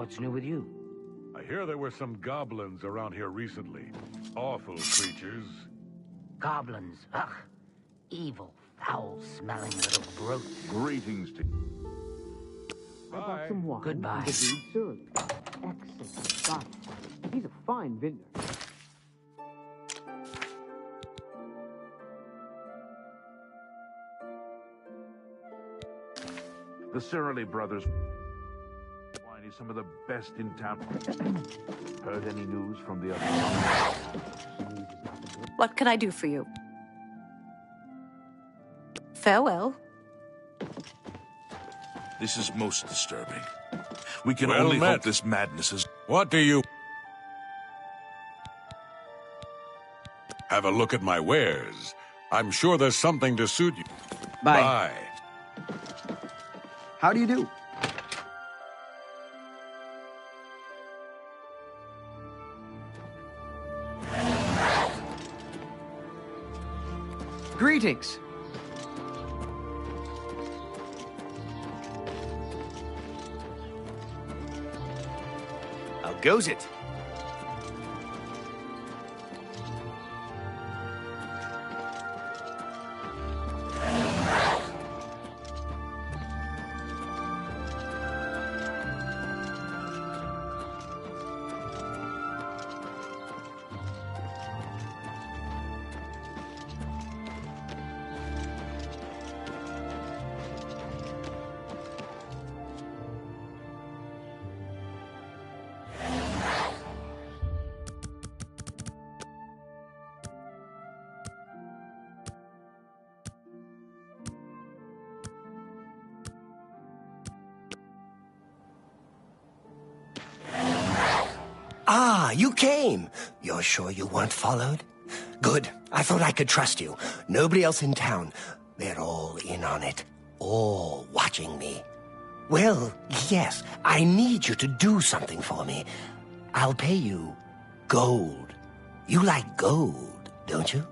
What's new with you? I hear there were some goblins around here recently. Awful creatures. Goblins. Ugh. Evil, foul-smelling little brutes. Greetings to I bought some wine. Goodbye. The dude Cyrodill. Excellent stuff. He's a fine vintner. the Cyrodill brothers. Wine is some of the best in town. Heard any news from the other side? What can I do for you? Farewell. This is most disturbing. We can Well only met. hope this madness is... What do you... Have a look at my wares. I'm sure there's something to suit you. Bye. Bye. How do you do? Greetings. How goes it? Ah, you came. You're sure you weren't followed? Good. I thought I could trust you. Nobody else in town. They're all in on it. All watching me. Well, yes, I need you to do something for me. I'll pay you gold. You like gold, don't you?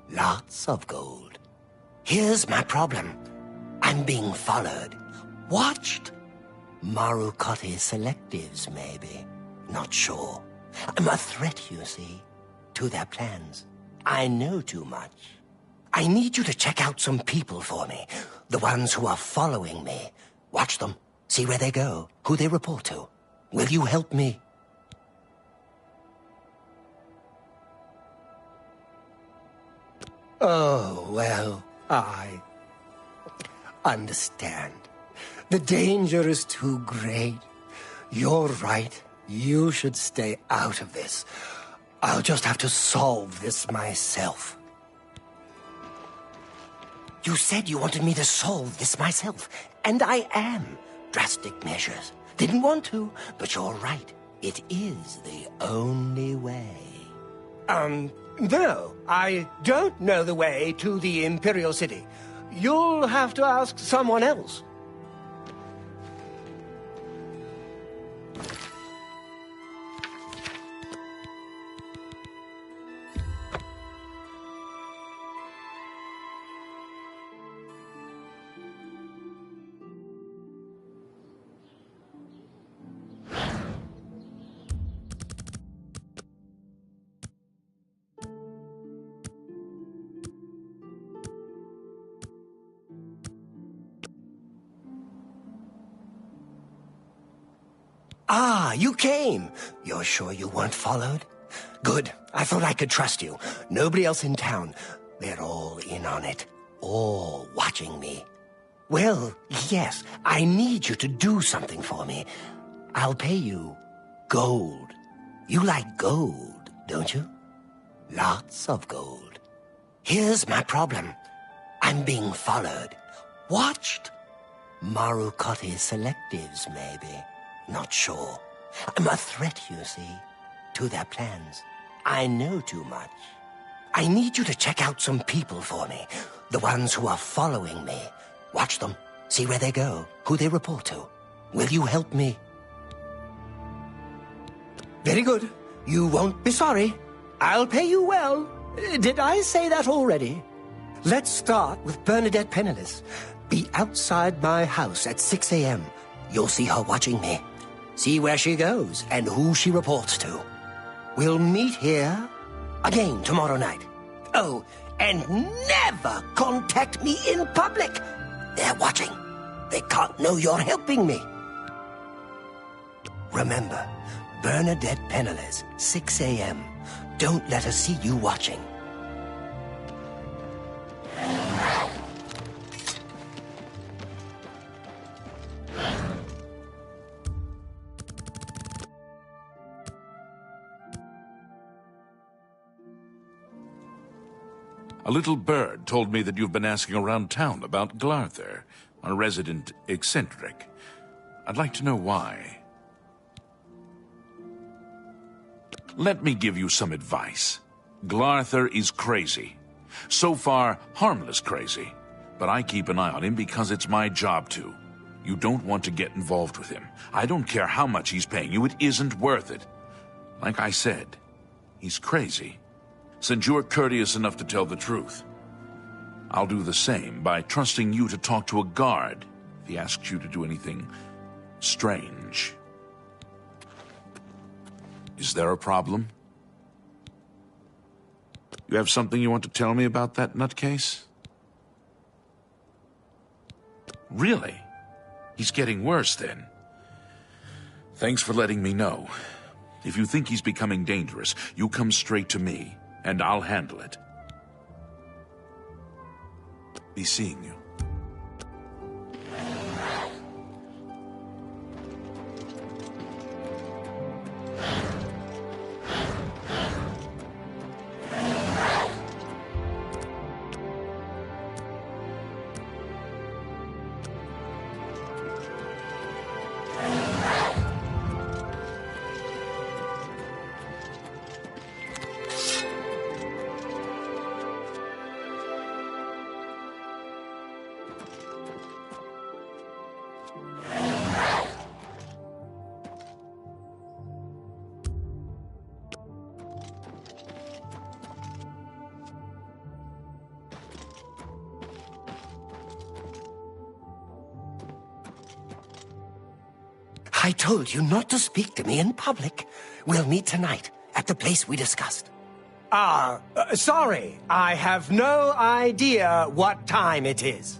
Lots of gold. Here's my problem. I'm being followed. Watched. Marukotti selectives, maybe. Not sure. I'm a threat, you see, to their plans. I know too much. I need you to check out some people for me. The ones who are following me. Watch them. See where they go. Who they report to. Will you help me? Oh, well, I understand. The danger is too great. You're right. You should stay out of this. I'll just have to solve this myself. You said you wanted me to solve this myself, and I am. Drastic measures. Didn't want to, but you're right. It is the only way. No, I don't know the way to the Imperial City. You'll have to ask someone else. Ah, you came. You're sure you weren't followed? Good. I thought I could trust you. Nobody else in town. They're all in on it. All watching me. Well, yes, I need you to do something for me. I'll pay you gold. You like gold, don't you? Lots of gold. Here's my problem. I'm being followed. Watched. Marukotti selectives, maybe. Not sure. I'm a threat, you see, to their plans. I know too much. I need you to check out some people for me. The ones who are following me. Watch them. See where they go. Who they report to. Will you help me? Very good. You won't be sorry. I'll pay you well. Did I say that already? Let's start with Bernadette Penniless. Be outside my house at 6 a.m. You'll see her watching me. See where she goes and who she reports to. We'll meet here again tomorrow night. Oh, and never contact me in public. They're watching. They can't know you're helping me. Remember, Bernadette Penniless, 6 a.m. Don't let her see you watching. A little bird told me that you've been asking around town about Glarther, a resident eccentric. I'd like to know why. Let me give you some advice. Glarther is crazy. So far, harmless crazy. But I keep an eye on him because it's my job to. You don't want to get involved with him. I don't care how much he's paying you, it isn't worth it. Like I said, he's crazy. Since you're courteous enough to tell the truth, I'll do the same by trusting you to talk to a guard if he asks you to do anything strange. Is there a problem? You have something you want to tell me about that nutcase? Really? He's getting worse then. Thanks for letting me know. If you think he's becoming dangerous, you come straight to me, and I'll handle it. Be seeing you. I told you not to speak to me in public. We'll meet tonight at the place we discussed. Sorry. I have no idea what time it is.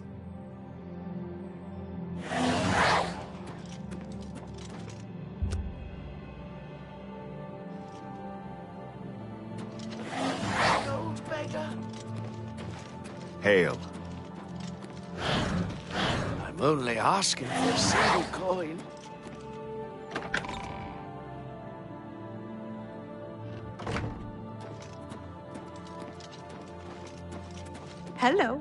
Hail. I'm only asking for a single coin. Hello.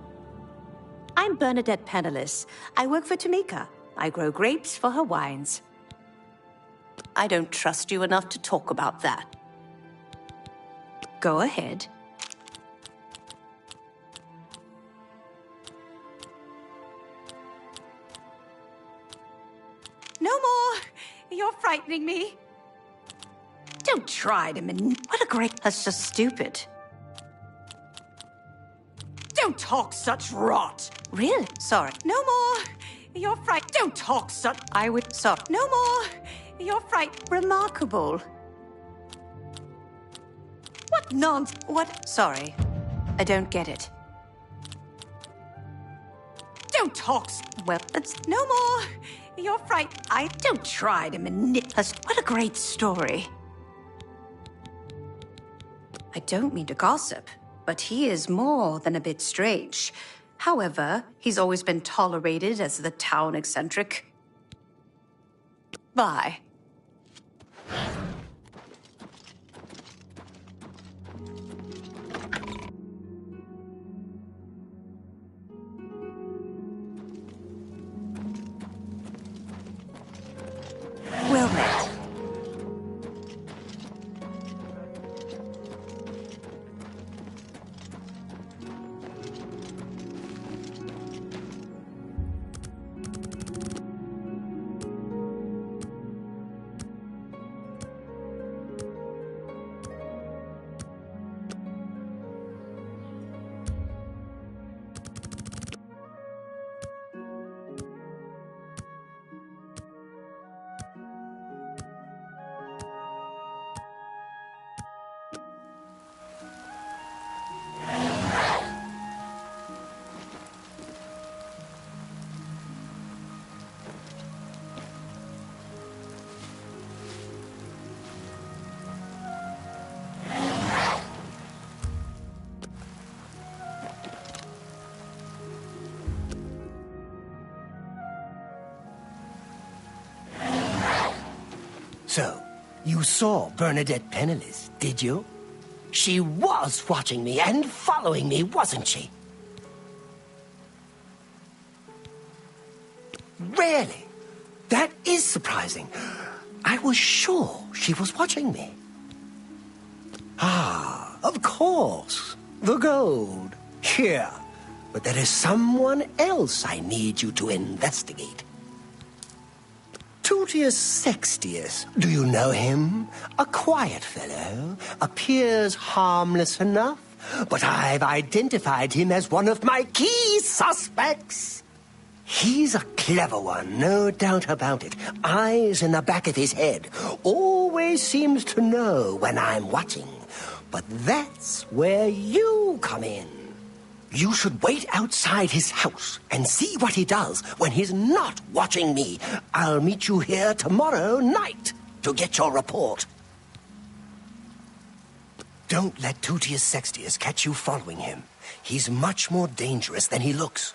I'm Bernadette Penniless. I work for Tamika. I grow grapes for her wines. I don't trust you enough to talk about that. Go ahead. No more! You're frightening me. Don't try to What a great... That's just stupid. Don't talk such rot. Really? Sorry. No more. You're Don't talk such... I would... Sorry. No more. You're Remarkable. What nonsense? What? Sorry. I don't get it. Don't talk... Well, it's... No more. You're I don't try to What a great story. I don't mean to gossip, but he is more than a bit strange. However, he's always been tolerated as the town eccentric. Bye. Well met. You saw Bernadette Penniless, did you? She was watching me and following me, wasn't she? Really? That is surprising. I was sure she was watching me. Ah, of course. The gold. Here. But there is someone else I need you to investigate. Tutius Sextius. Do you know him? A quiet fellow. Appears harmless enough. But I've identified him as one of my key suspects. He's a clever one, no doubt about it. Eyes in the back of his head. Always seems to know when I'm watching. But that's where you come in. You should wait outside his house and see what he does when he's not watching me. I'll meet you here tomorrow night to get your report. Don't let Tutius Sextius catch you following him. He's much more dangerous than he looks.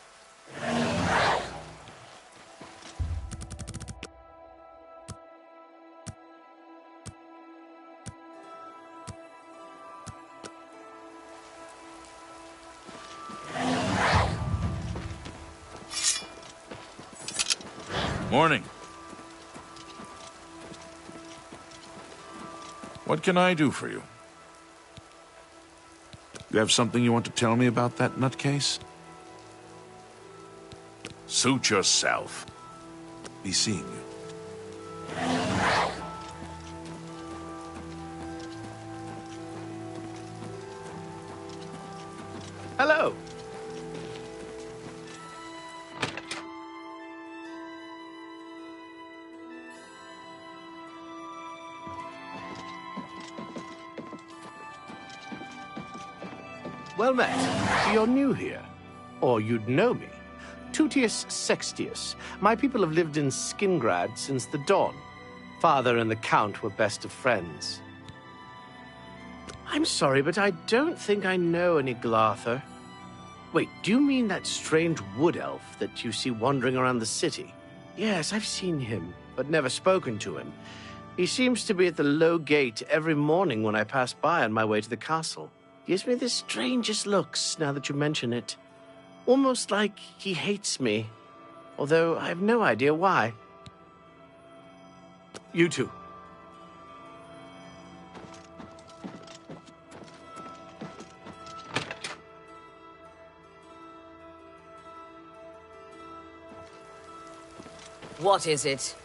Morning. What can I do for you? You have something you want to tell me about that nutcase? Suit yourself. Be seeing you. Hello. Well met. You're new here. Or you'd know me. Tutius Sextius. My people have lived in Skingrad since the dawn. Father and the Count were best of friends. I'm sorry, but I don't think I know any Glarther. Wait, do you mean that strange wood elf that you see wandering around the city? Yes, I've seen him, but never spoken to him. He seems to be at the low gate every morning when I pass by on my way to the castle. Gives me the strangest looks, now that you mention it. Almost like he hates me, although I have no idea why. You too. What is it?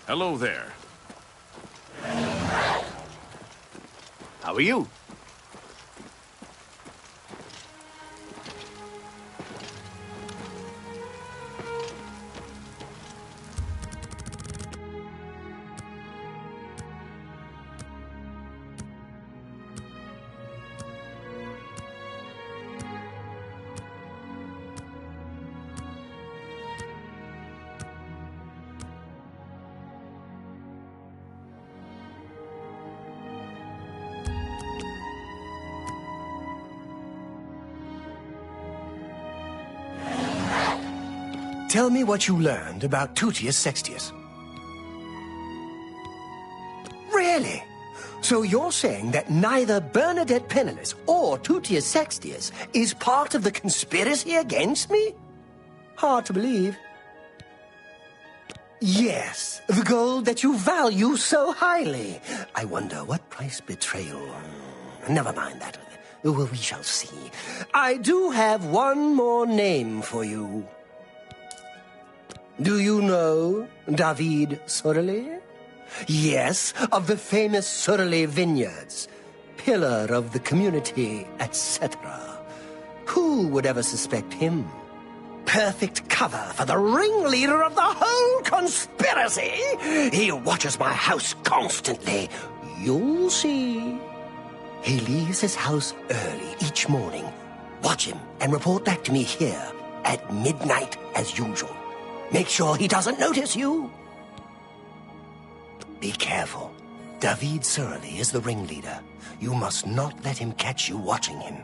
Hello there. How are you? Tell me what you learned about Tutius Sextius. Really? So you're saying that neither Bernadette Penniless or Tutius Sextius is part of the conspiracy against me? Hard to believe. Yes, the gold that you value so highly. I wonder what price betrayal... Never mind that. Well, we shall see. I do have one more name for you. Do you know David Cyrodill? Yes, of the famous Cyrodill vineyards. Pillar of the community, etc. Who would ever suspect him? Perfect cover for the ringleader of the whole conspiracy. He watches my house constantly. You'll see. He leaves his house early each morning. Watch him and report back to me here at midnight as usual. Make sure he doesn't notice you. Be careful. David Cyrodill is the ringleader. You must not let him catch you watching him.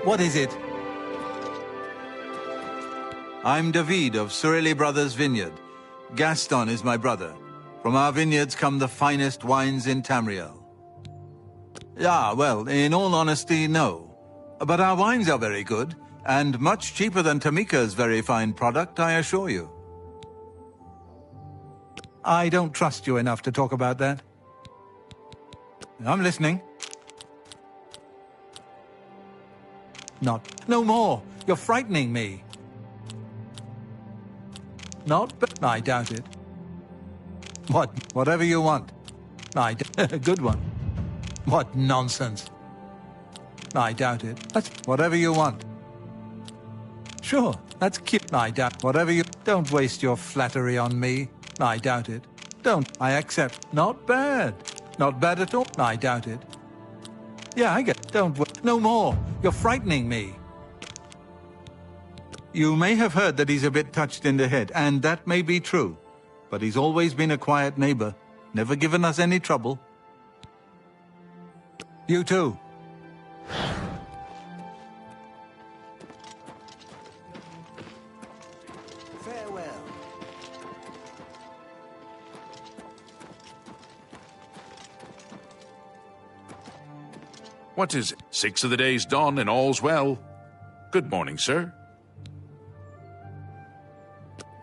What is it? I'm David of Cyrodill Brothers Vineyard. Gaston is my brother. From our vineyards come the finest wines in Tamriel. Yeah, well, in all honesty, no. But our wines are very good, and much cheaper than Tamika's very fine product, I assure you. I don't trust you enough to talk about that. I'm listening. No more. You're frightening me. But I doubt it. Whatever you want. Good one. What nonsense. I doubt it. That's whatever you want. Sure, that's cute. I doubt whatever you... Don't waste your flattery on me. I doubt it. Don't. I accept. Not bad. Not bad at all. I doubt it. Yeah, I get... No more. You're frightening me. You may have heard that he's a bit touched in the head, and that may be true. But he's always been a quiet neighbor. Never given us any trouble. You too. Farewell. What is it? 6 of the day's done and all's well. Good morning, sir.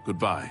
Goodbye.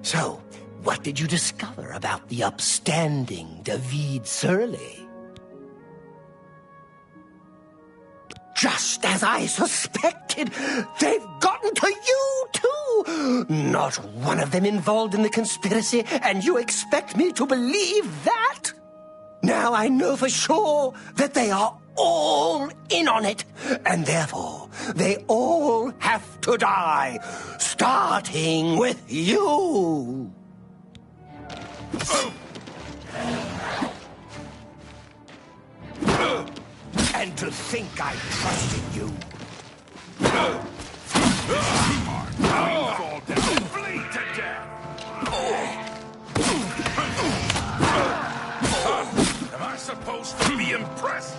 So, what did you discover about the upstanding David Cyrodill? Just as I suspected, they've gotten to you too! Not one of them involved in the conspiracy, and you expect me to believe that? Now I know for sure that they are all in on it, and therefore they all have to die, starting with you. And to think I trusted you. Fall down, bleed to death. Am I supposed to be impressed?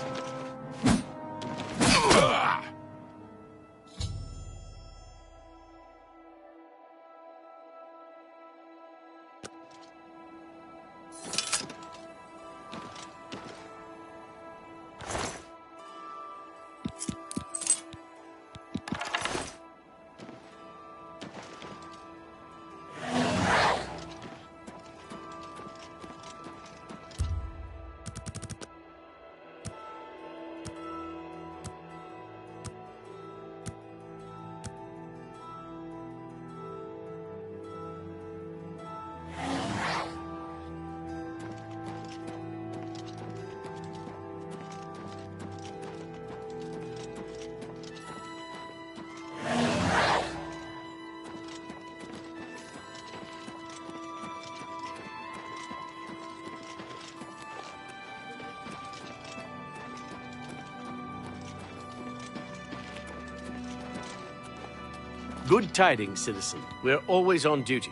Good tidings, citizen. We're always on duty.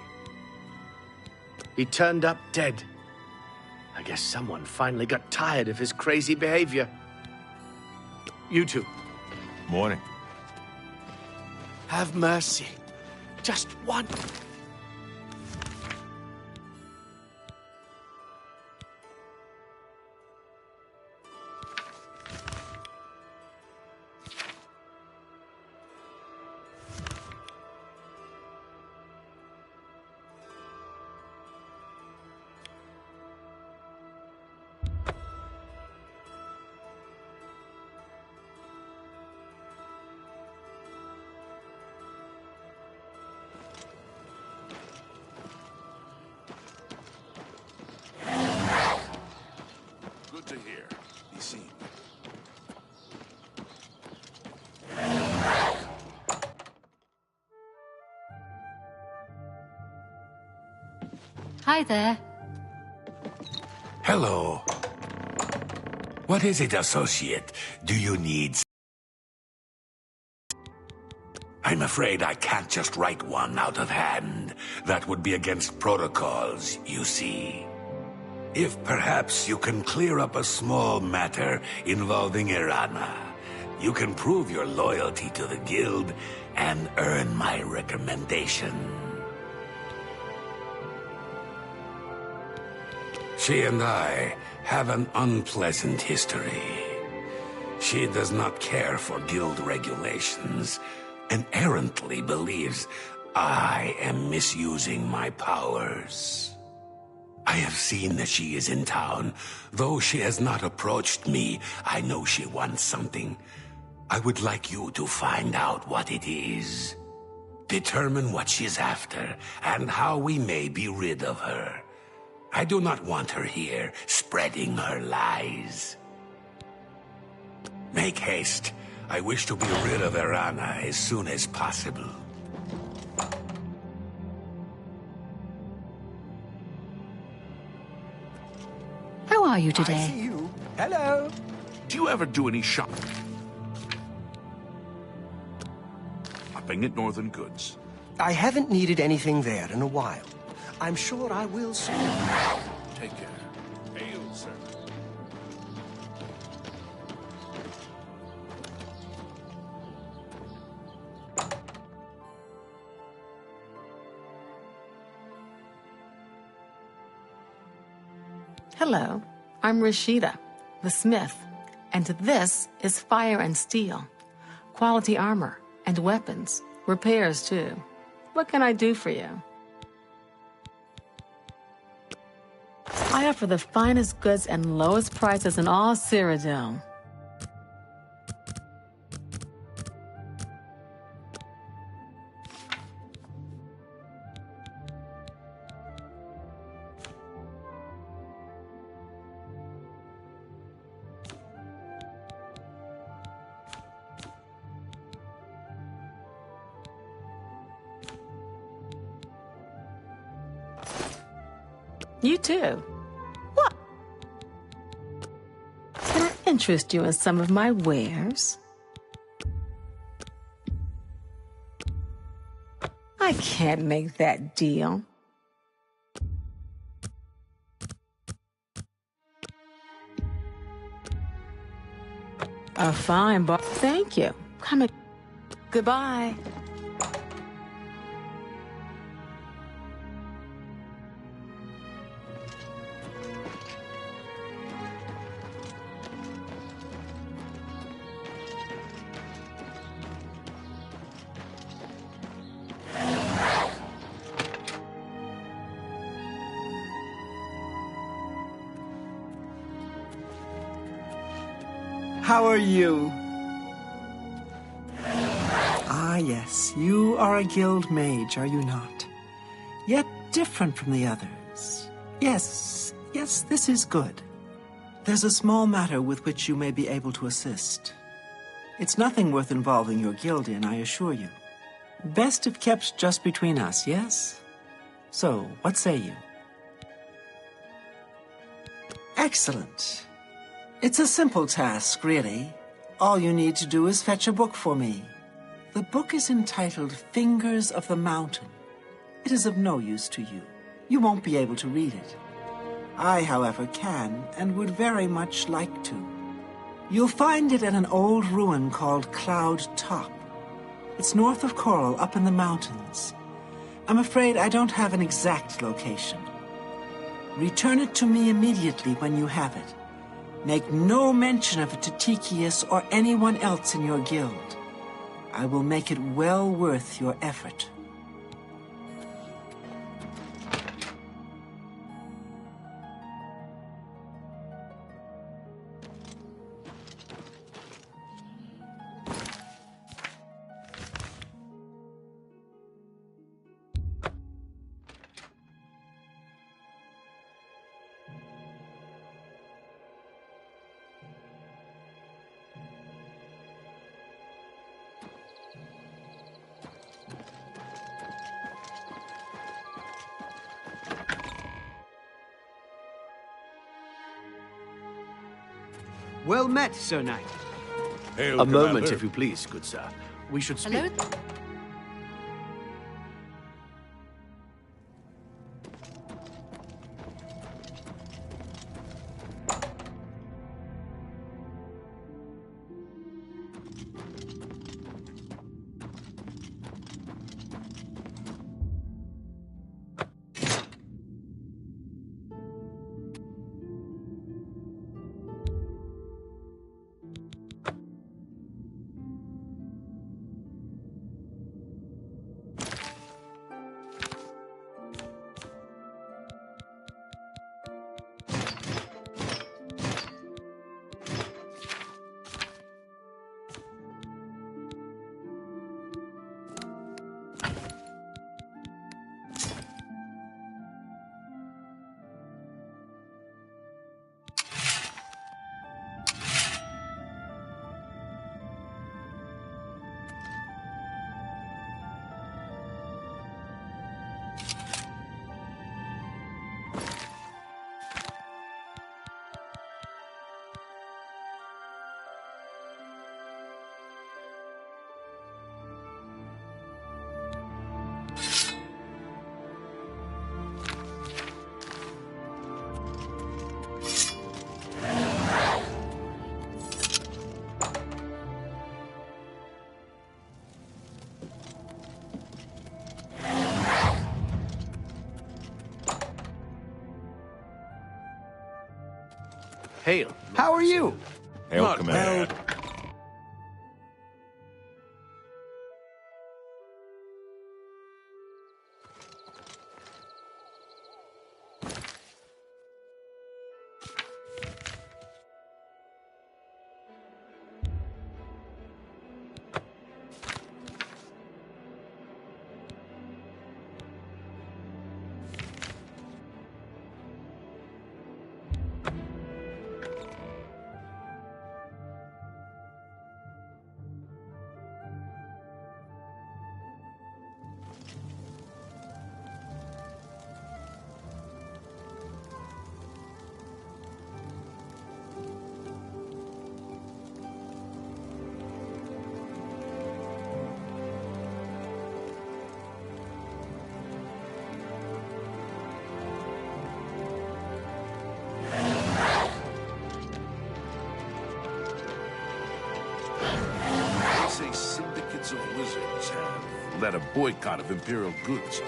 He turned up dead. I guess someone finally got tired of his crazy behavior. You two. Morning. Have mercy. Just one. Hi there. Hello. What is it, associate? Do you need... I'm afraid I can't just write one out of hand. That would be against protocols, you see. If perhaps you can clear up a small matter involving Irana, you can prove your loyalty to the guild and earn my recommendation. She and I have an unpleasant history. She does not care for guild regulations and errantly believes I am misusing my powers. I have seen that she is in town. Though she has not approached me, I know she wants something. I would like you to find out what it is. Determine what she's after and how we may be rid of her. I do not want her here, spreading her lies. Make haste. I wish to be rid of Irana as soon as possible. How are you today? I see you. Hello. Do you ever do any shopping at Northern Goods? I haven't needed anything there in a while. I'm sure I will soon. Take care. Hail, sir. Hello, I'm Rashida, the smith, and this is Fire and Steel. Quality armor and weapons, repairs too. What can I do for you? I offer the finest goods and lowest prices in all Cyrodill. You too. What? Can I interest you in some of my wares? I can't make that deal. A fine bar. Thank you. Come in. Goodbye. How are you? Ah, yes, you are a guild mage, are you not? Yet different from the others. Yes, this is good. There's a small matter with which you may be able to assist. It's nothing worth involving your guild in, I assure you. Best if kept just between us, yes? So, what say you? Excellent. It's a simple task, really. All you need to do is fetch a book for me. The book is entitled Fingers of the Mountain. It is of no use to you. You won't be able to read it. I, however, can and would very much like to. You'll find it at an old ruin called Cloud Top. It's north of Coral, up in the mountains. I'm afraid I don't have an exact location. Return it to me immediately when you have it. Make no mention of it to Tikius or anyone else in your guild. I will make it well worth your effort. Well met, Sir Knight. Hail, A moment, Commander. if you please, good sir. We should speak. Hello? Hail. How are you? Hail, Not Commander. bad. They say syndicates of wizards have led a boycott of Imperial goods.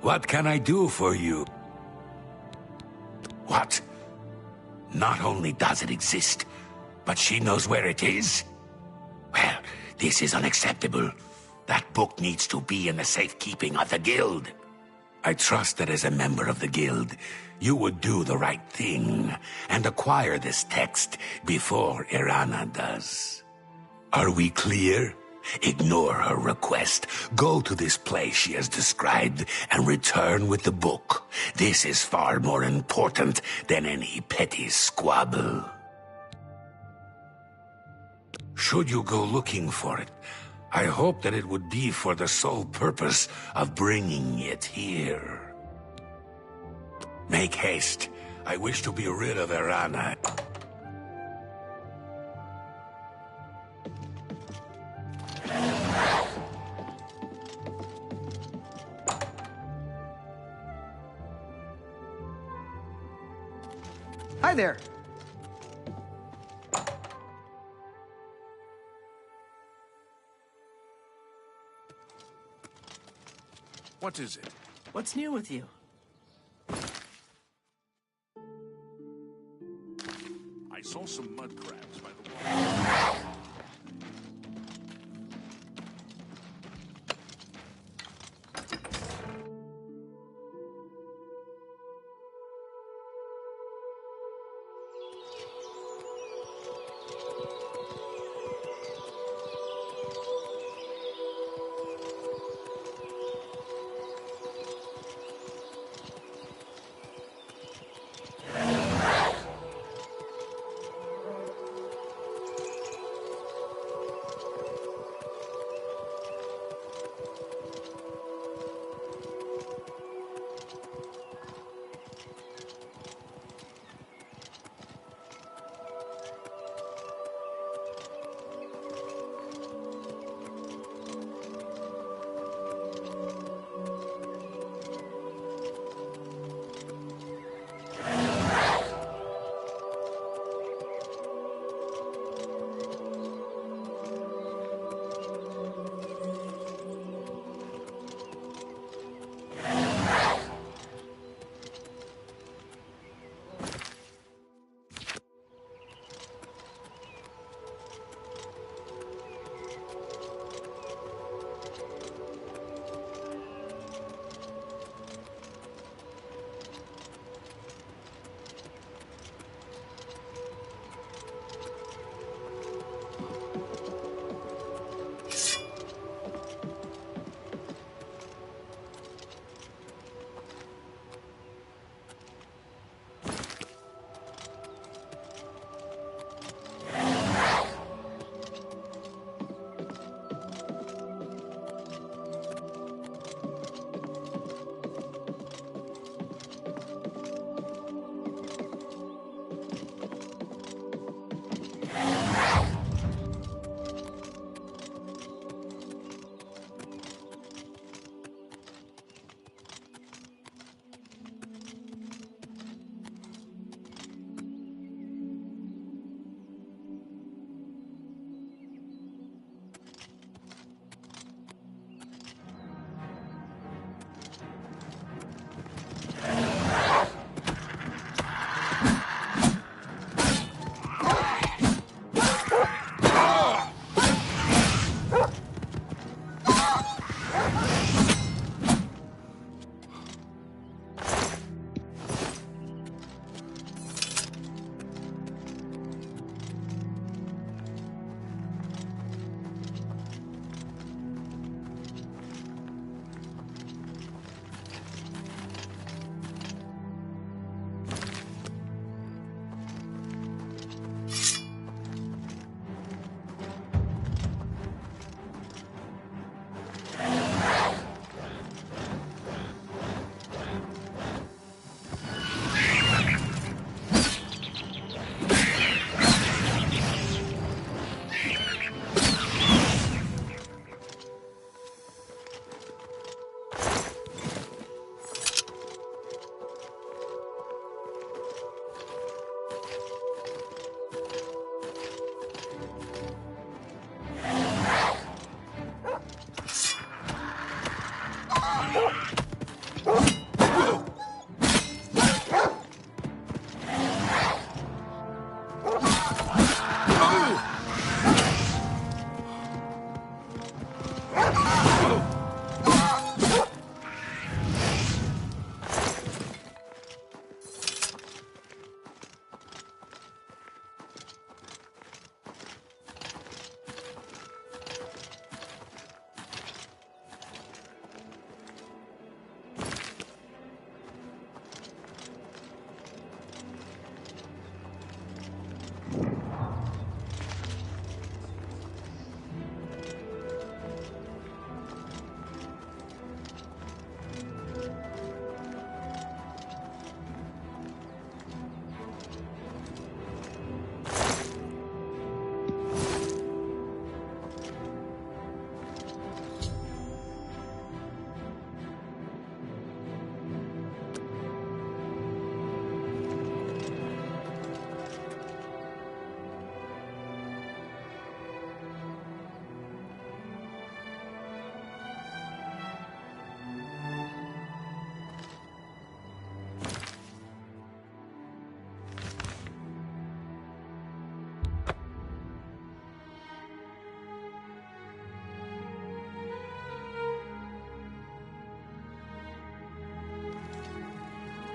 What can I do for you? What? Not only does it exist, but she knows where it is? Well, this is unacceptable. That book needs to be in the safekeeping of the guild. I trust that as a member of the guild, you would do the right thing and acquire this text before Irana does. Are we clear? Ignore her request. Go to this place she has described and return with the book. This is far more important than any petty squabble. Should you go looking for it, I hope that it would be for the sole purpose of bringing it here. Make haste. I wish to be rid of Irana. Hi there. What is it? What's new with you? I saw some mud crabs by the wall.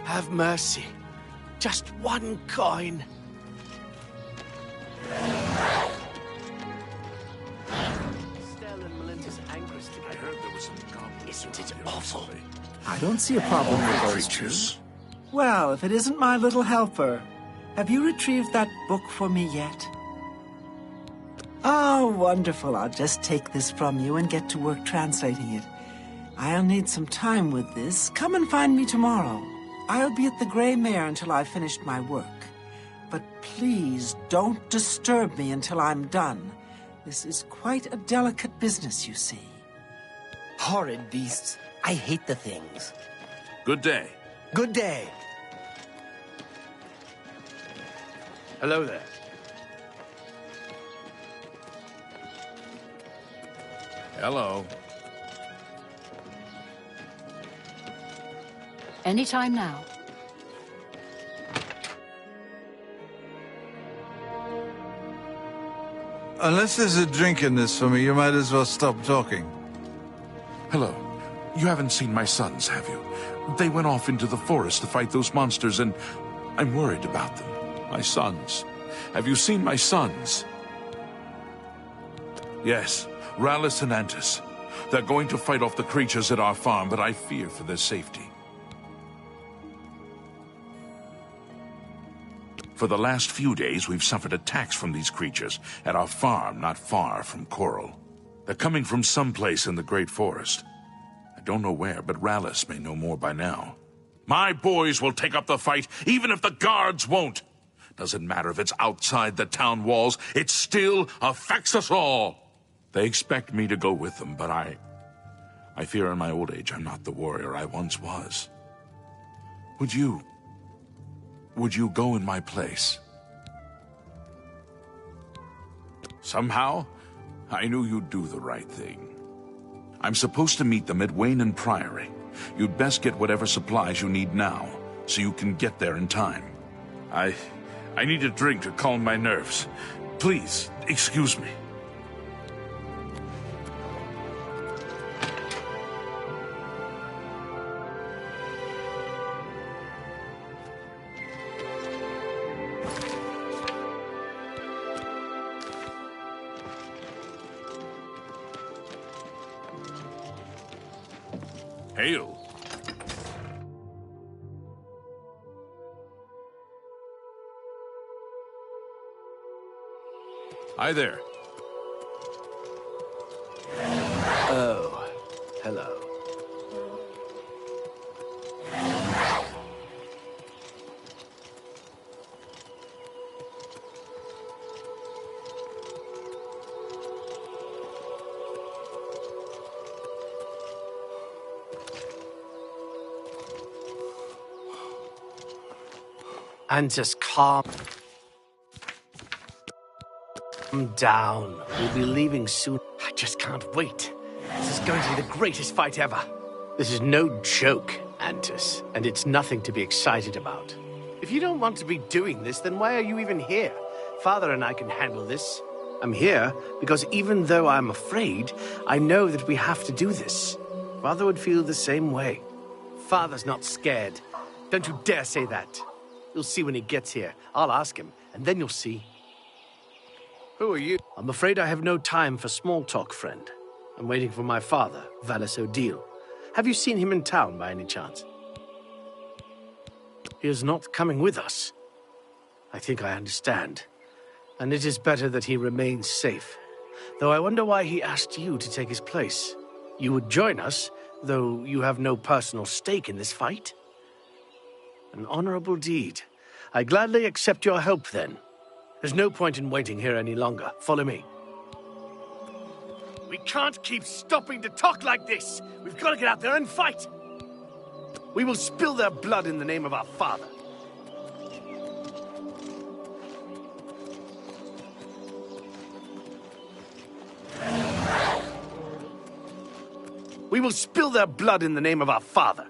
Have mercy. Just one coin. Stell and Melinda's anchors together. I heard there was some goblins. Isn't it awful? I don't see a problem with those two. Well, if it isn't my little helper. Have you retrieved that book for me yet? Oh, wonderful. I'll just take this from you and get to work translating it. I'll need some time with this. Come and find me tomorrow. I'll be at the Grey Mare until I've finished my work. But please don't disturb me until I'm done. This is quite a delicate business, you see. Horrid beasts. I hate the things. Good day. Good day. Hello there. Hello. Anytime now. Unless there's a drink in this for me, you might as well stop talking. Hello. You haven't seen my sons, have you? They went off into the forest to fight those monsters, and I'm worried about them. My sons. Have you seen my sons? Yes, Rallis and Antis. They're going to fight off the creatures at our farm, but I fear for their safety. For the last few days, we've suffered attacks from these creatures at our farm not far from Coral. They're coming from someplace in the Great Forest. I don't know where, but Rallis may know more by now. My boys will take up the fight, even if the guards won't. Doesn't matter if it's outside the town walls, it still affects us all. They expect me to go with them, but I fear in my old age I'm not the warrior I once was. Would you go in my place? Somehow, I knew you'd do the right thing. I'm supposed to meet them at Wayne and Priory. You'd best get whatever supplies you need now, so you can get there in time. I need a drink to calm my nerves. Please, excuse me. Hail. Hi there. Oh, hello. And just calm down. We'll be leaving soon. I just can't wait. This is going to be the greatest fight ever. This is no joke, Antis, and it's nothing to be excited about. If you don't want to be doing this, then why are you even here? Father and I can handle this. I'm here because even though I'm afraid, I know that we have to do this. Father would feel the same way. Father's not scared. Don't you dare say that. You'll see when he gets here. I'll ask him, and then you'll see. Who are you? I'm afraid I have no time for small talk, friend. I'm waiting for my father, Valis O'Deal. Have you seen him in town by any chance? He is not coming with us. I think I understand. And it is better that he remains safe. Though I wonder why he asked you to take his place. You would join us, though you have no personal stake in this fight? An honorable deed. I gladly accept your help, then. There's no point in waiting here any longer. Follow me. We can't keep stopping to talk like this. We've got to get out there and fight. We will spill their blood in the name of our father. We will spill their blood in the name of our father.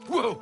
Whoa!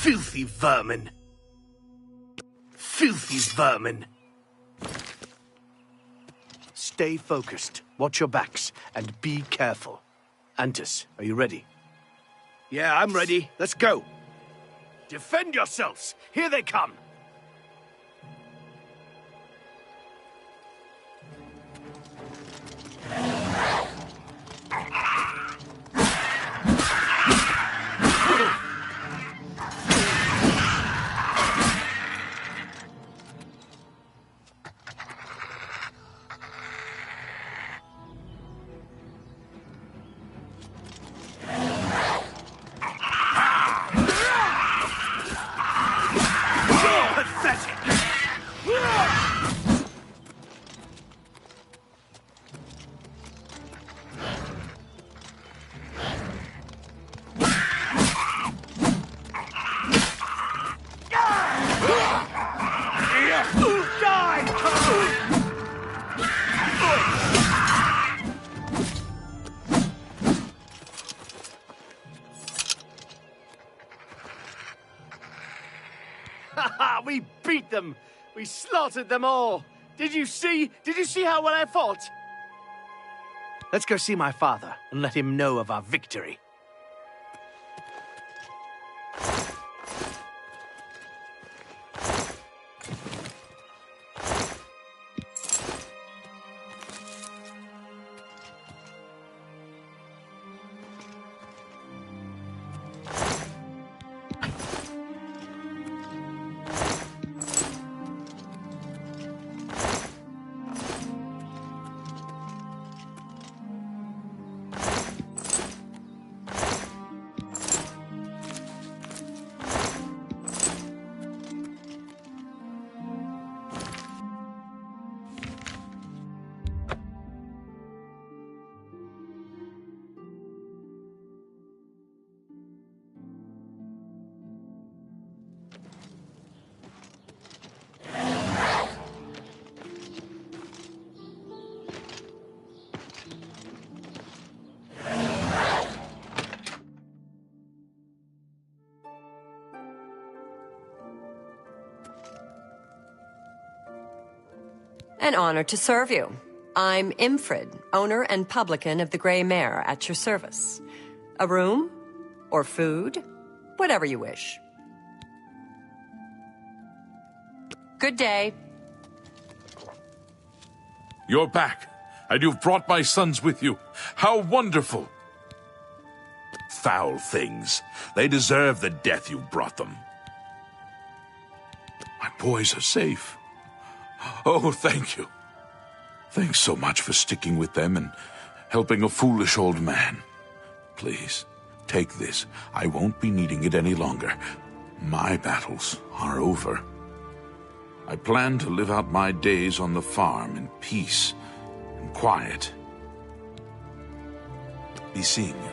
Filthy vermin! Filthy vermin! Stay focused, watch your backs, and be careful. Antis, are you ready? Yeah, I'm ready. Let's go. Defend yourselves! Here they come! We beat them! We slaughtered them all! Did you see? Did you see how well I fought? Let's go see my father and let him know of our victory. An honor to serve you. I'm Imfrid, owner and publican of the Grey Mare, at your service. A room? Or food? Whatever you wish. Good day. You're back, and you've brought my sons with you. How wonderful! Foul things. They deserve the death you brought them. My boys are safe. Oh, thank you. Thanks so much for sticking with them and helping a foolish old man. Please, take this. I won't be needing it any longer. My battles are over. I plan to live out my days on the farm in peace and quiet. Be seeing you.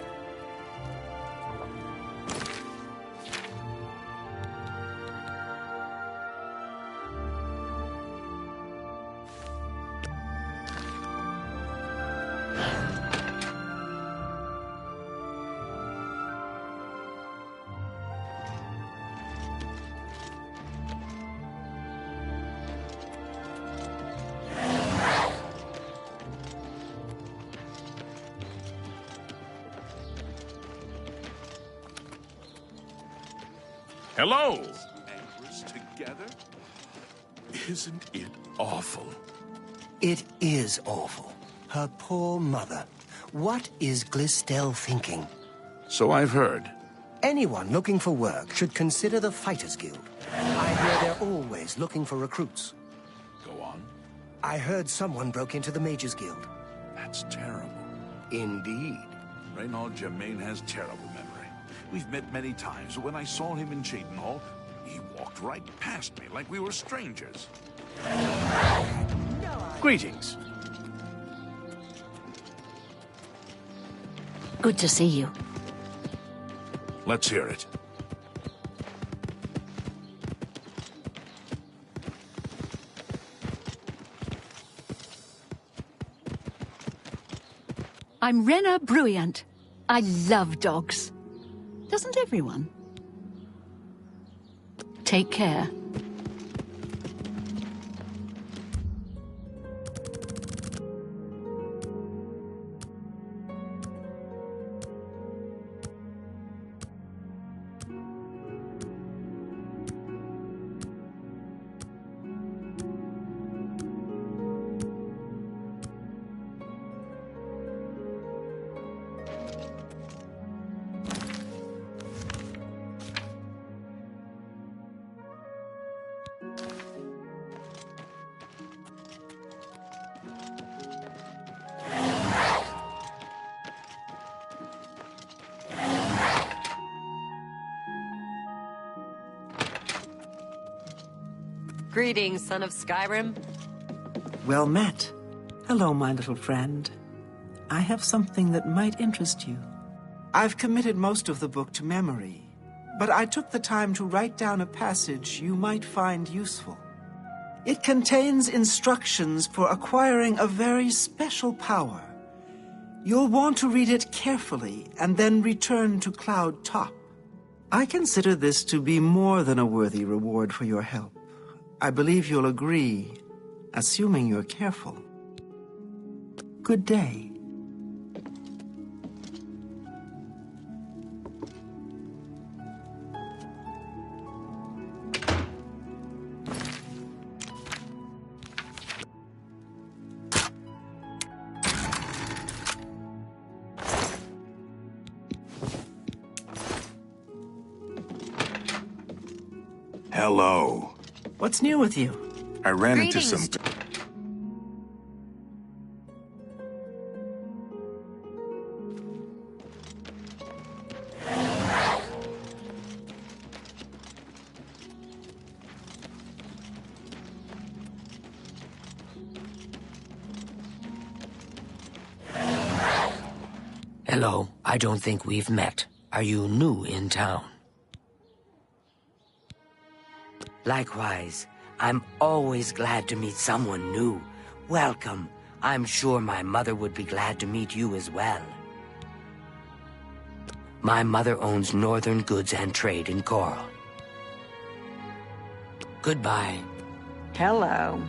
Hello! Anchors together? Isn't it awful? It is awful. Her poor mother. What is Glistel thinking? So I've heard. Anyone looking for work should consider the Fighters Guild. I hear they're always looking for recruits. Go on. I heard someone broke into the Mages Guild. That's terrible. Indeed. Reynald Germain has terrible memory. We've met many times, but when I saw him in Cheatenhall, he walked right past me like we were strangers. Greetings. Good to see you. Let's hear it. I'm Rena Bruyant. I love dogs. Doesn't everyone? Take care. Greetings, son of Skyrim. Well met. Hello, my little friend. I have something that might interest you. I've committed most of the book to memory, but I took the time to write down a passage you might find useful. It contains instructions for acquiring a very special power. You'll want to read it carefully and then return to Cloud Top. I consider this to be more than a worthy reward for your help. I believe you'll agree, assuming you're careful. Good day. Hello. What's new with you? I ran into Greetings. some... Hello, I don't think we've met. Are you new in town? Likewise, I'm always glad to meet someone new. Welcome. I'm sure my mother would be glad to meet you as well. My mother owns Northern Goods and Trade in Coral. Goodbye. Hello.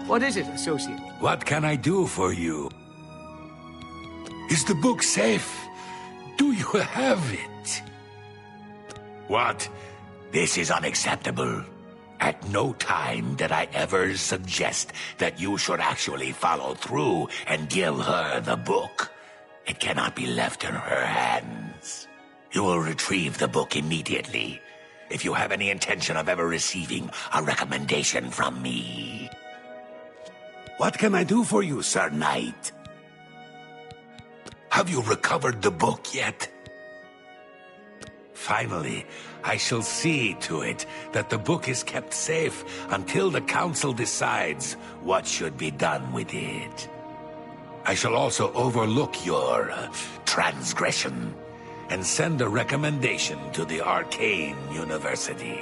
What is it, associate? What can I do for you? Is the book safe? Do you have it? What? This is unacceptable. At no time did I ever suggest that you should actually follow through and give her the book. It cannot be left in her hands. You will retrieve the book immediately, if you have any intention of ever receiving a recommendation from me. What can I do for you, Sir Knight? Have you recovered the book yet? Finally, I shall see to it that the book is kept safe until the council decides what should be done with it. I shall also overlook your transgression and send a recommendation to the Arcane University.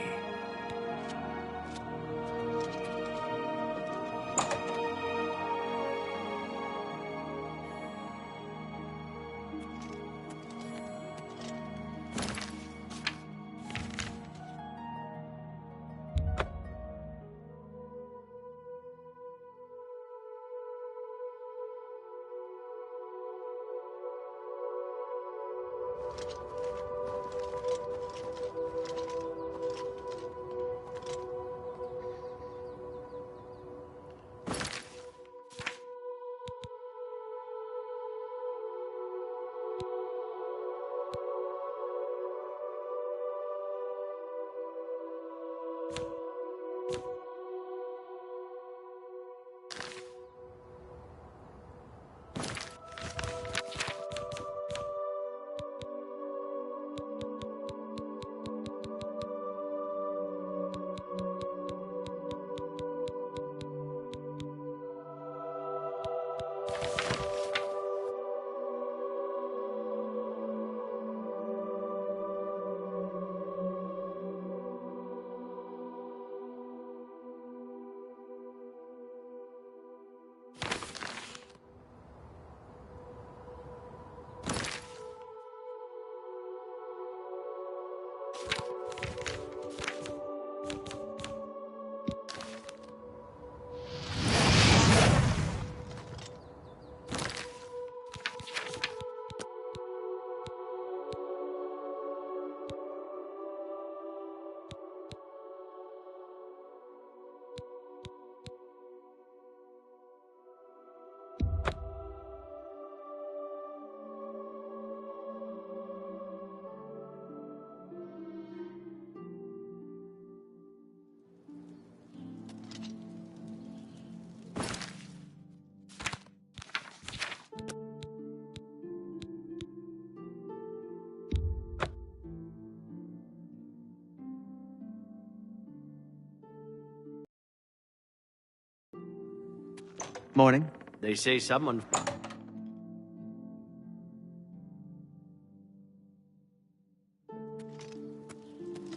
Morning. They say someone...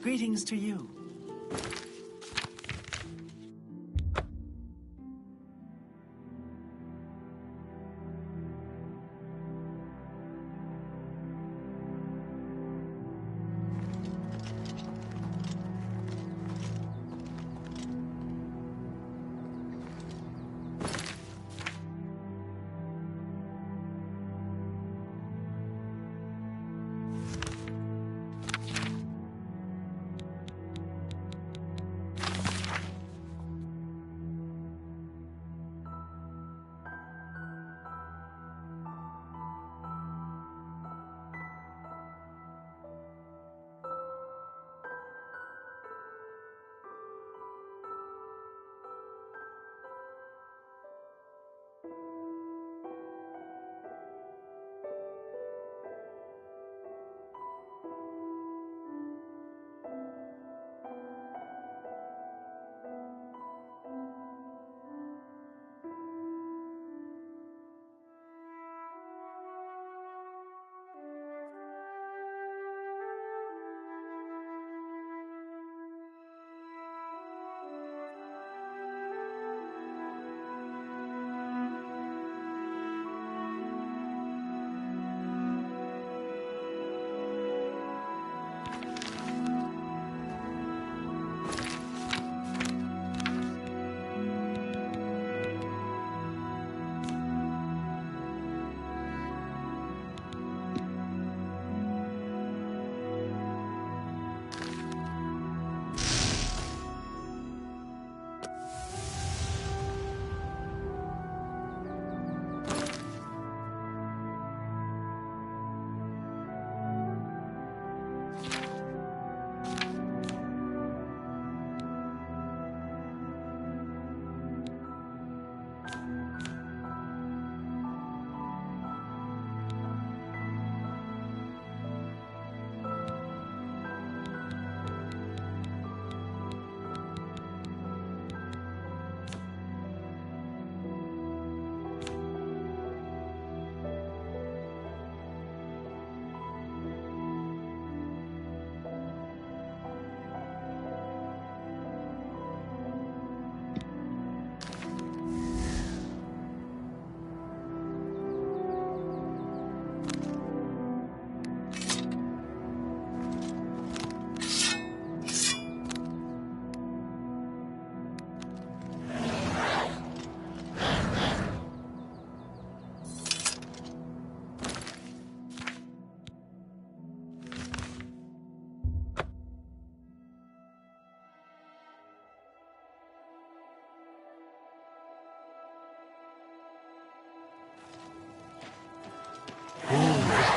Greetings to you.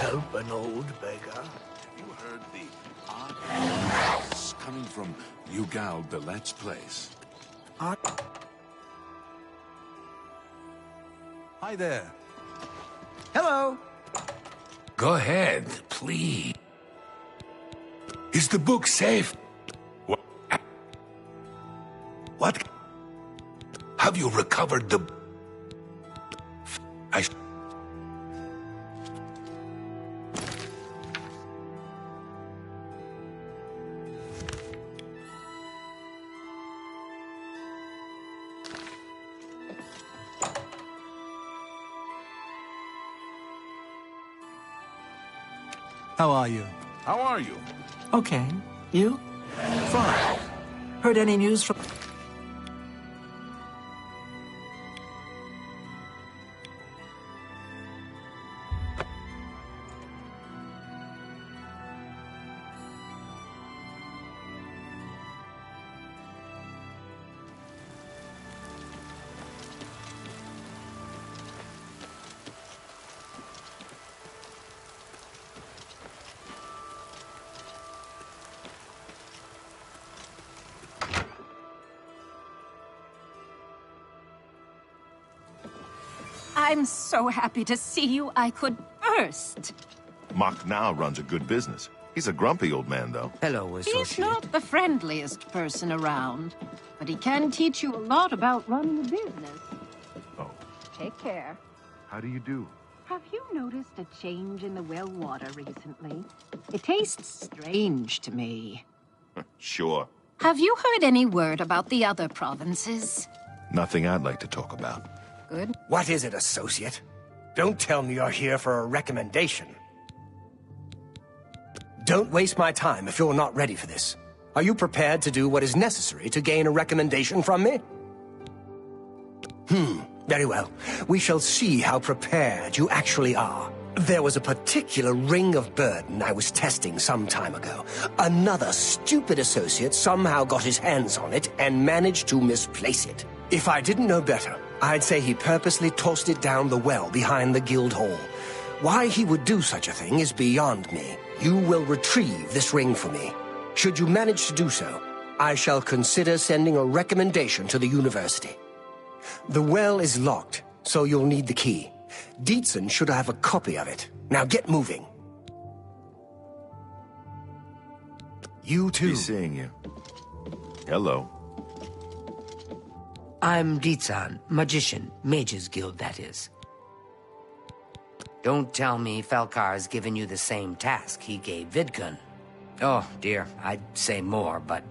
Help an old beggar. Have you heard the odd noise coming from Ugal Belet's place? Hi there. Hello. Go ahead, please. Is the book safe? What? Have you recovered the... How are you? How are you? Okay. You? Fine. Heard any news from... I'm so happy to see you, I could burst. Mock now runs a good business. He's a grumpy old man, though. Hello, associate. He's not the friendliest person around, but he can teach you a lot about running a business. Oh, Take care. How do you do? Have you noticed a change in the well water recently? It tastes strange to me. Sure. Have you heard any word about the other provinces? Nothing I'd like to talk about. Good. What is it, associate? Don't tell me you're here for a recommendation. Don't waste my time if you're not ready for this. Are you prepared to do what is necessary to gain a recommendation from me? Very well. We shall see how prepared you actually are. There was a particular ring of burden I was testing some time ago. Another stupid associate somehow got his hands on it and managed to misplace it. If I didn't know better, I'd say he purposely tossed it down the well behind the guild hall. Why he would do such a thing is beyond me. You will retrieve this ring for me. Should you manage to do so, I shall consider sending a recommendation to the university. The well is locked, so you'll need the key. Dietzen should have a copy of it. Now get moving. You too. Be seeing you. Hello. I'm Dietzen, magician, mages guild, that is. Don't tell me Falcar's given you the same task he gave Vidkun. Oh, dear, I'd say more, but...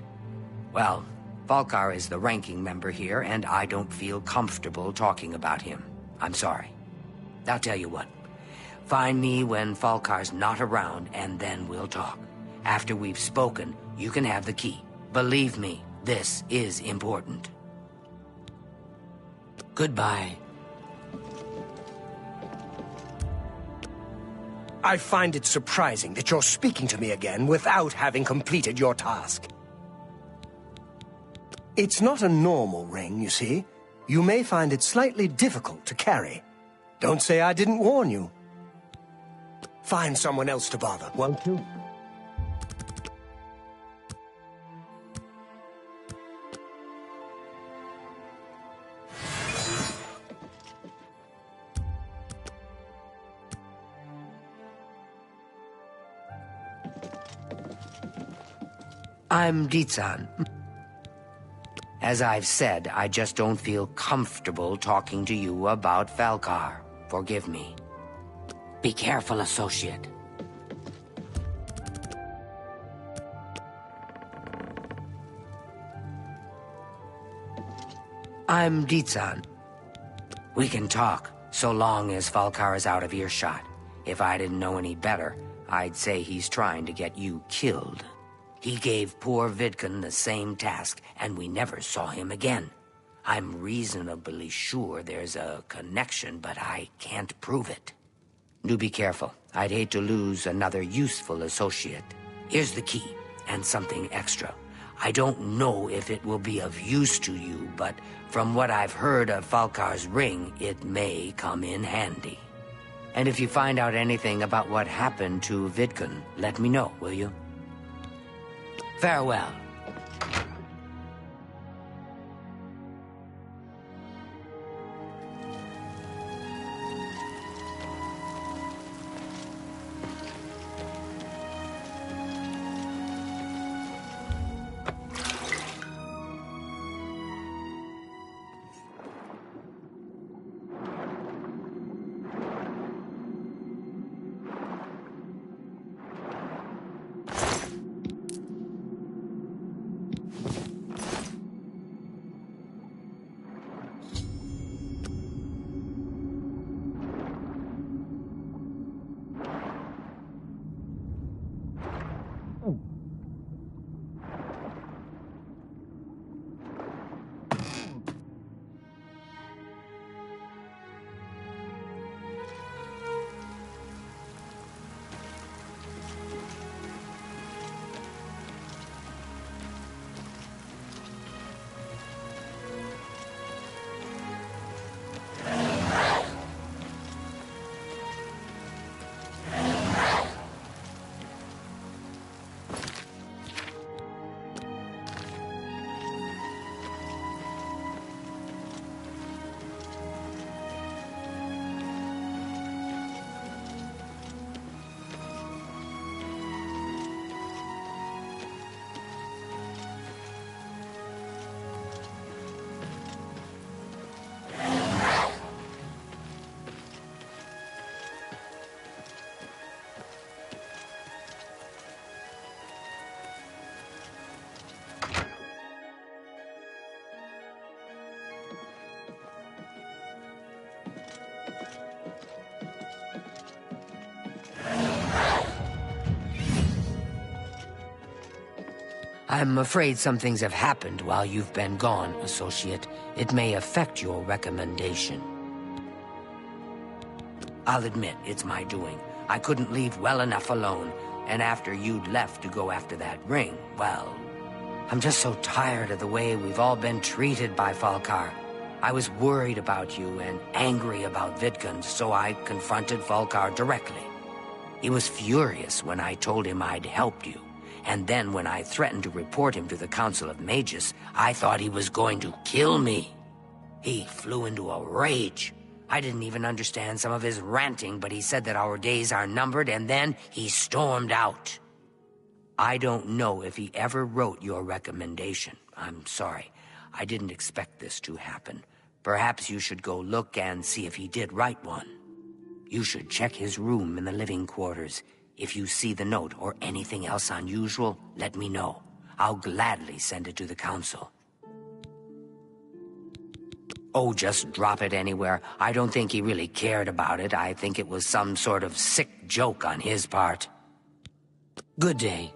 Well, Falcar is the ranking member here, and I don't feel comfortable talking about him. I'm sorry. I'll tell you what. Find me when Falcar's not around, and then we'll talk. After we've spoken, you can have the key. Believe me, this is important. Goodbye. I find it surprising that you're speaking to me again without having completed your task. It's not a normal ring, you see. You may find it slightly difficult to carry. Don't say I didn't warn you. Find someone else to bother, won't you? I'm Dietzen. As I've said, I just don't feel comfortable talking to you about Falcar. Forgive me. Be careful, associate. I'm Dietzen. We can talk, so long as Falcar is out of earshot. If I didn't know any better, I'd say he's trying to get you killed. He gave poor Vidkun the same task, and we never saw him again. I'm reasonably sure there's a connection, but I can't prove it. Do be careful. I'd hate to lose another useful associate. Here's the key, and something extra. I don't know if it will be of use to you, but from what I've heard of Falcar's ring, it may come in handy. And if you find out anything about what happened to Vidkun, let me know, will you? Farewell. I'm afraid some things have happened while you've been gone, Associate. It may affect your recommendation. I'll admit, it's my doing. I couldn't leave well enough alone, and after you'd left to go after that ring, well... I'm just so tired of the way we've all been treated by Falcar. I was worried about you and angry about Vidkun, so I confronted Falcar directly. He was furious when I told him I'd helped you. And then when I threatened to report him to the Council of Mages, I thought he was going to kill me. He flew into a rage. I didn't even understand some of his ranting, but he said that our days are numbered, and then he stormed out. I don't know if he ever wrote your recommendation. I'm sorry. I didn't expect this to happen. Perhaps you should go look and see if he did write one. You should check his room in the living quarters. If you see the note or anything else unusual, let me know. I'll gladly send it to the Council. Oh, just drop it anywhere. I don't think he really cared about it. I think it was some sort of sick joke on his part. Good day.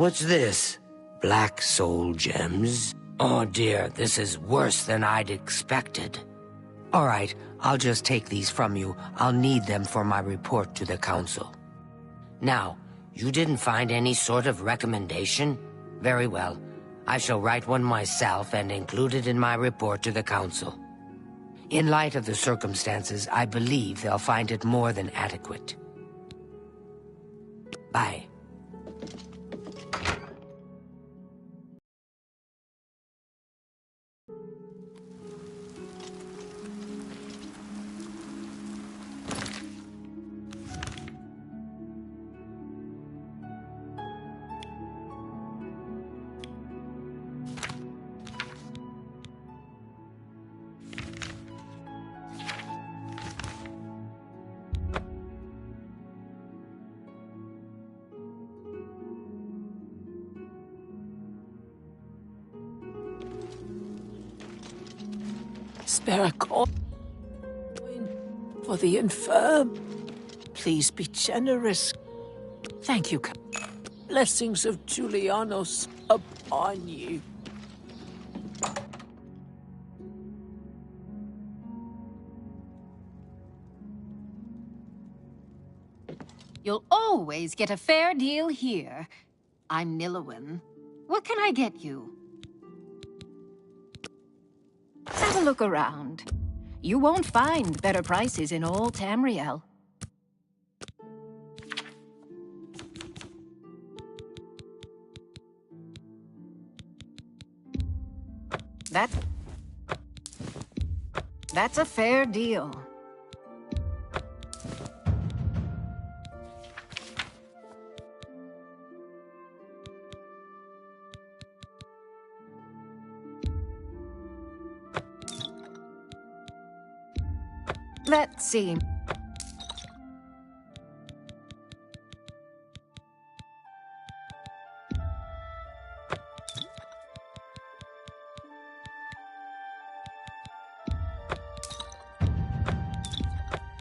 What's this? Black soul gems? Oh dear, this is worse than I'd expected. All right, I'll just take these from you. I'll need them for my report to the Council. Now, you didn't find any sort of recommendation? Very well. I shall write one myself and include it in my report to the Council. In light of the circumstances, I believe they'll find it more than adequate. Bye. Spare a coin for the infirm. Please be generous. Thank you. Blessings of Julianos upon you. You'll always get a fair deal here. I'm Nilowin. What can I get you? Have a look around. You won't find better prices in all Tamriel. That's a fair deal. Let's see.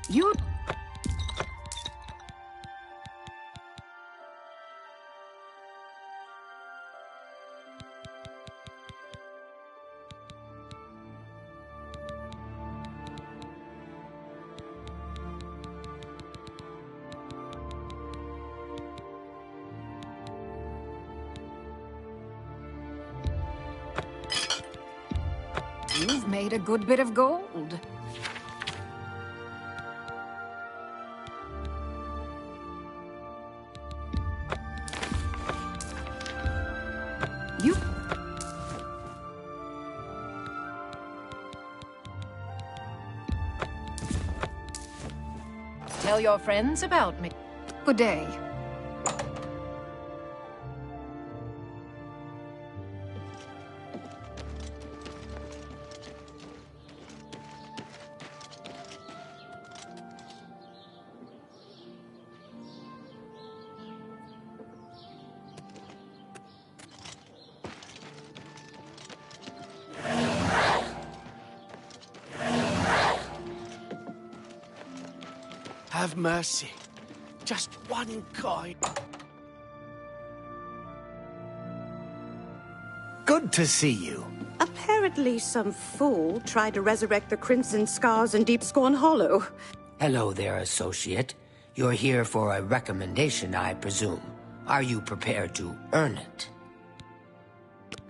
You... You've made a good bit of gold. You... Tell your friends about me. Good day. Have mercy. Just one coin. Good to see you. Apparently some fool tried to resurrect the Crimson Scars in Deep Scorn Hollow. Hello there, associate. You're here for a recommendation, I presume. Are you prepared to earn it?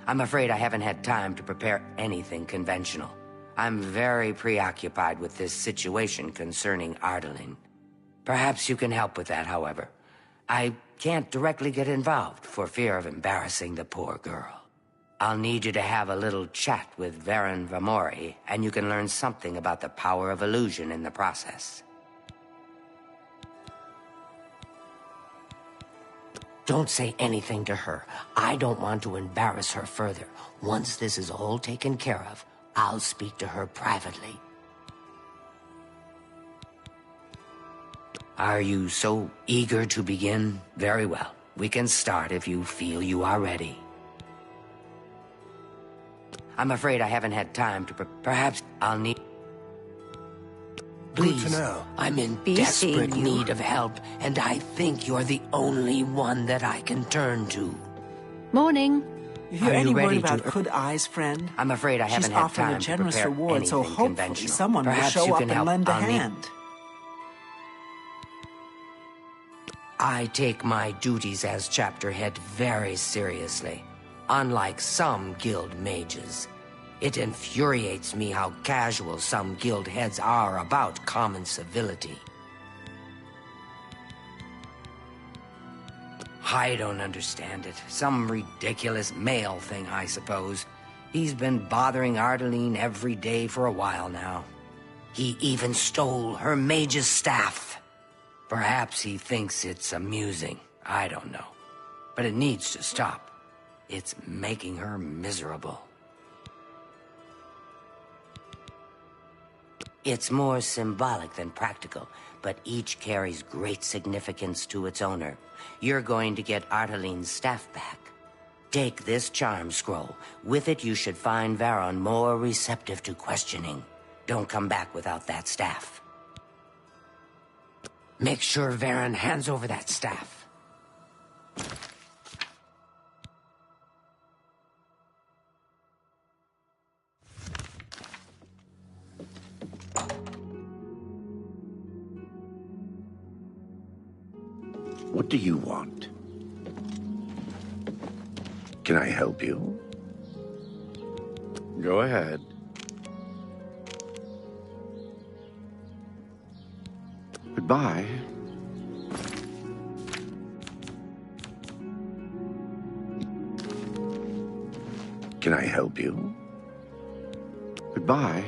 I'm afraid I haven't had time to prepare anything conventional. I'm very preoccupied with this situation concerning Ardaline. Perhaps you can help with that, however. I can't directly get involved for fear of embarrassing the poor girl. I'll need you to have a little chat with Varen Vamori, and you can learn something about the power of illusion in the process. Don't say anything to her. I don't want to embarrass her further. Once this is all taken care of, I'll speak to her privately. Are you so eager to begin? Very well. We can start if you feel you are ready. I'm afraid I haven't had time to perhaps I'll need... Please, Good to know. I'm in desperate need of help, and I think you're the only one that I can turn to. Morning. If you're any worried about Hood Eye's friend, I'm afraid I haven't had time a generous to prepare reward, so anything hopefully conventional. someone Perhaps will you show up can and help. lend a I'll need- hand. I take my duties as chapter head very seriously, unlike some guild mages. It infuriates me how casual some guild heads are about common civility. I don't understand it. Some ridiculous male thing, I suppose. He's been bothering Ardaline every day for a while now. He even stole her mage's staff. Perhaps he thinks it's amusing. I don't know. But it needs to stop. It's making her miserable. It's more symbolic than practical, but each carries great significance to its owner. You're going to get Ardaline's staff back. Take this charm scroll. With it, you should find Varon more receptive to questioning. Don't come back without that staff. Make sure Varon hands over that staff. What do you want? Can I help you? Go ahead. Goodbye. Can I help you? Goodbye.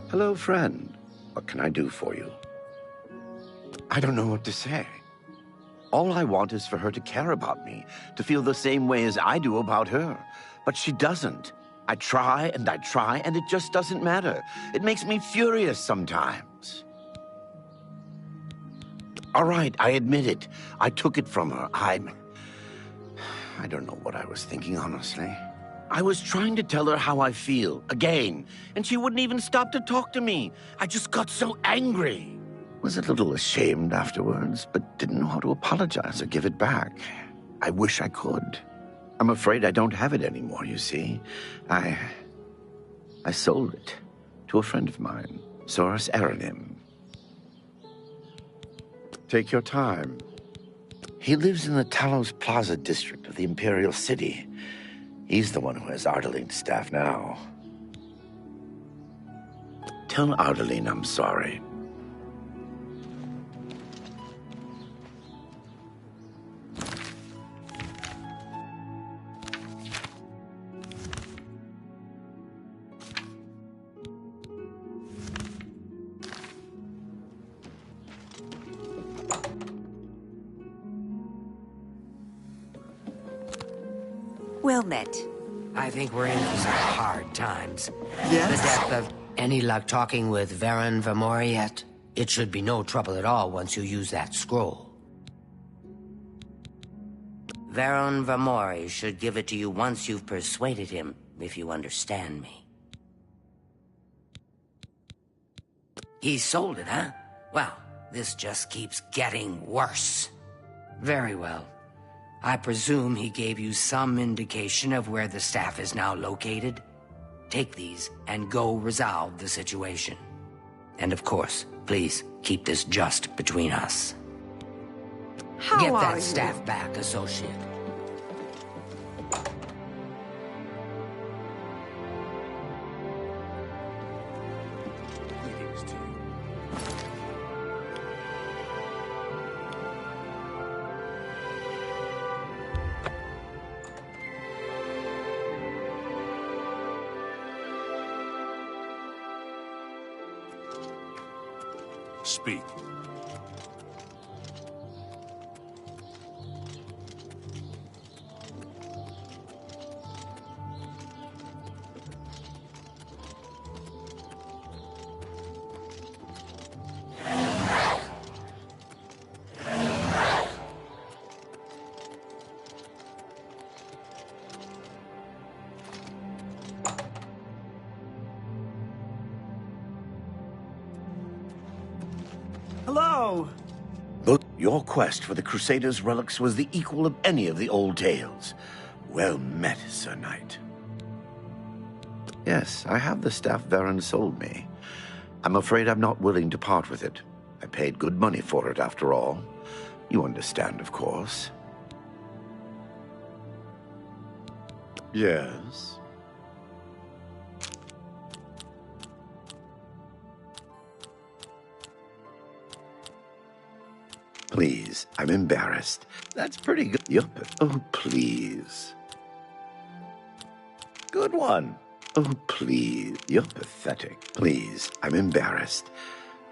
Hello, friend. What can I do for you? I don't know what to say. All I want is for her to care about me, to feel the same way as I do about her. But she doesn't. I try, and it just doesn't matter. It makes me furious sometimes. All right, I admit it. I took it from her. I don't know what I was thinking, honestly. I was trying to tell her how I feel, again, and she wouldn't even stop to talk to me. I just got so angry. Was a little ashamed afterwards, but didn't know how to apologize or give it back. I wish I could. I'm afraid I don't have it anymore, you see. I sold it to a friend of mine, Soros Aranim. Take your time. He lives in the Talos Plaza district of the Imperial City. He's the one who has Ardaline's staff now. Tell Ardaline I'm sorry. Well met. I think we're in for some hard times. Yes? The death of... Any luck talking with Varen Vamori yet? It should be no trouble at all once you use that scroll. Varen Vamori should give it to you once you've persuaded him, if you understand me. He sold it, huh? Well, this just keeps getting worse. Very well. I presume he gave you some indication of where the staff is now located? Take these and go resolve the situation. And of course, please keep this just between us. Get that staff back, associate. Speak. Hello! But your quest for the Crusaders' relics was the equal of any of the old tales. Well met, Sir Knight. Yes, I have the staff Varen sold me. I'm afraid I'm not willing to part with it. I paid good money for it, after all. You understand, of course. Yes? Please, I'm embarrassed. That's pretty good. Oh, please. Good one. Oh, please. You're pathetic. Please, I'm embarrassed.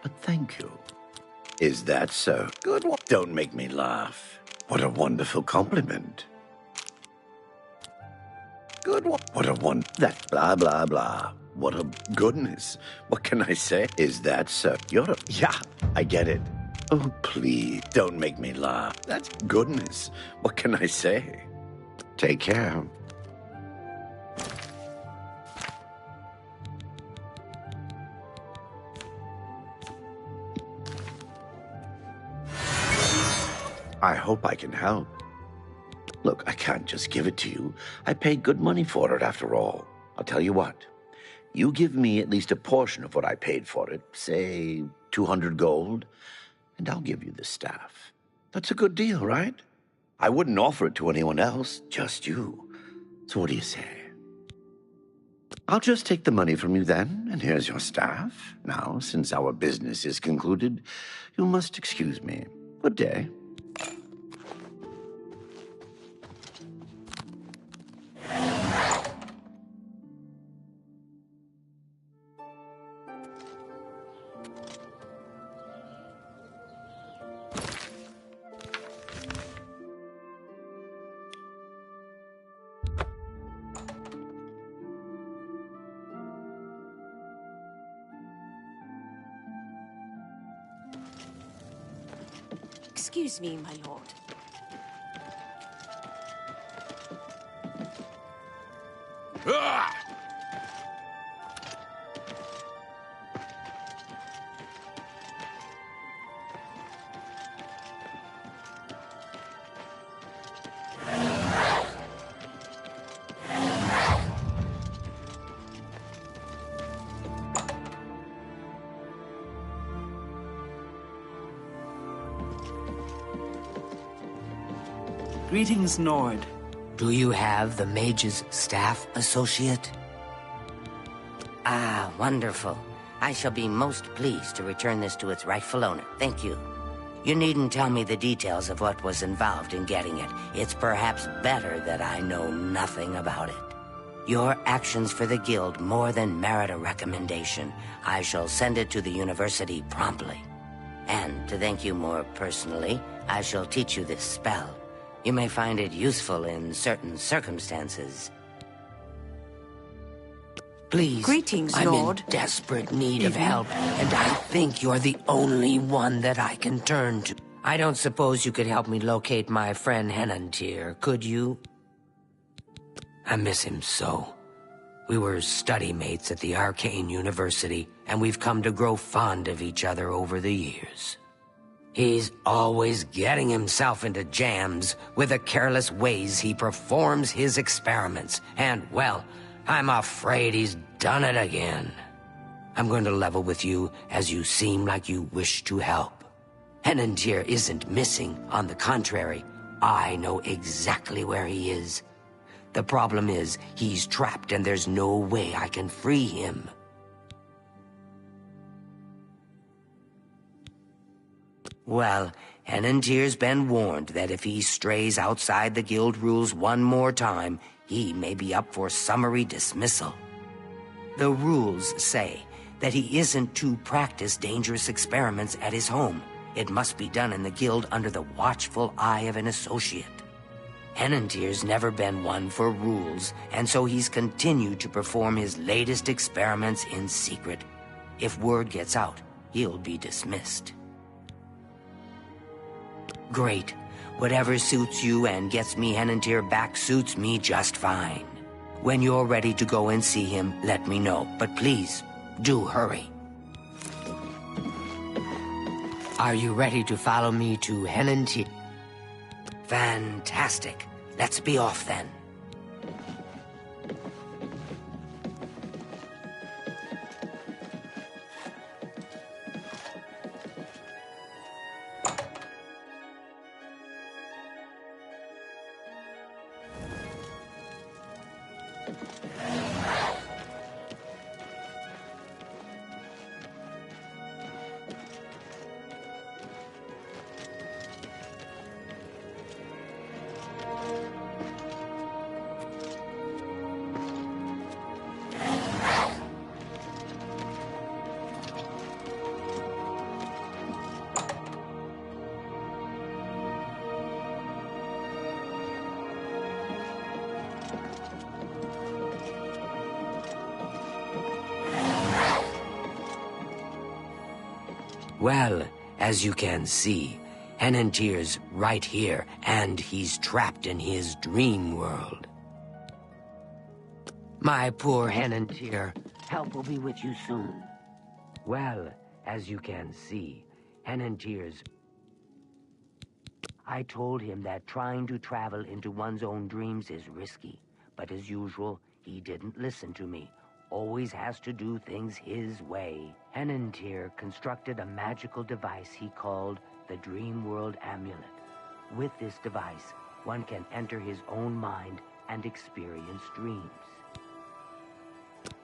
But thank you. Is that so? Good one. Don't make me laugh. What a wonderful compliment. Good one. What a one. That blah, blah, blah. What a goodness. What can I say? Is that so? Yeah, I get it. Oh, please, don't make me laugh. That's goodness. What can I say? Take care. I hope I can help. Look, I can't just give it to you. I paid good money for it, after all. I'll tell you what. You give me at least a portion of what I paid for it, say 200 gold, and I'll give you the staff. That's a good deal, right? I wouldn't offer it to anyone else, just you. So what do you say? I'll just take the money from you then, and here's your staff. Now, since our business is concluded, you must excuse me. Good day. Excuse me, my lord. Ah! Greetings, Nord. Do you have the mage's staff, associate? Ah, wonderful. I shall be most pleased to return this to its rightful owner. Thank you. You needn't tell me the details of what was involved in getting it. It's perhaps better that I know nothing about it. Your actions for the guild more than merit a recommendation. I shall send it to the university promptly. And to thank you more personally, I shall teach you this spell. You may find it useful in certain circumstances. Please, Greetings, I'm Lord. in desperate need of help, and I think you're the only one that I can turn to. I don't suppose you could help me locate my friend Henantier, could you? I miss him so. We were study mates at the Arcane University, and we've come to grow fond of each other over the years. He's always getting himself into jams with the careless ways he performs his experiments, and, well, I'm afraid he's done it again. I'm going to level with you as you seem like you wish to help. Henantier isn't missing. On the contrary, I know exactly where he is. The problem is, he's trapped and there's no way I can free him. Well, Henantier's been warned that if he strays outside the guild rules one more time, he may be up for summary dismissal. The rules say that he isn't to practice dangerous experiments at his home. It must be done in the guild under the watchful eye of an associate. Henantier's never been one for rules, and so he's continued to perform his latest experiments in secret. If word gets out, he'll be dismissed. Great. Whatever suits you and gets me Henantier back suits me just fine. When you're ready to go and see him, let me know. But please, do hurry. Are you ready to follow me to Henantier? Fantastic. Let's be off then. Well, as you can see, Henantier's right here, and he's trapped in his dream world. My poor Henantier, help will be with you soon. Well, as you can see, Henantier's... I told him that trying to travel into one's own dreams is risky, but as usual, he didn't listen to me. Always has to do things his way. Henantier constructed a magical device he called the Dream World Amulet. With this device, one can enter his own mind and experience dreams.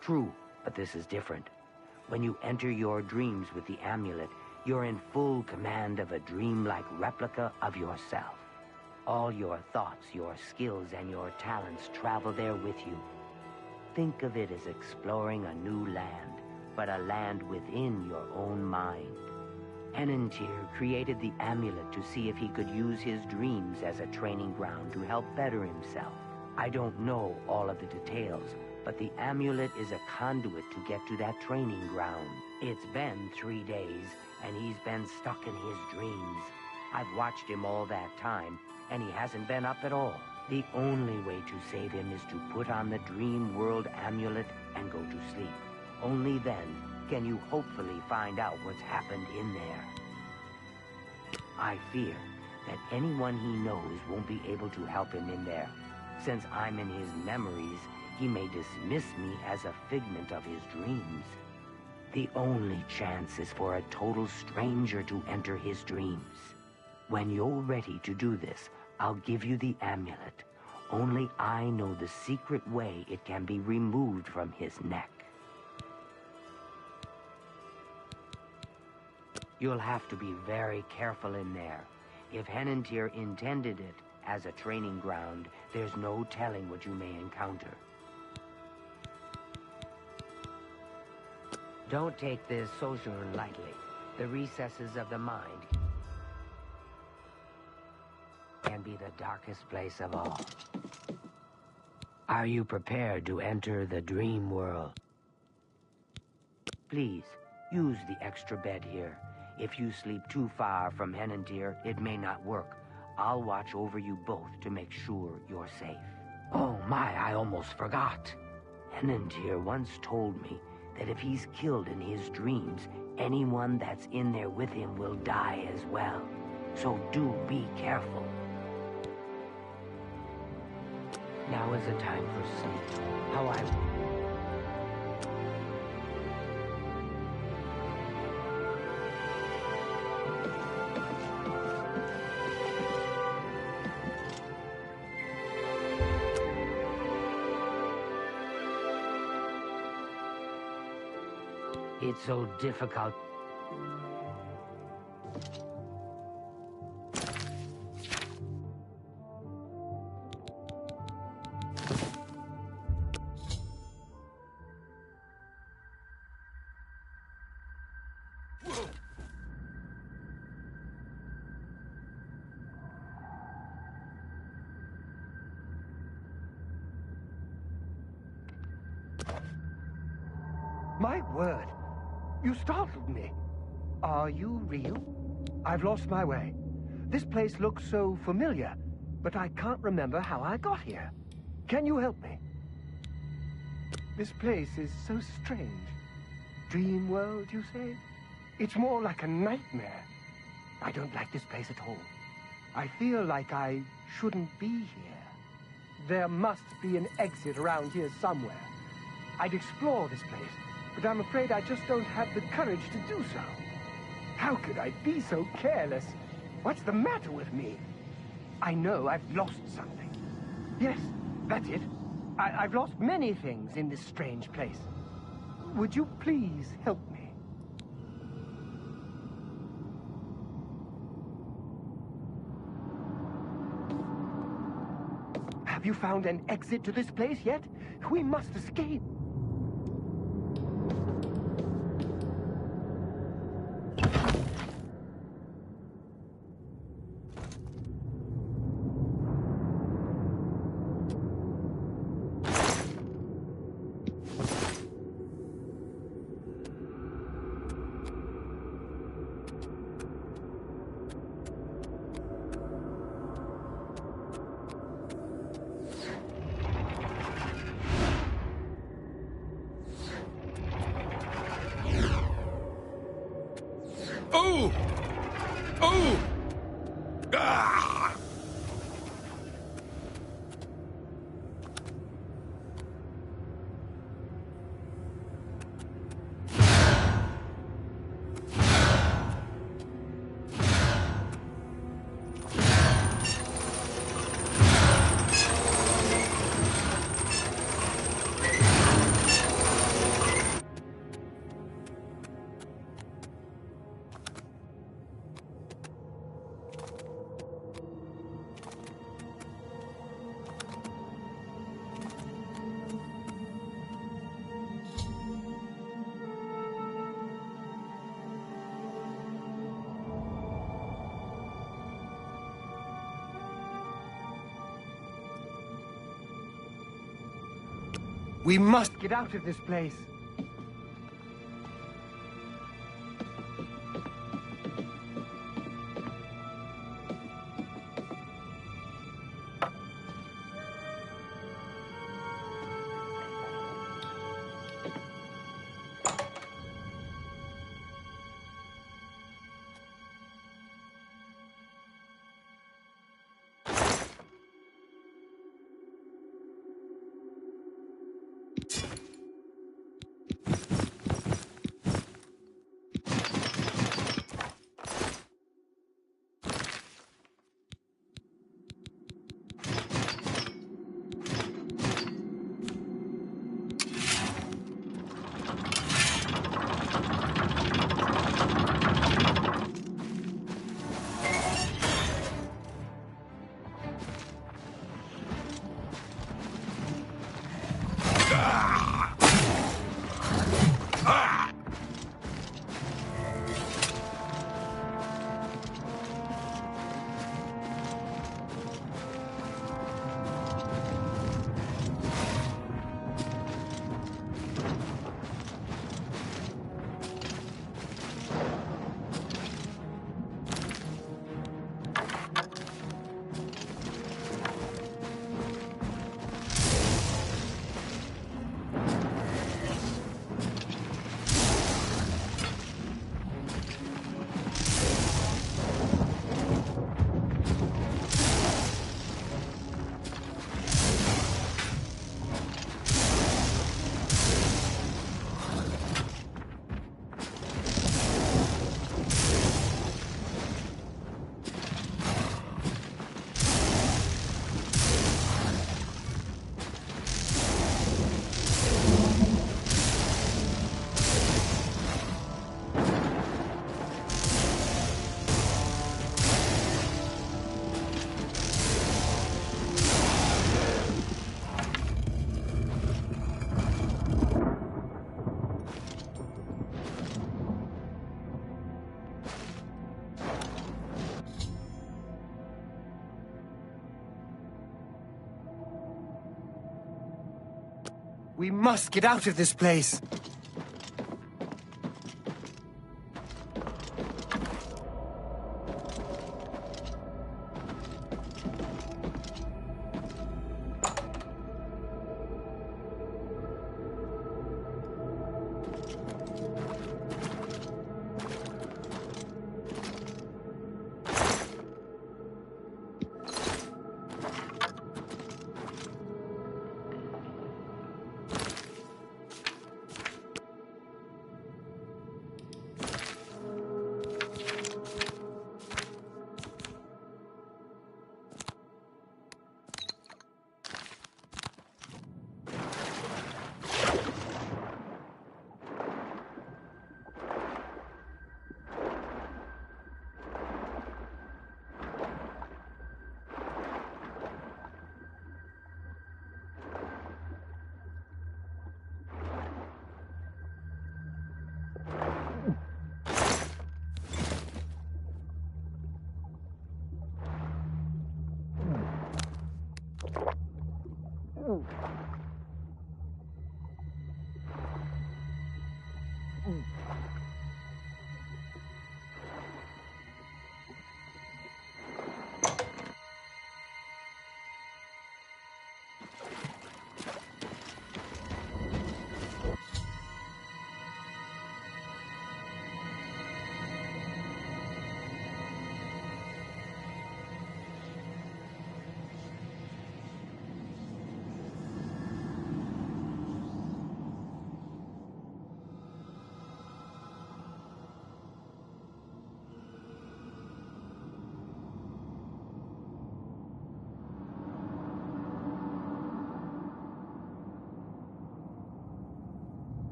True, but this is different. When you enter your dreams with the amulet, you're in full command of a dreamlike replica of yourself. All your thoughts, your skills, and your talents travel there with you. Think of it as exploring a new land, but a land within your own mind. Henantier created the amulet to see if he could use his dreams as a training ground to help better himself. I don't know all of the details, but the amulet is a conduit to get to that training ground. It's been 3 days, and he's been stuck in his dreams. I've watched him all that time, and he hasn't been up at all. The only way to save him is to put on the Dream World amulet and go to sleep. Only then can you hopefully find out what's happened in there. I fear that anyone he knows won't be able to help him in there. Since I'm in his memories, he may dismiss me as a figment of his dreams. The only chance is for a total stranger to enter his dreams. When you're ready to do this, I'll give you the amulet. Only I know the secret way it can be removed from his neck. You'll have to be very careful in there. If Henantir intended it as a training ground, there's no telling what you may encounter. Don't take this social lightly. The recesses of the mind can be the darkest place of all. Are you prepared to enter the dream world? Please, use the extra bed here. If you sleep too far from Henantir, it may not work. I'll watch over you both to make sure you're safe. Oh my, I almost forgot. Henantir once told me that if he's killed in his dreams, anyone that's in there with him will die as well. So do be careful. Now is the time for sleep. How I... It's so difficult. My word! You startled me. Are you real? I've lost my way. This place looks so familiar, but I can't remember how I got here. Can you help me? This place is so strange. Dream world, you say? It's more like a nightmare. I don't like this place at all. I feel like I shouldn't be here. There must be an exit around here somewhere. I'd explore this place, but I'm afraid I just don't have the courage to do so. How could I be so careless? What's the matter with me? I know I've lost something. Yes, that's it. I've lost many things in this strange place. Would you please help me? Have you found an exit to this place yet? We must escape. Oh! Oh! Ah! We must get out of this place. We must get out of this place.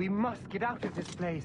We must get out of this place.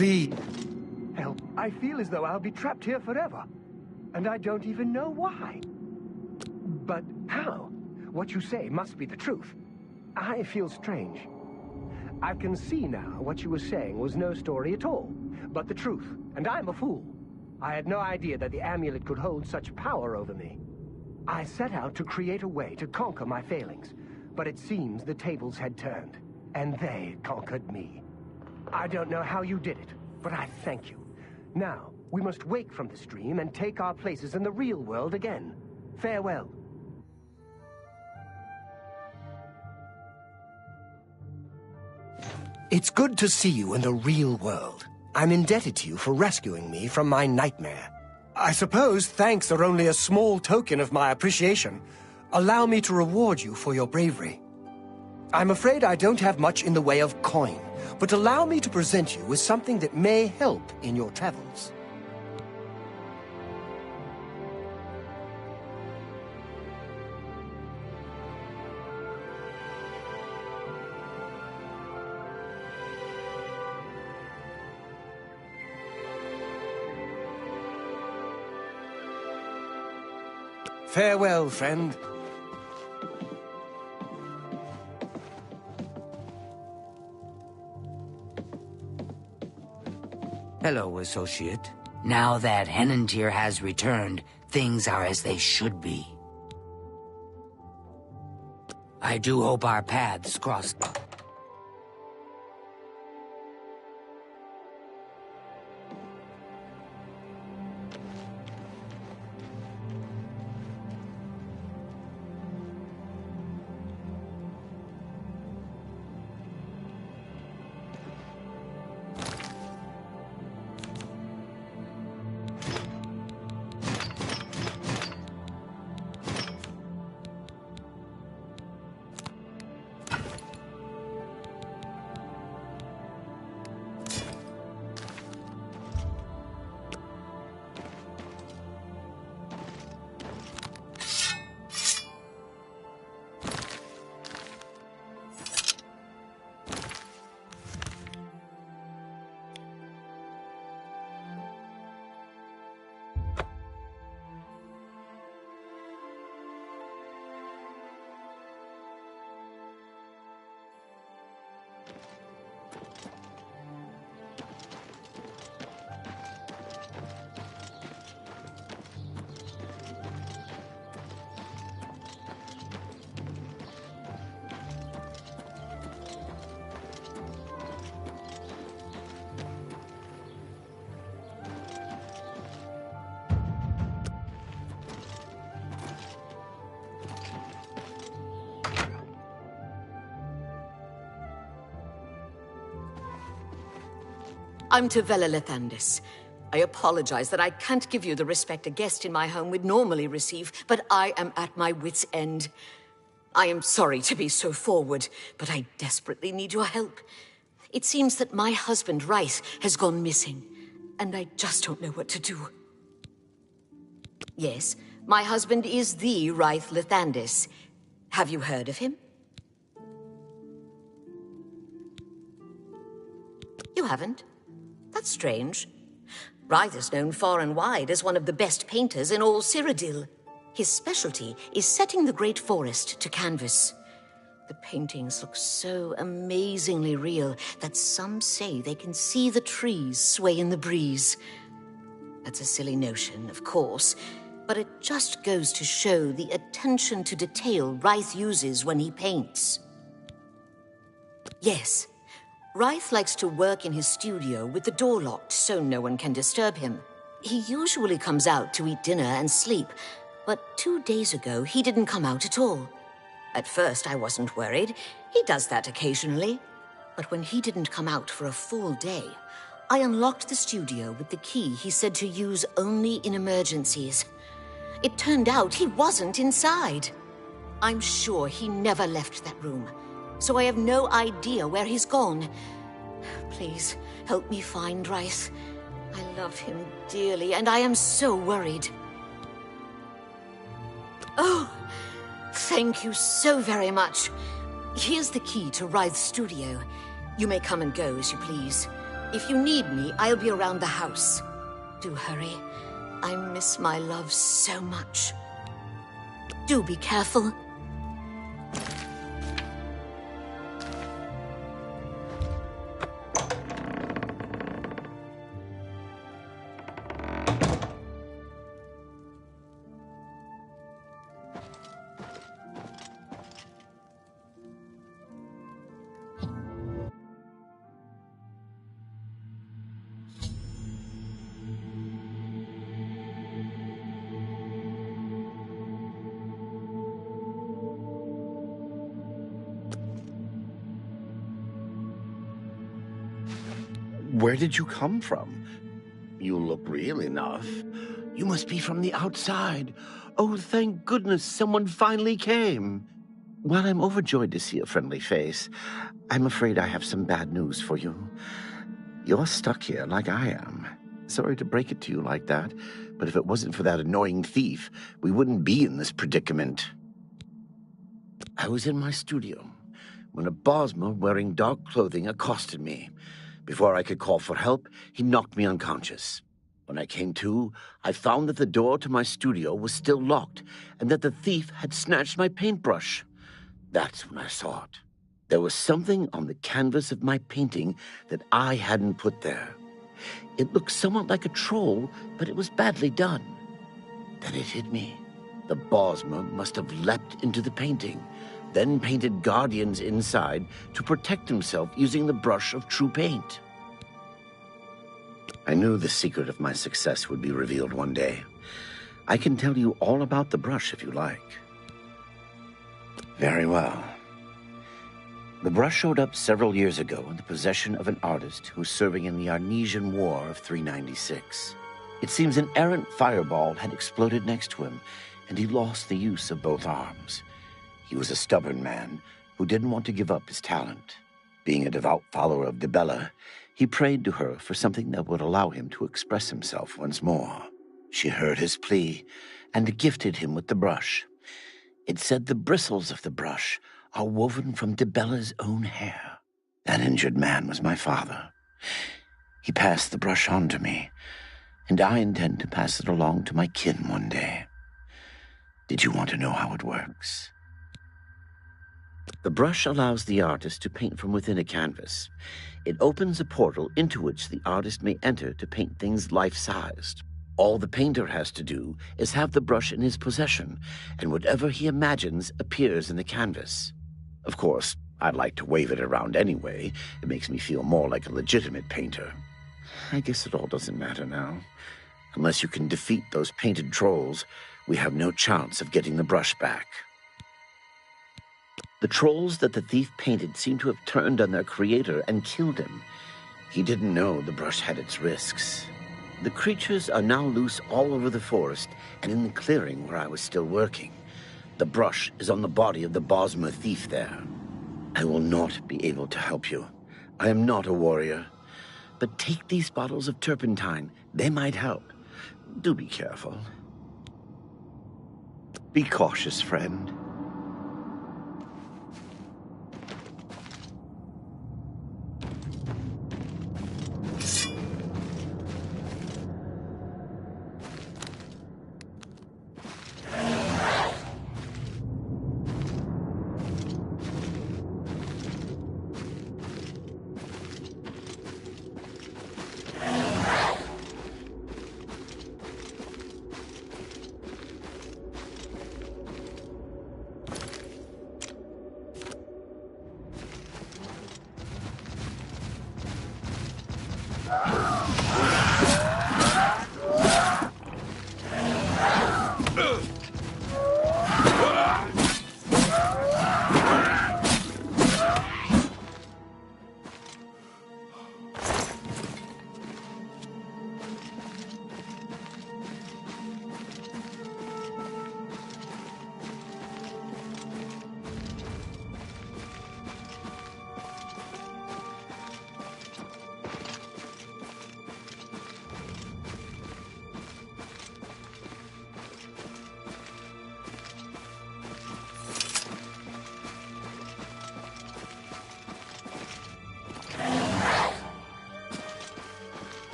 Please. Help. I feel as though I'll be trapped here forever. And I don't even know why. But how? What you say must be the truth. I feel strange. I can see now what you were saying was no story at all, but the truth. And I'm a fool. I had no idea that the amulet could hold such power over me. I set out to create a way to conquer my failings, but it seems the tables had turned, and they conquered me. I don't know how you did it, but I thank you. Now, we must wake from the stream and take our places in the real world again. Farewell. It's good to see you in the real world. I'm indebted to you for rescuing me from my nightmare. I suppose thanks are only a small token of my appreciation. Allow me to reward you for your bravery. I'm afraid I don't have much in the way of coin, but allow me to present you with something that may help in your travels. Farewell, friend. Hello, associate. Now that Henantir has returned, things are as they should be. I do hope our paths cross. I'm Tavella Lethandis. I apologize that I can't give you the respect a guest in my home would normally receive, but I am at my wit's end. I am sorry to be so forward, but I desperately need your help. It seems that my husband, Rice, has gone missing, and I just don't know what to do. Yes, my husband is the Rice Lethandis. Have you heard of him? You haven't? That's strange. Rythe is known far and wide as one of the best painters in all Cyrodill. His specialty is setting the great forest to canvas. The paintings look so amazingly real that some say they can see the trees sway in the breeze. That's a silly notion, of course, but it just goes to show the attention to detail Rythe uses when he paints. Yes. Rythe likes to work in his studio with the door locked so no one can disturb him. He usually comes out to eat dinner and sleep, but 2 days ago he didn't come out at all. At first I wasn't worried. He does that occasionally. But when he didn't come out for a full day, I unlocked the studio with the key he said to use only in emergencies. It turned out he wasn't inside. I'm sure he never left that room. So I have no idea where he's gone. Please, help me find Rice. I love him dearly, and I am so worried. Oh, thank you so very much. Here's the key to Rythe's studio. You may come and go as you please. If you need me, I'll be around the house. Do hurry. I miss my love so much. Do be careful. Where did you come from? You look real enough. You must be from the outside. Oh, thank goodness someone finally came. While I'm overjoyed to see a friendly face, I'm afraid I have some bad news for you. You're stuck here like I am. Sorry to break it to you like that, but if it wasn't for that annoying thief, we wouldn't be in this predicament. I was in my studio when a Bosmer wearing dark clothing accosted me. Before I could call for help, he knocked me unconscious. When I came to, I found that the door to my studio was still locked and that the thief had snatched my paintbrush. That's when I saw it. There was something on the canvas of my painting that I hadn't put there. It looked somewhat like a troll, but it was badly done. Then it hit me. The Bosmer must have leapt into the painting, then painted guardians inside to protect himself using the brush of true paint. I knew the secret of my success would be revealed one day. I can tell you all about the brush if you like. Very well. The brush showed up several years ago in the possession of an artist who was serving in the Arnesian War of 396. It seems an errant fireball had exploded next to him, and he lost the use of both arms. He was a stubborn man who didn't want to give up his talent. Being a devout follower of Dibella, he prayed to her for something that would allow him to express himself once more. She heard his plea and gifted him with the brush. It said the bristles of the brush are woven from Dibella's own hair. That injured man was my father. He passed the brush on to me, and I intend to pass it along to my kin one day. Did you want to know how it works? The brush allows the artist to paint from within a canvas. It opens a portal into which the artist may enter to paint things life-sized. All the painter has to do is have the brush in his possession, and whatever he imagines appears in the canvas. Of course, I'd like to wave it around anyway. It makes me feel more like a legitimate painter. I guess it all doesn't matter now. Unless you can defeat those painted trolls, we have no chance of getting the brush back. The trolls that the thief painted seem to have turned on their creator and killed him. He didn't know the brush had its risks. The creatures are now loose all over the forest and in the clearing where I was still working. The brush is on the body of the Bosmer thief there. I will not be able to help you. I am not a warrior. But take these bottles of turpentine. They might help. Do be careful. Be cautious, friend.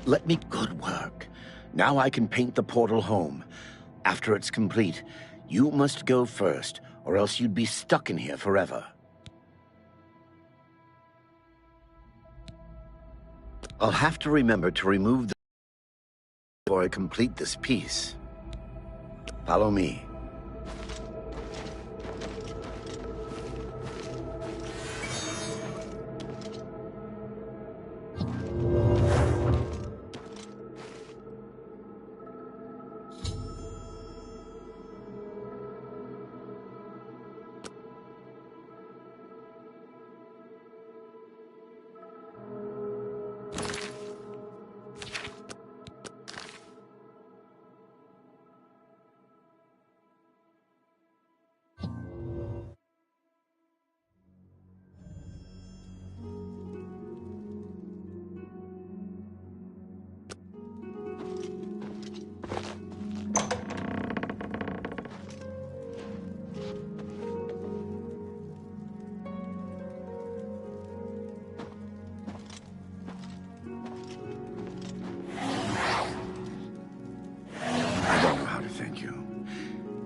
Let me... Good work. Now I can paint the portal home. After it's complete, you must go first, or else you'd be stuck in here forever. I'll have to remember to remove the... before I complete this piece. Follow me.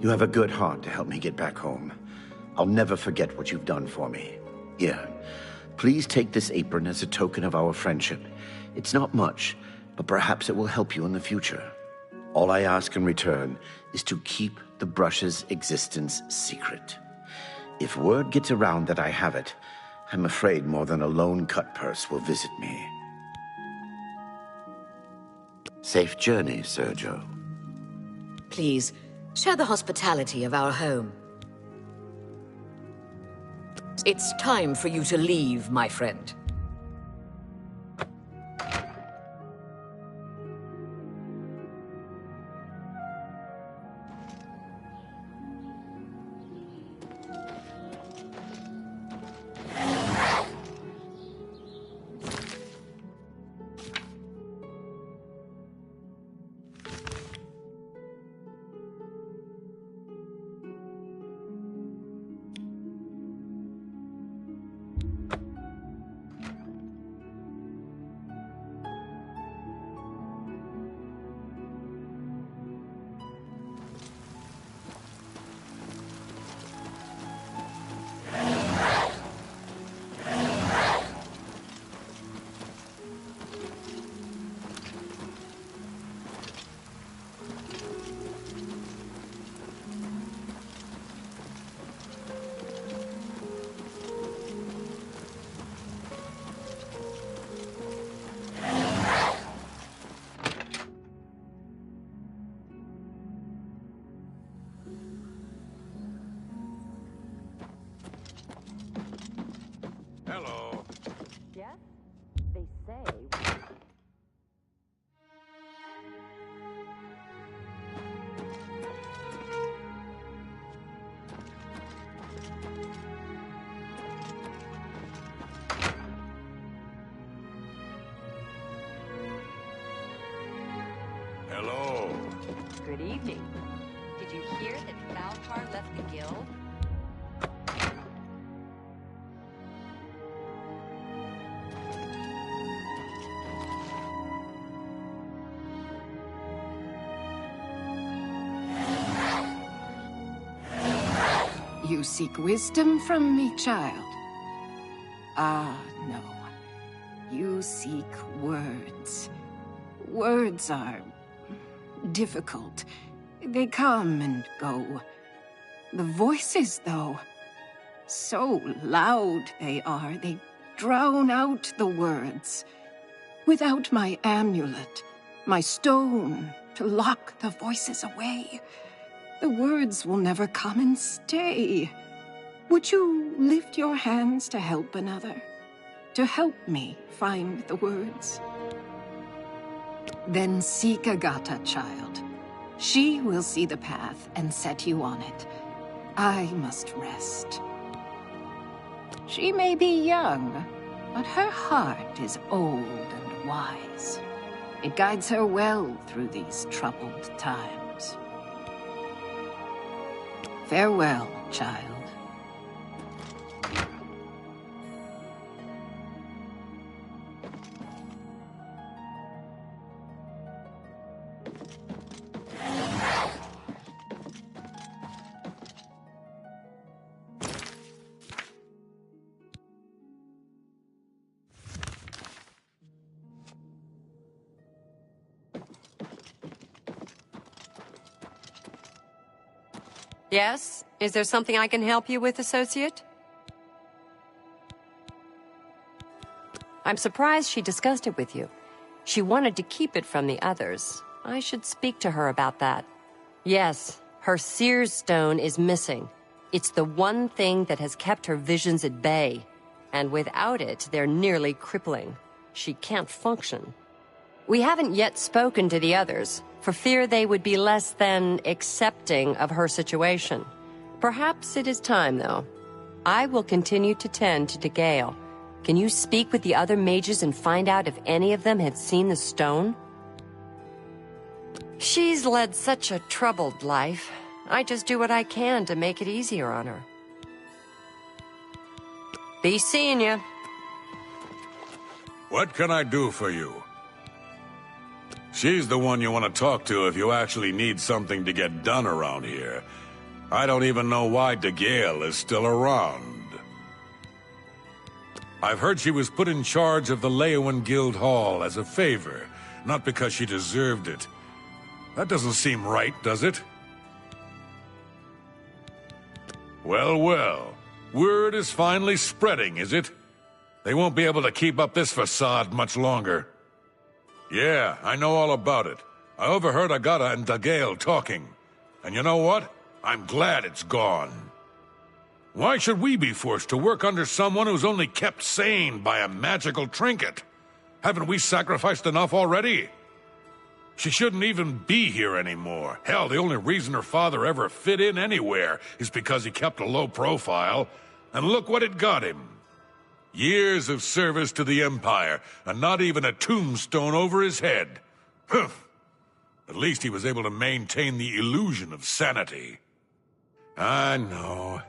You have a good heart to help me get back home. I'll never forget what you've done for me. Here, please take this apron as a token of our friendship. It's not much, but perhaps it will help you in the future. All I ask in return is to keep the brush's existence secret. If word gets around that I have it, I'm afraid more than a lone cut purse will visit me. Safe journey, Sergio. Please, share the hospitality of our home. It's time for you to leave, my friend. Hello. Yes? They say... Hello. Good evening. Did you hear that Falcar left the guild? You seek wisdom from me, child? Ah, no. You seek words. Words are difficult. They come and go. The voices, though, so loud they are, they drown out the words. Without my amulet, my stone to lock the voices away, the words will never come and stay. Would you lift your hands to help another? To help me find the words? Then seek Agata, child. She will see the path and set you on it. I must rest. She may be young, but her heart is old and wise. It guides her well through these troubled times. Farewell, child. Yes? Is there something I can help you with, associate? I'm surprised she discussed it with you. She wanted to keep it from the others. I should speak to her about that. Yes, her Seer's Stone is missing. It's the one thing that has kept her visions at bay. And without it, they're nearly crippling. She can't function. We haven't yet spoken to the others, for fear they would be less than accepting of her situation. Perhaps it is time, though. I will continue to tend to Gale. Can you speak with the other mages and find out if any of them had seen the stone? She's led such a troubled life. I just do what I can to make it easier on her. Be seeing ya. What can I do for you? She's the one you want to talk to if you actually need something to get done around here. I don't even know why DeGale is still around. I've heard she was put in charge of the Leowen Guild Hall as a favor, not because she deserved it. That doesn't seem right, does it? Well, well. Word is finally spreading, is it? They won't be able to keep up this facade much longer. Yeah, I know all about it. I overheard Agata and DeGale talking. And you know what? I'm glad it's gone. Why should we be forced to work under someone who's only kept sane by a magical trinket? Haven't we sacrificed enough already? She shouldn't even be here anymore. Hell, the only reason her father ever fit in anywhere is because he kept a low profile. And look what it got him. Years of service to the Empire, and not even a tombstone over his head. Humph. At least he was able to maintain the illusion of sanity. I know.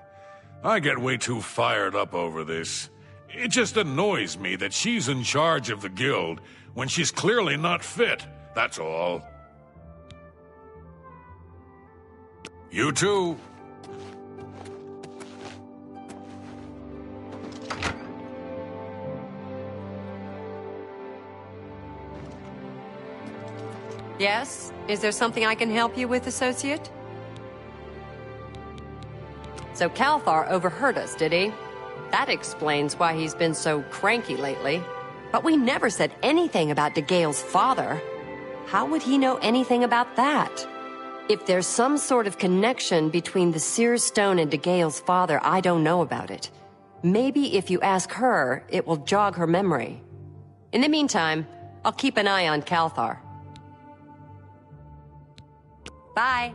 I get way too fired up over this. It just annoys me that she's in charge of the guild when she's clearly not fit, that's all. You too. Yes? Is there something I can help you with, associate? So Calthar overheard us, did he? That explains why he's been so cranky lately. But we never said anything about DeGale's father. How would he know anything about that? If there's some sort of connection between the Seer's Stone and DeGale's father, I don't know about it. Maybe if you ask her, it will jog her memory. In the meantime, I'll keep an eye on Calthar. Bye.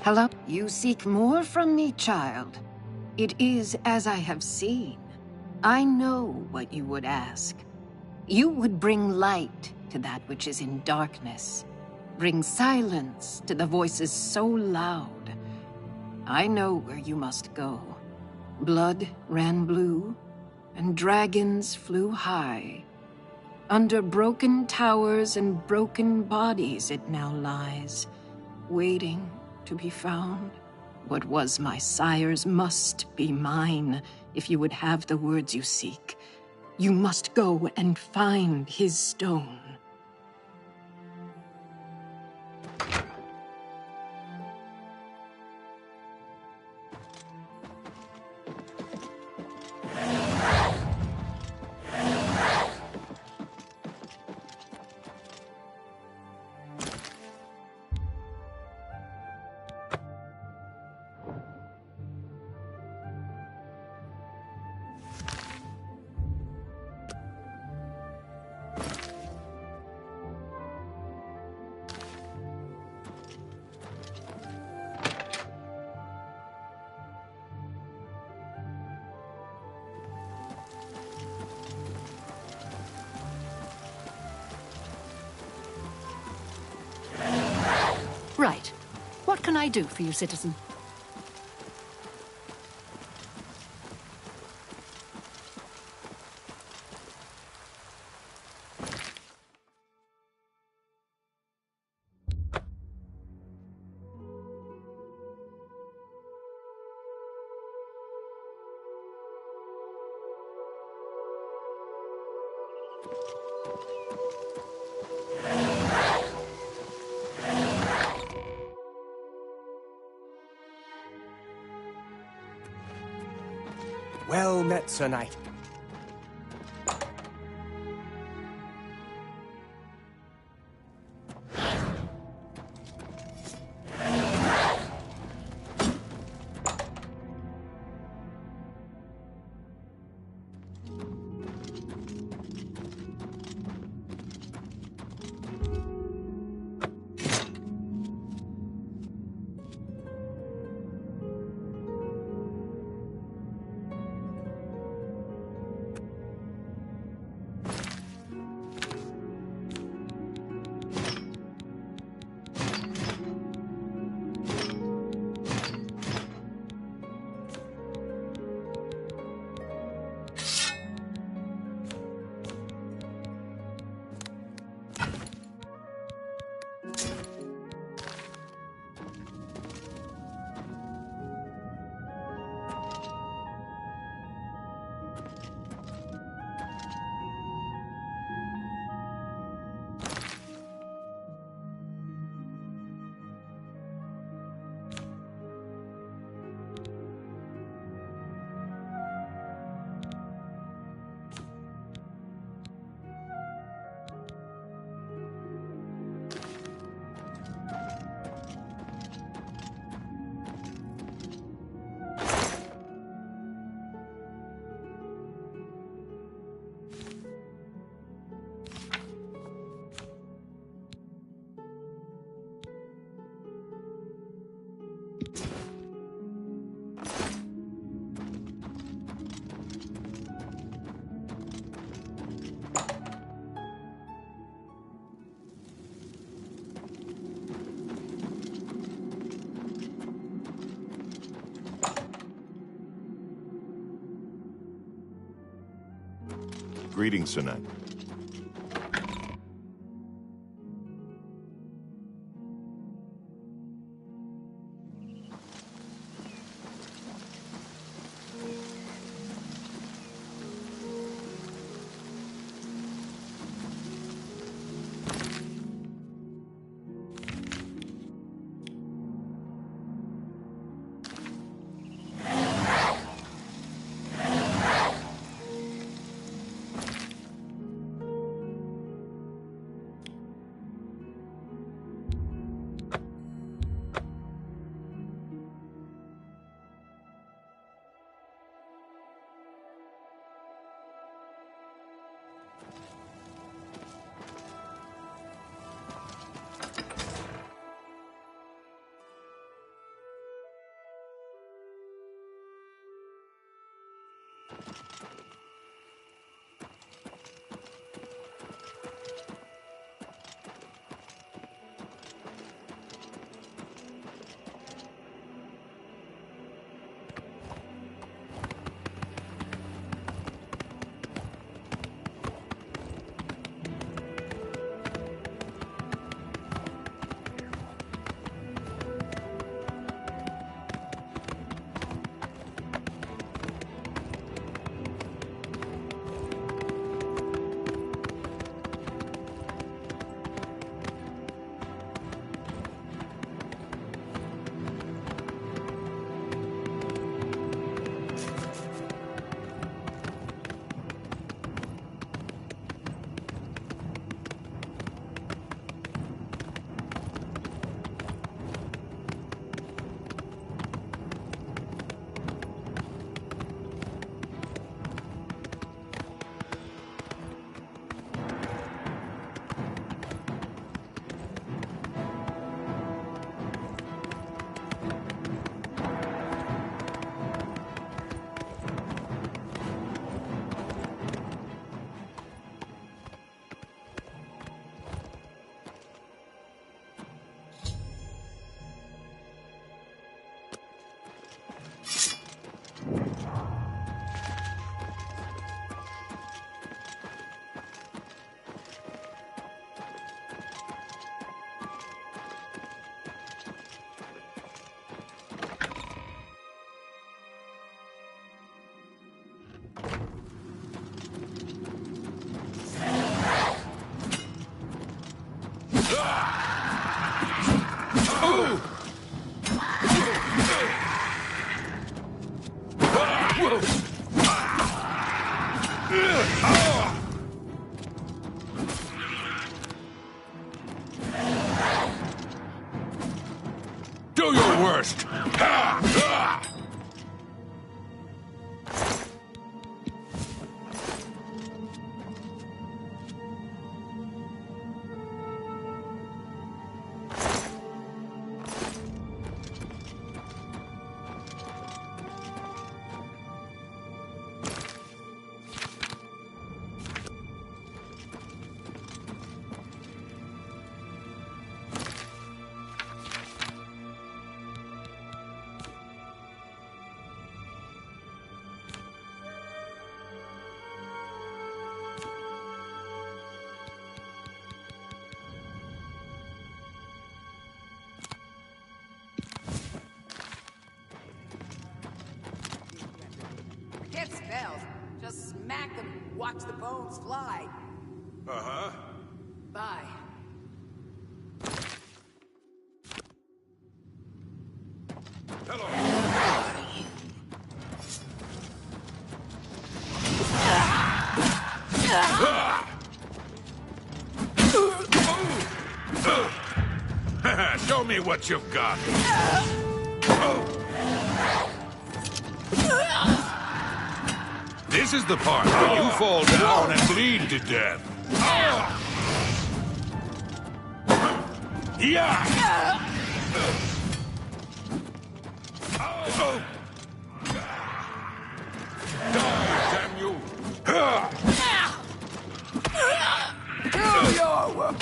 Hello? You seek more from me, child. It is as I have seen. I know what you would ask. You would bring light to that which is in darkness. Bring silence to the voices so loud. I know where you must go. Blood ran blue, and dragons flew high. Under broken towers and broken bodies it now lies, waiting to be found. What was my sire's must be mine, if you would have the words you seek. You must go and find his stone. Right. What can I do for you, citizen? Well met, Sir Knight. Greetings, Sir Knight. Do your worst! Get spells. Just smack them and watch the bones fly. Uh-huh. Bye. Show me what you've got. This is the part where you fall down and bleed to death. Yeah! Damn you! Do your work!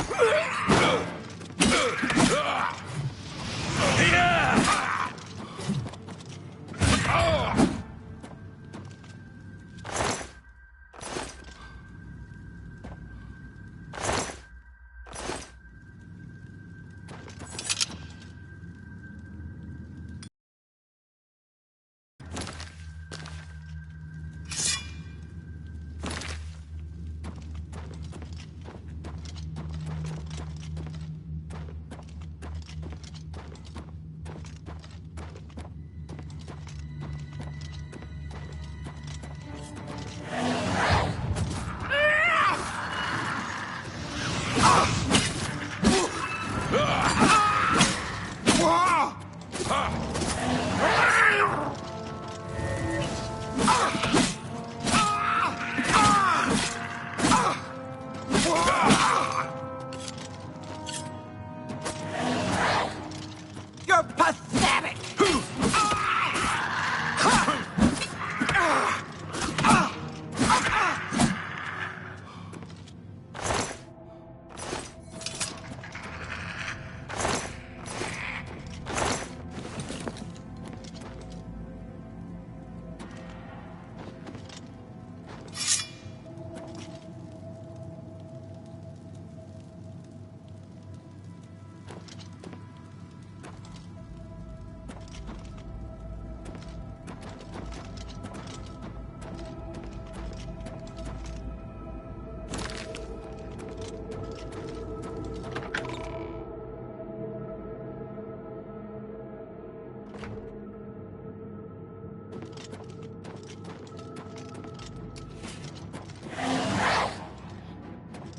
You're pathetic!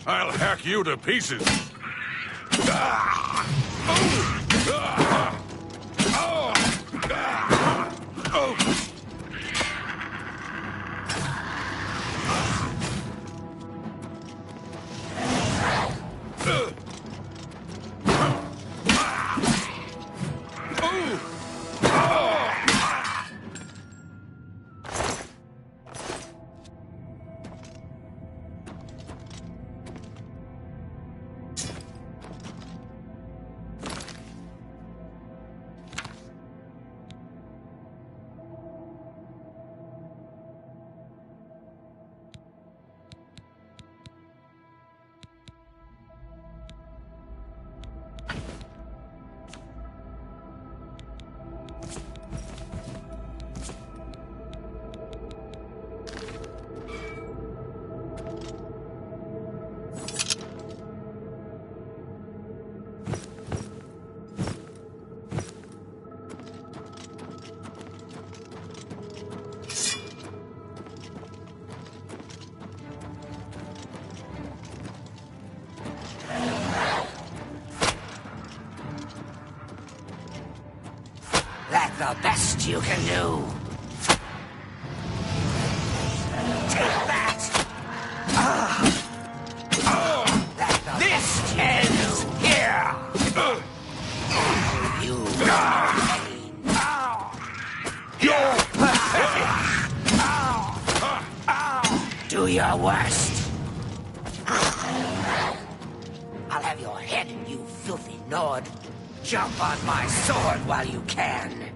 I'll hack you to pieces. the best you can do. Take that! This ends here! You You're pathetic! Do your worst. I'll have your head, you filthy Nord. Jump on my sword while you can.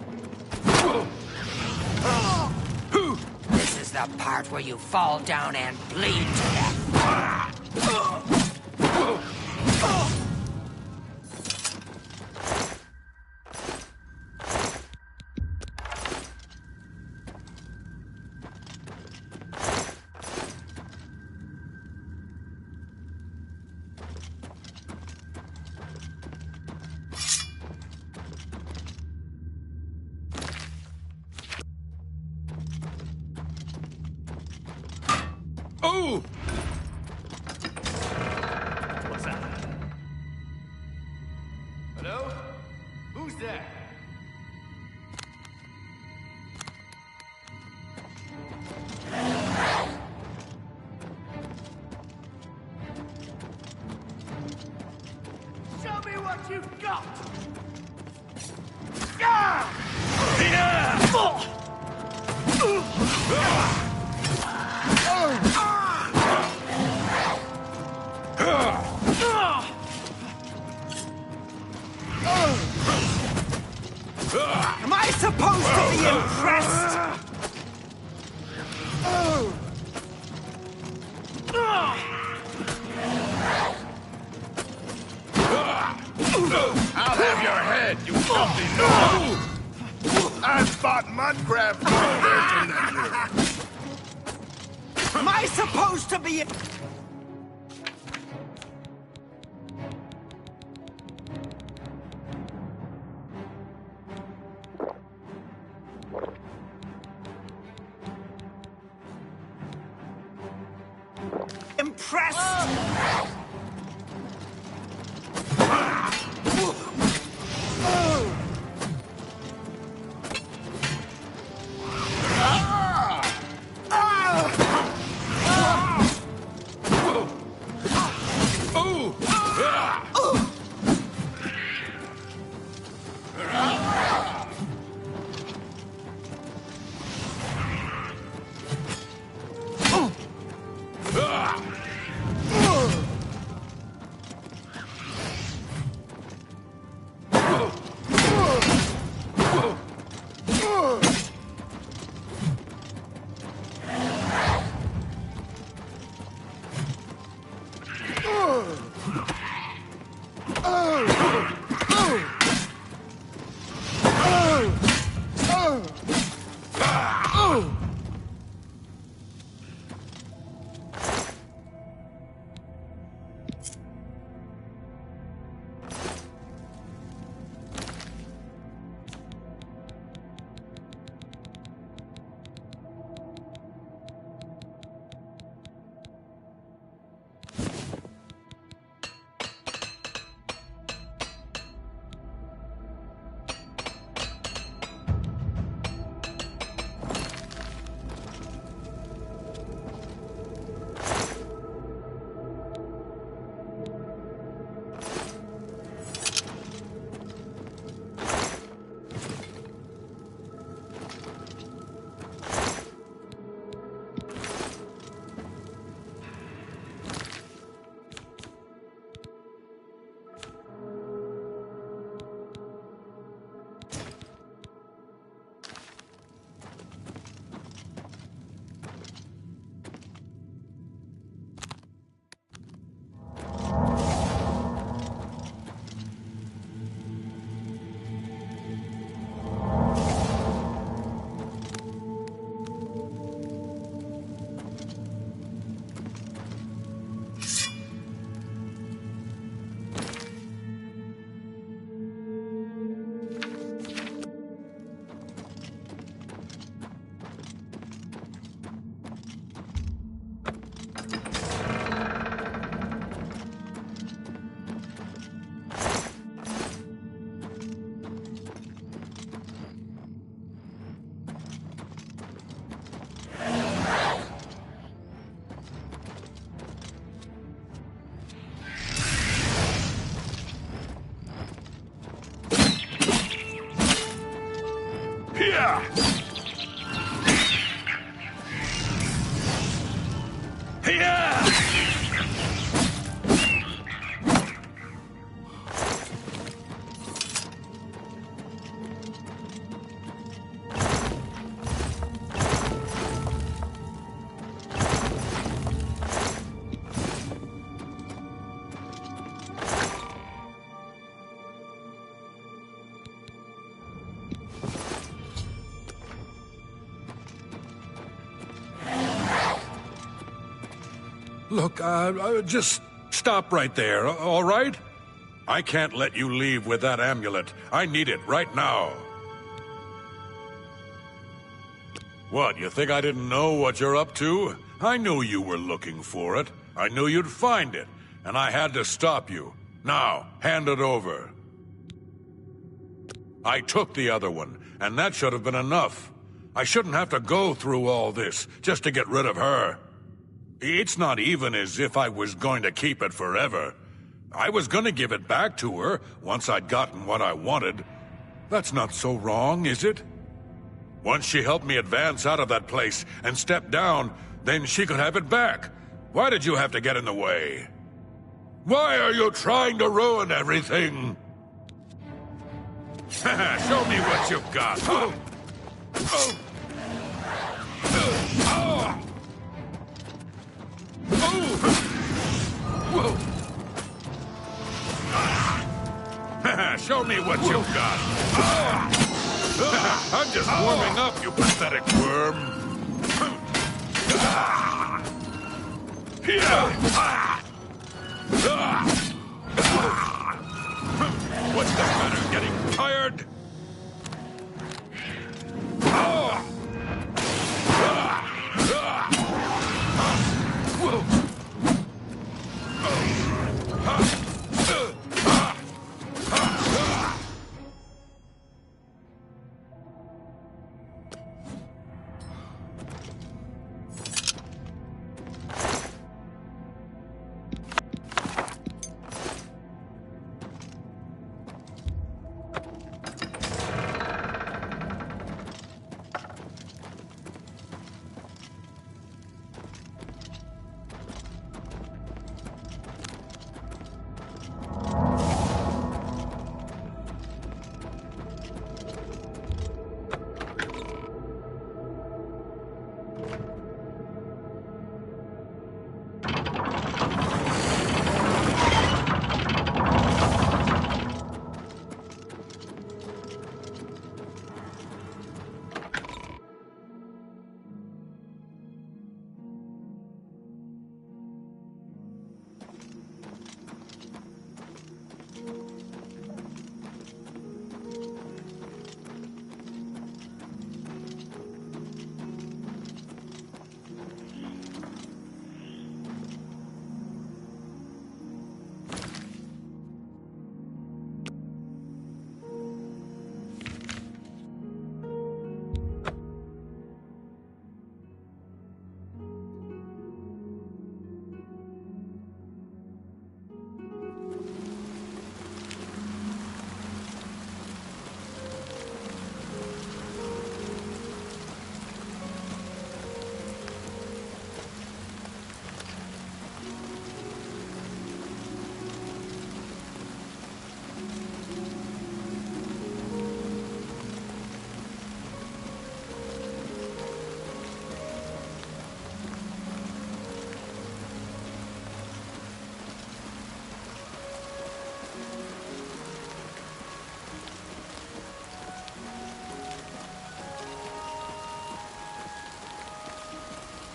This is the part where you fall down and bleed to death. Oh! What's that? Hello? Who's there? Show me what you've got! Am I supposed to be impressed? I'll have your head, you filthy dog! I've fought mud crabs more than that year. Am I supposed to be... impressed? Look, just stop right there, all right? I can't let you leave with that amulet. I need it right now. What, you think I didn't know what you're up to? I knew you were looking for it. I knew you'd find it, and I had to stop you. Now, hand it over. I took the other one, and that should have been enough. I shouldn't have to go through all this just to get rid of her. It's not even as if I was going to keep it forever. I was going to give it back to her once I'd gotten what I wanted. That's not so wrong, is it? Once she helped me advance out of that place and step down, then she could have it back. Why did you have to get in the way? Why are you trying to ruin everything? Show me what you've got. Huh? Show me what you've got. I'm just warming up, you pathetic worm. What's the matter? Getting tired?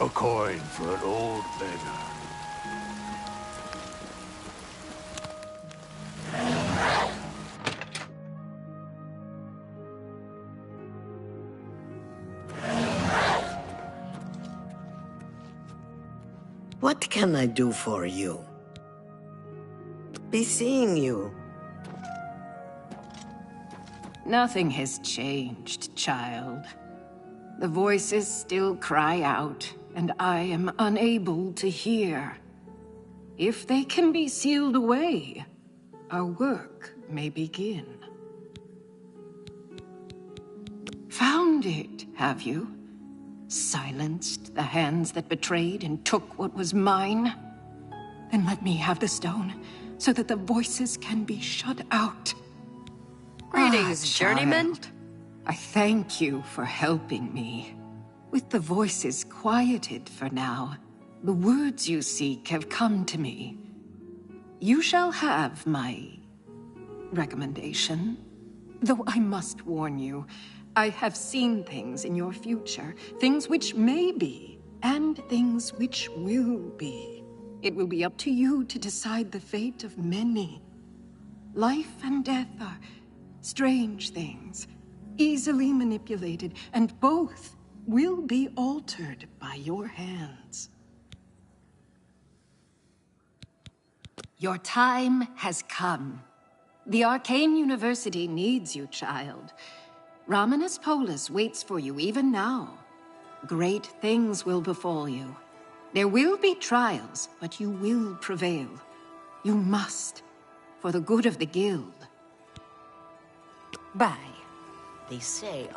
A coin for an old beggar. What can I do for you? Be seeing you. Nothing has changed, child. The voices still cry out, and I am unable to hear. If they can be sealed away, our work may begin. Found found it, have you? Silenced the hands that betrayed and took what was mine? Then let me have the stone, so that the voices can be shut out. Greetings, journeyman. Child. I thank you for helping me. With the voices quieted for now, the words you seek have come to me. You shall have my recommendation. Though I must warn you, I have seen things in your future, things which may be, and things which will be. It will be up to you to decide the fate of many. Life and death are strange things, easily manipulated, and both will be altered by your hands. Your time has come. The Arcane University needs you, child. Romanus Polus waits for you even now. Great things will befall you. There will be trials, but you will prevail. You must, for the good of the guild. Bye. They say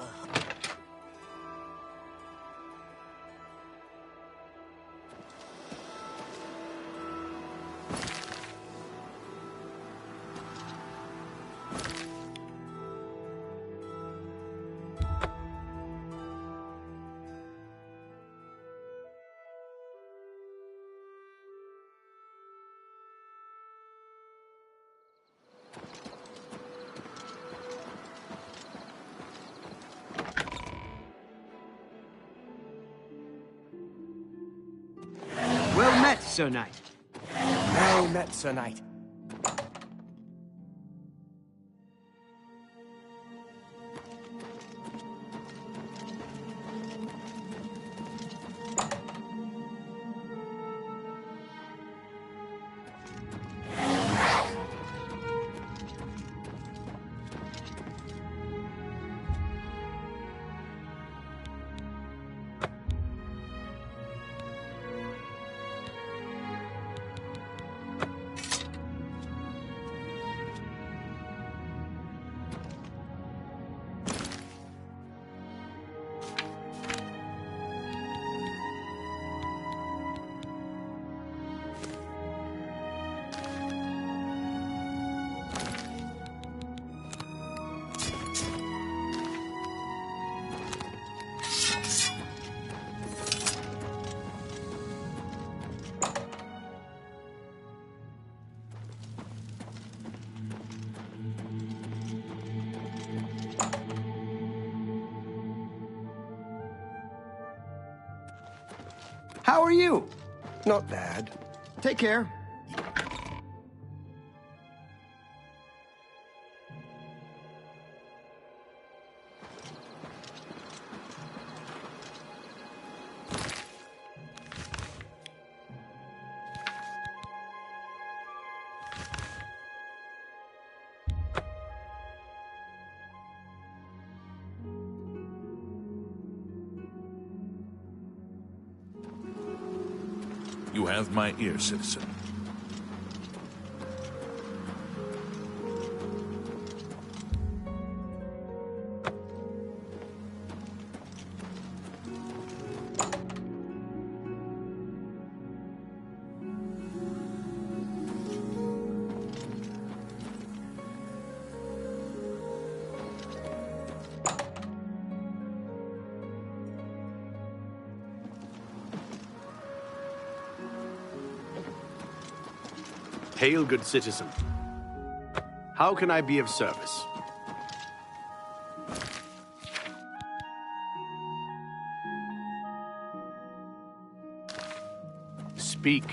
Well met, Sir Knight. Well met, Sir Knight. How are you? Not bad. Take care. You have my ear, citizen. Hail, good citizen. How can I be of service? Speak.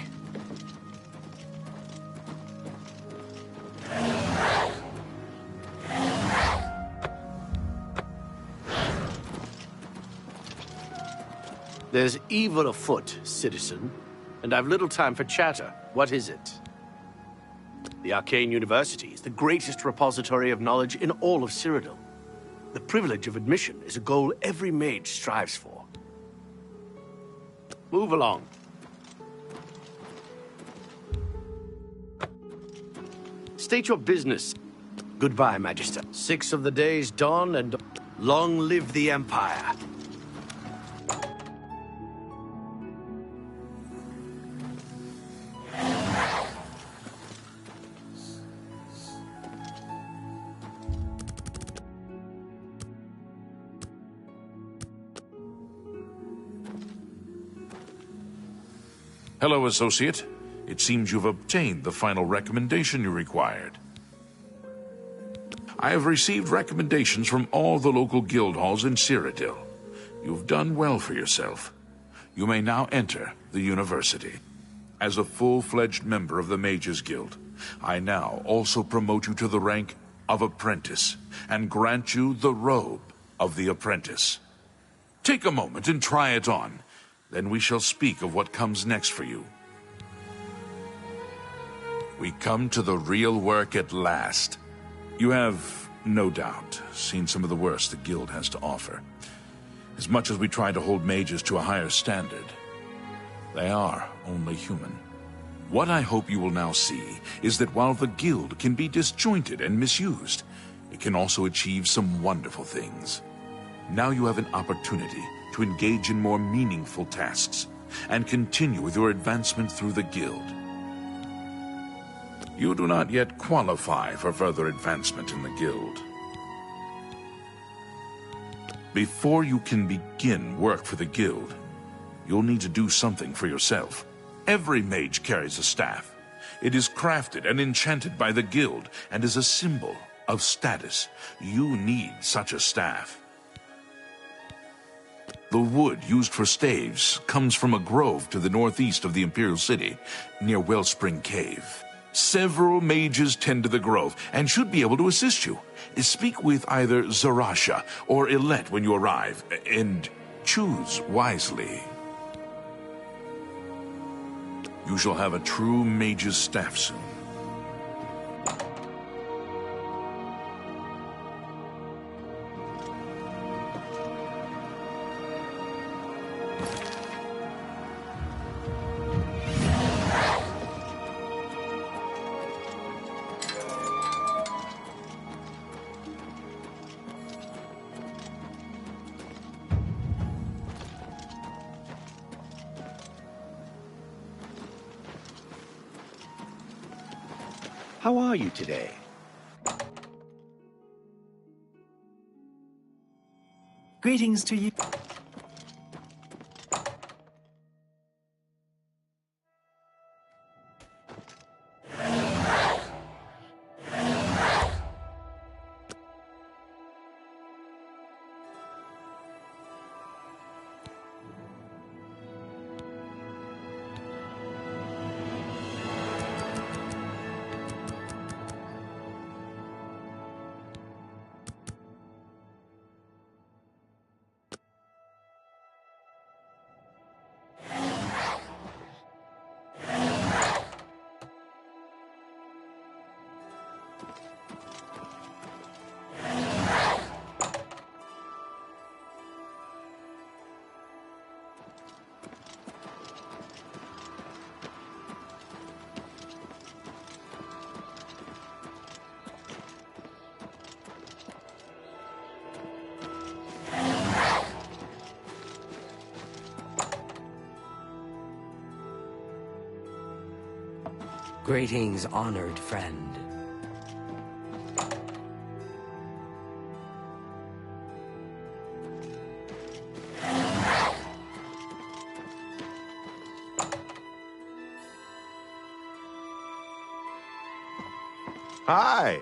There's evil afoot, citizen, and I've little time for chatter. What is it? The Arcane University is the greatest repository of knowledge in all of Cyrodill. The privilege of admission is a goal every mage strives for. Move along. State your business. Goodbye, Magister. 6 of the days dawn and... Long live the Empire. Hello, Associate. It seems you've obtained the final recommendation you required. I have received recommendations from all the local guild halls in Cyrodill. You've done well for yourself. You may now enter the university. As a full-fledged member of the Mages Guild, I now also promote you to the rank of Apprentice and grant you the robe of the Apprentice. Take a moment and try it on. Then we shall speak of what comes next for you. We come to the real work at last. You have, no doubt, seen some of the worst the Guild has to offer. As much as we try to hold mages to a higher standard, they are only human. What I hope you will now see is that while the Guild can be disjointed and misused, it can also achieve some wonderful things. Now you have an opportunity to engage in more meaningful tasks and continue with your advancement through the Guild. You do not yet qualify for further advancement in the Guild. Before you can begin work for the Guild, you'll need to do something for yourself. Every mage carries a staff. It is crafted and enchanted by the Guild and is a symbol of status. You need such a staff. The wood used for staves comes from a grove to the northeast of the Imperial City, near Wellspring Cave. Several mages tend to the grove and should be able to assist you. Speak with either Zarasha or Ilette when you arrive, and choose wisely. You shall have a true mage's staff soon. How are you today? Greetings to you. Greetings, honored friend. Hi.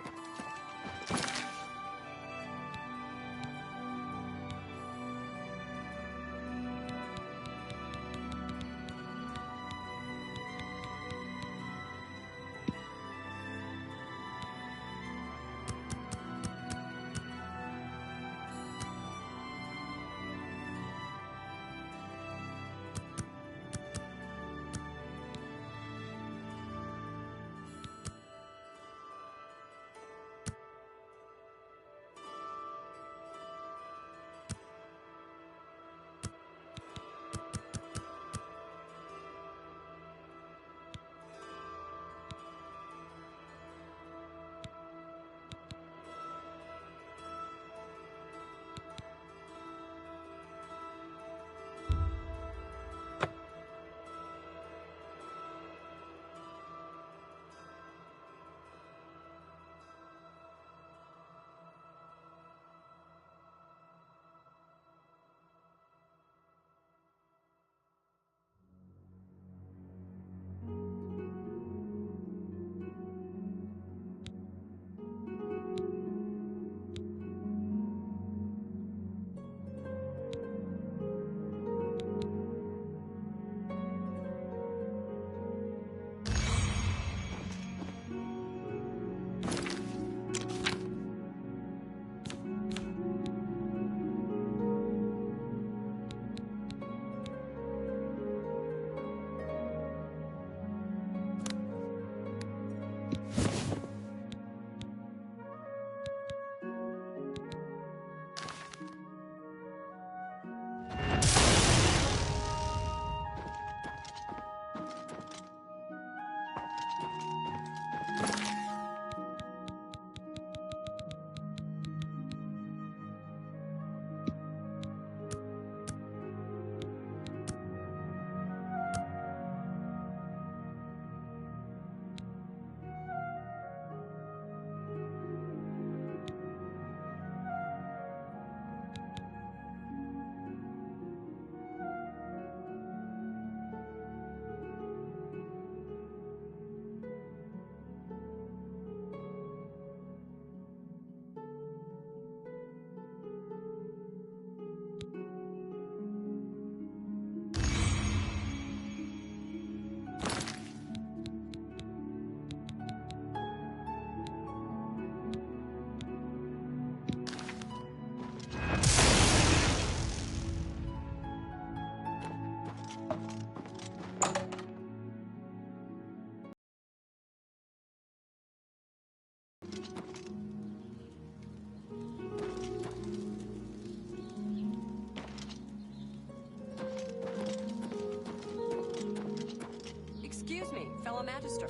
Excuse me, fellow magister.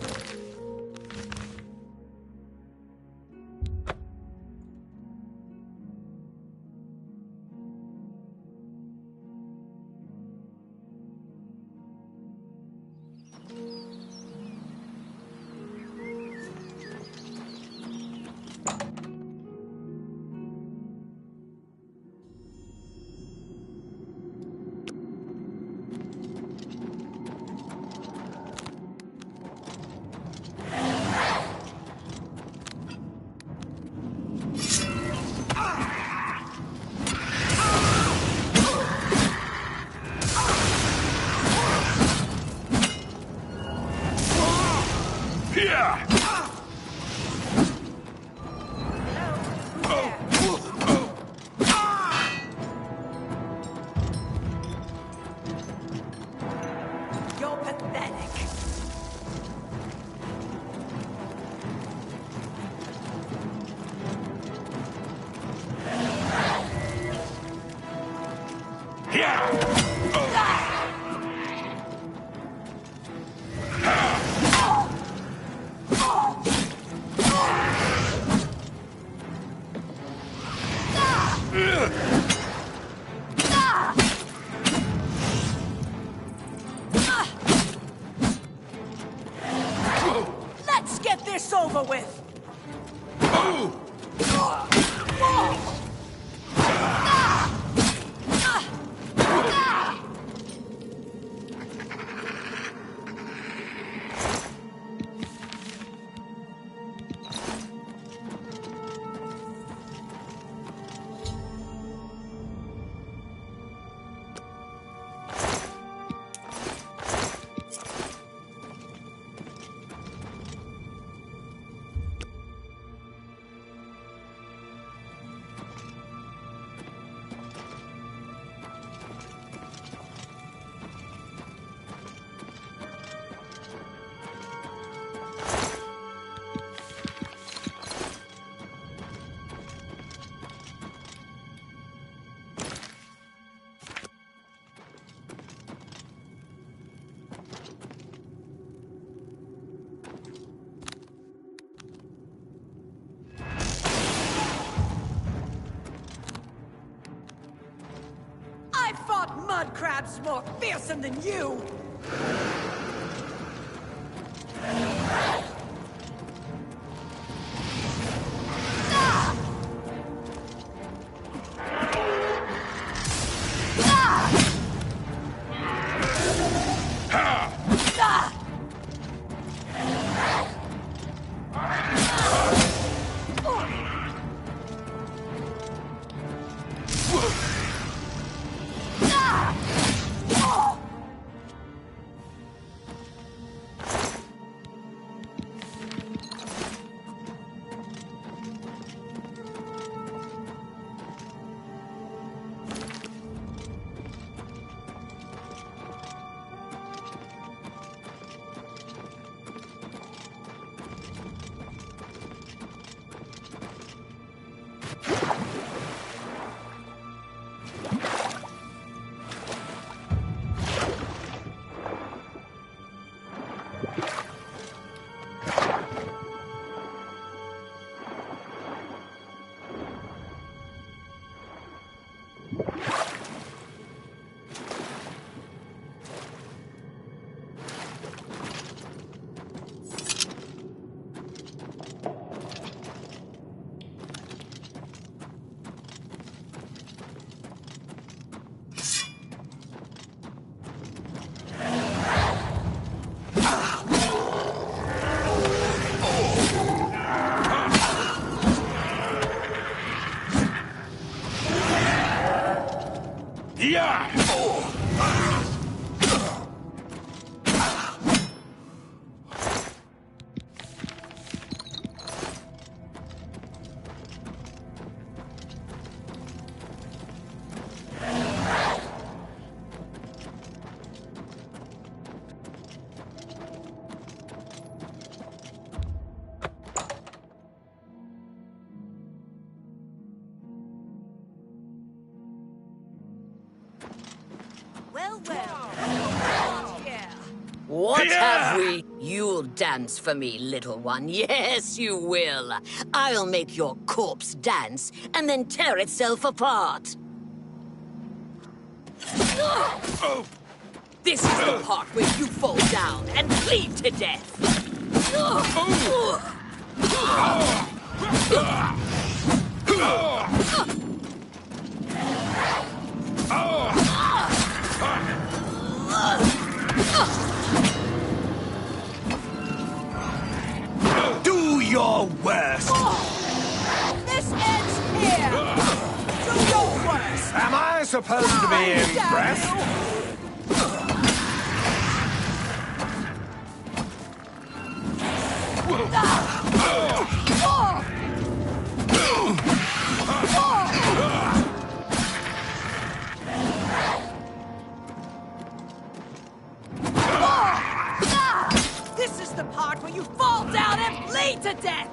You're pathetic. Let's get this over with. I fought mud crabs more fearsome than you! What have we? You'll dance for me, little one. Yes, you will. I'll make your corpse dance and then tear itself apart. This is the part where you fall down and bleed to death. Do your worst! This ends here! Do your worst! Am I supposed to be impressed? This is the part where you fall down and bleed to death!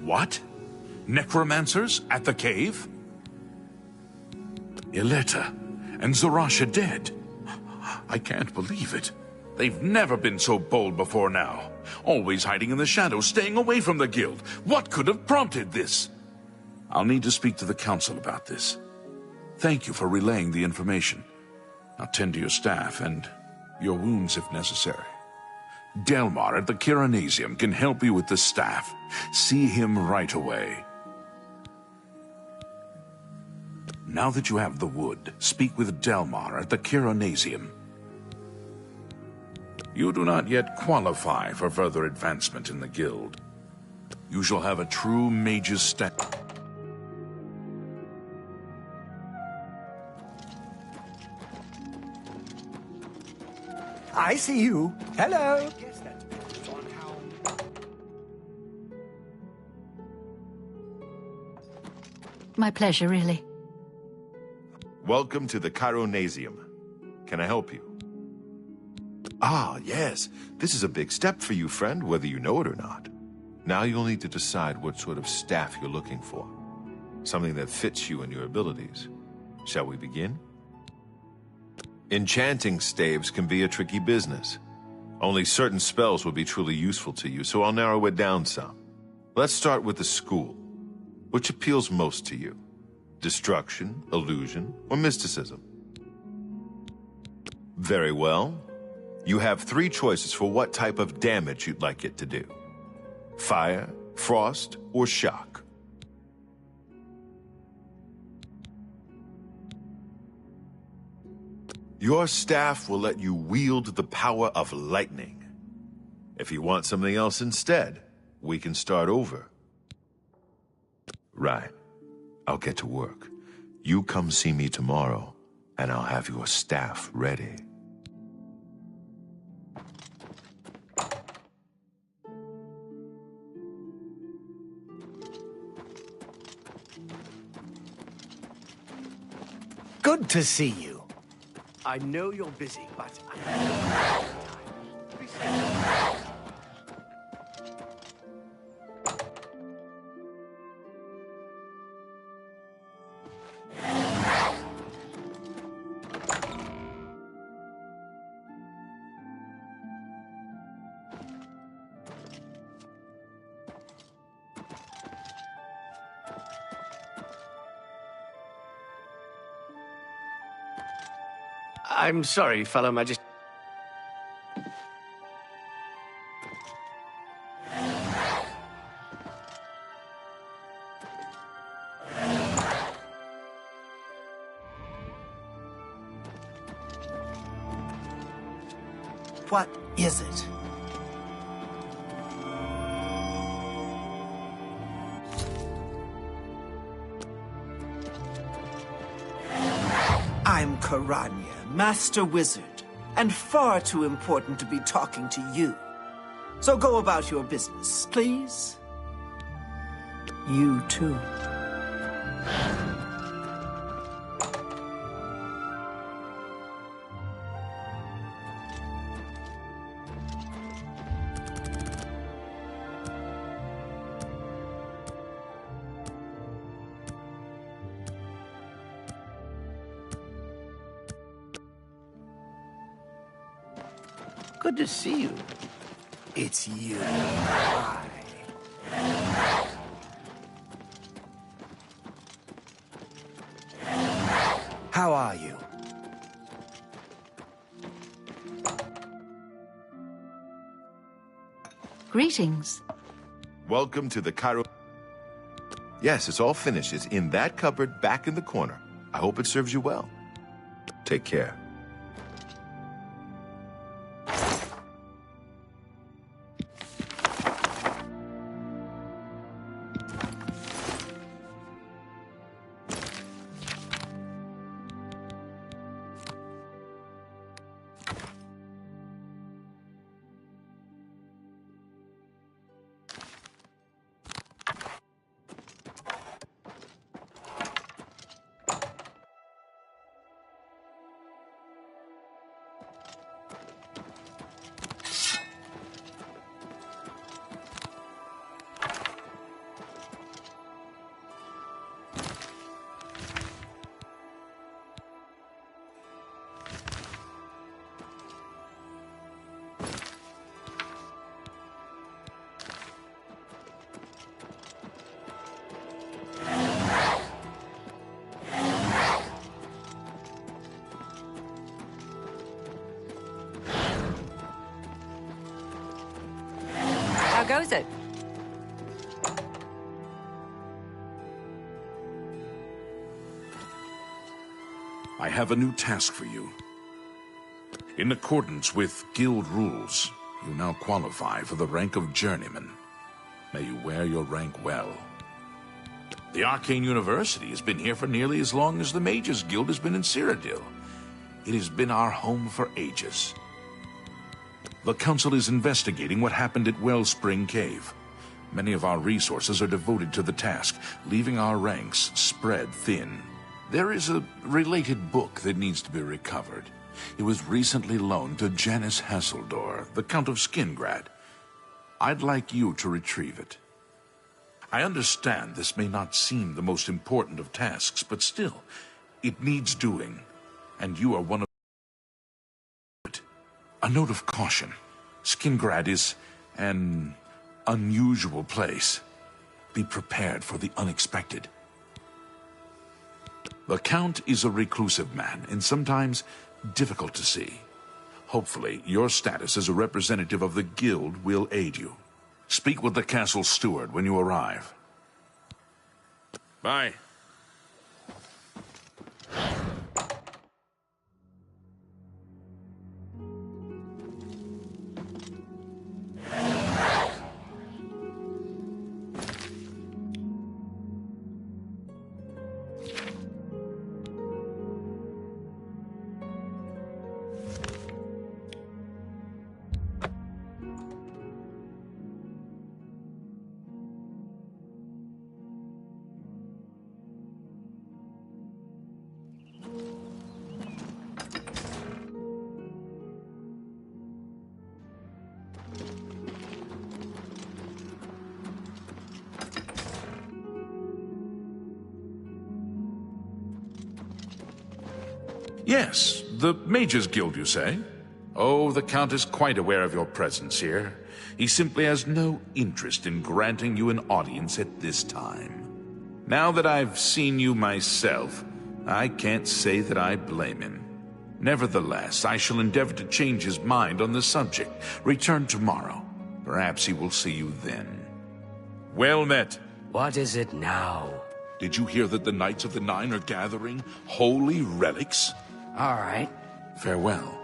What? Necromancers at the cave? Ileta and Zarasha dead. I can't believe it. They've never been so bold before now. Always hiding in the shadows, staying away from the guild. What could have prompted this? I'll need to speak to the council about this. Thank you for relaying the information. Now tend to your staff and your wounds if necessary. Delmar at the Cyrodill can help you with the staff. See him right away. Now that you have the wood, speak with Delmar at the Cyrodill. You do not yet qualify for further advancement in the guild. You shall have a true mage's staff. I see you. Hello. My pleasure, really. Welcome to the Cyrodill. Can I help you? Ah, yes. This is a big step for you, friend, whether you know it or not. Now you'll need to decide what sort of staff you're looking for. Something that fits you and your abilities. Shall we begin? Enchanting staves can be a tricky business. Only certain spells will be truly useful to you, so I'll narrow it down some. Let's start with the school. Which appeals most to you? Destruction, illusion, or mysticism? Very well. You have 3 choices for what type of damage you'd like it to do. Fire, frost, or shock. Your staff will let you wield the power of lightning. If you want something else instead, we can start over. Right. I'll get to work. You come see me tomorrow, and I'll have your staff ready. Good to see you. I know you're busy, but I'm sorry, fellow Majesty. What is it? I'm Karanya, Master Wizard, and far too important to be talking to you. So go about your business, please. You too. Good to see you. It's you. How are you? Greetings. Welcome to the Cairo... Yes, it's all finished. It's in that cupboard back in the corner. I hope it serves you well. Take care. How goes it? I have a new task for you. In accordance with guild rules, you now qualify for the rank of journeyman. May you wear your rank well. The Arcane University has been here for nearly as long as the Mages Guild has been in Cyrodill. It has been our home for ages. The Council is investigating what happened at Wellspring Cave. Many of our resources are devoted to the task, leaving our ranks spread thin. There is a related book that needs to be recovered. It was recently loaned to Janice Hasseldor, the Count of Skingrad. I'd like you to retrieve it. I understand this may not seem the most important of tasks, but still, it needs doing, and you are one of it. A note of caution. Skingrad is an unusual place. Be prepared for the unexpected. The Count is a reclusive man, and sometimes difficult to see. Hopefully, your status as a representative of the Guild will aid you. Speak with the castle steward when you arrive. Bye. Yes, the Mages Guild, you say? Oh, the Count is quite aware of your presence here. He simply has no interest in granting you an audience at this time. Now that I've seen you myself, I can't say that I blame him. Nevertheless, I shall endeavor to change his mind on the subject. Return tomorrow. Perhaps he will see you then. Well met. What is it now? Did you hear that the Knights of the Nine are gathering holy relics? All right. Farewell.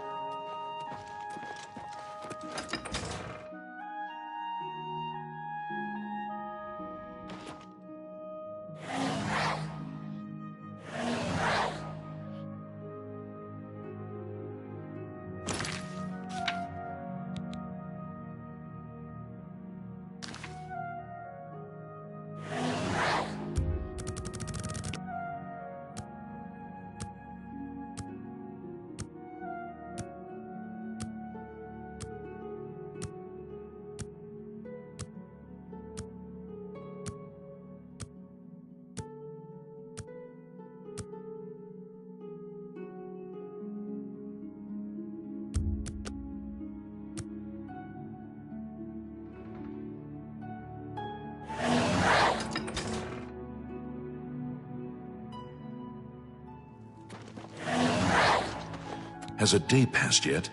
Has a day passed yet?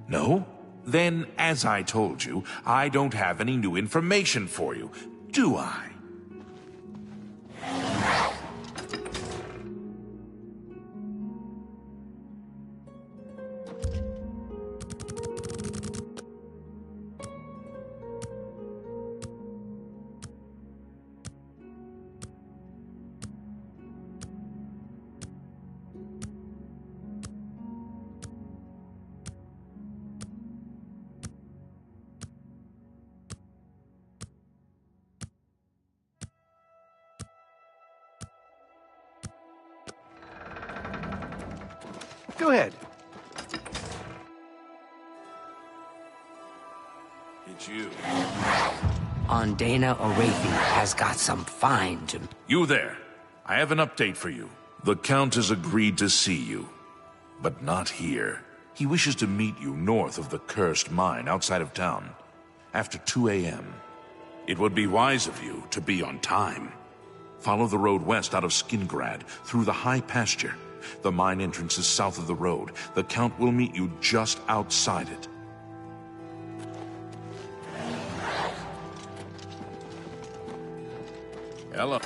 No? Then, as I told you, I don't have any new information for you, do I? Go ahead. It's you. Dana Orathi has got some fine to... You there. I have an update for you. The Count has agreed to see you, but not here. He wishes to meet you north of the cursed mine outside of town, after 2 a.m. It would be wise of you to be on time. Follow the road west out of Skingrad, through the high pasture. The mine entrance is south of the road. The Count will meet you just outside it. Hello.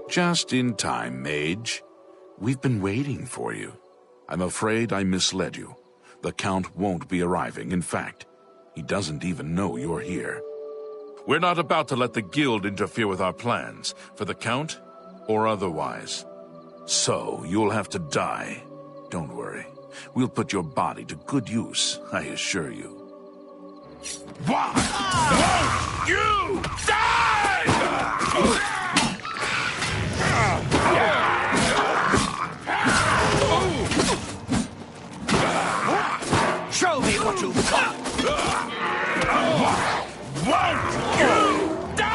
Just in time, Mage. We've been waiting for you. I'm afraid I misled you. The Count won't be arriving. In fact, he doesn't even know you're here. We're not about to let the Guild interfere with our plans, for the Count or otherwise. So, you'll have to die. Don't worry. We'll put your body to good use, I assure you. Why won't you die? Show me what you've got. Won't you die?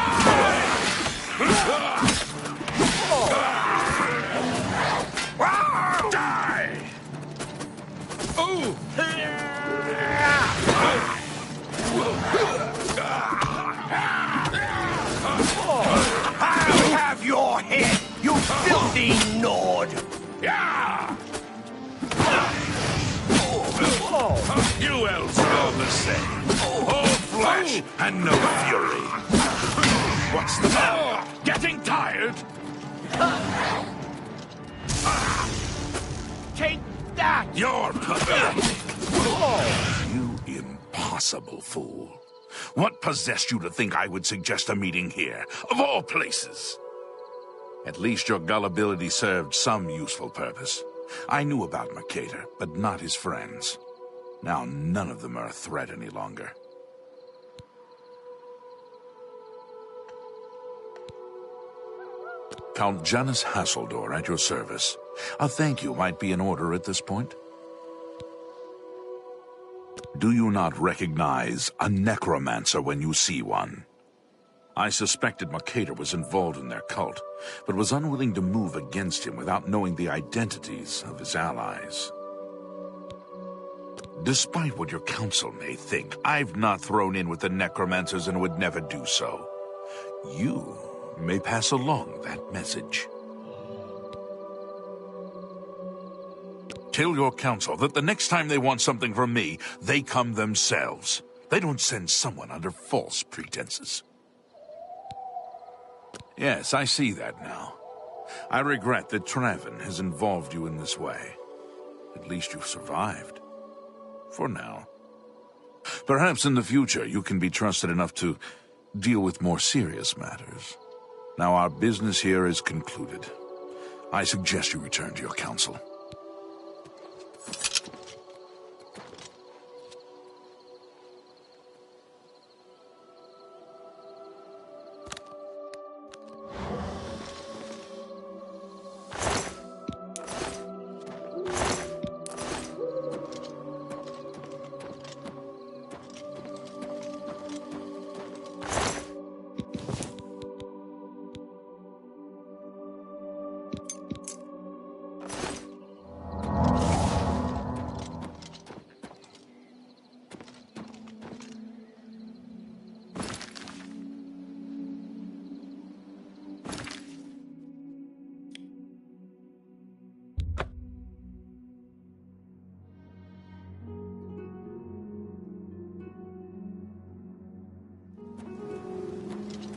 Die! Oh! I'll have your head, you filthy Nord! Yeah! You elves are all the same. All flesh and no fury. What's the matter? Getting tired? Take that! You're pathetic. You impossible fool. What possessed you to think I would suggest a meeting here, of all places? At least your gullibility served some useful purpose. I knew about Mercator, but not his friends. Now none of them are a threat any longer. Count Janus Hasseldor at your service. A thank you might be in order at this point. Do you not recognize a necromancer when you see one? I suspected Mercator was involved in their cult, but was unwilling to move against him without knowing the identities of his allies. Despite what your council may think, I've not thrown in with the necromancers and would never do so. You may pass along that message. Tell your council that the next time they want something from me, they come themselves. They don't send someone under false pretenses. Yes, I see that now. I regret that Traven has involved you in this way. At least you've survived. For now. Perhaps in the future you can be trusted enough to deal with more serious matters. Now our business here is concluded. I suggest you return to your council.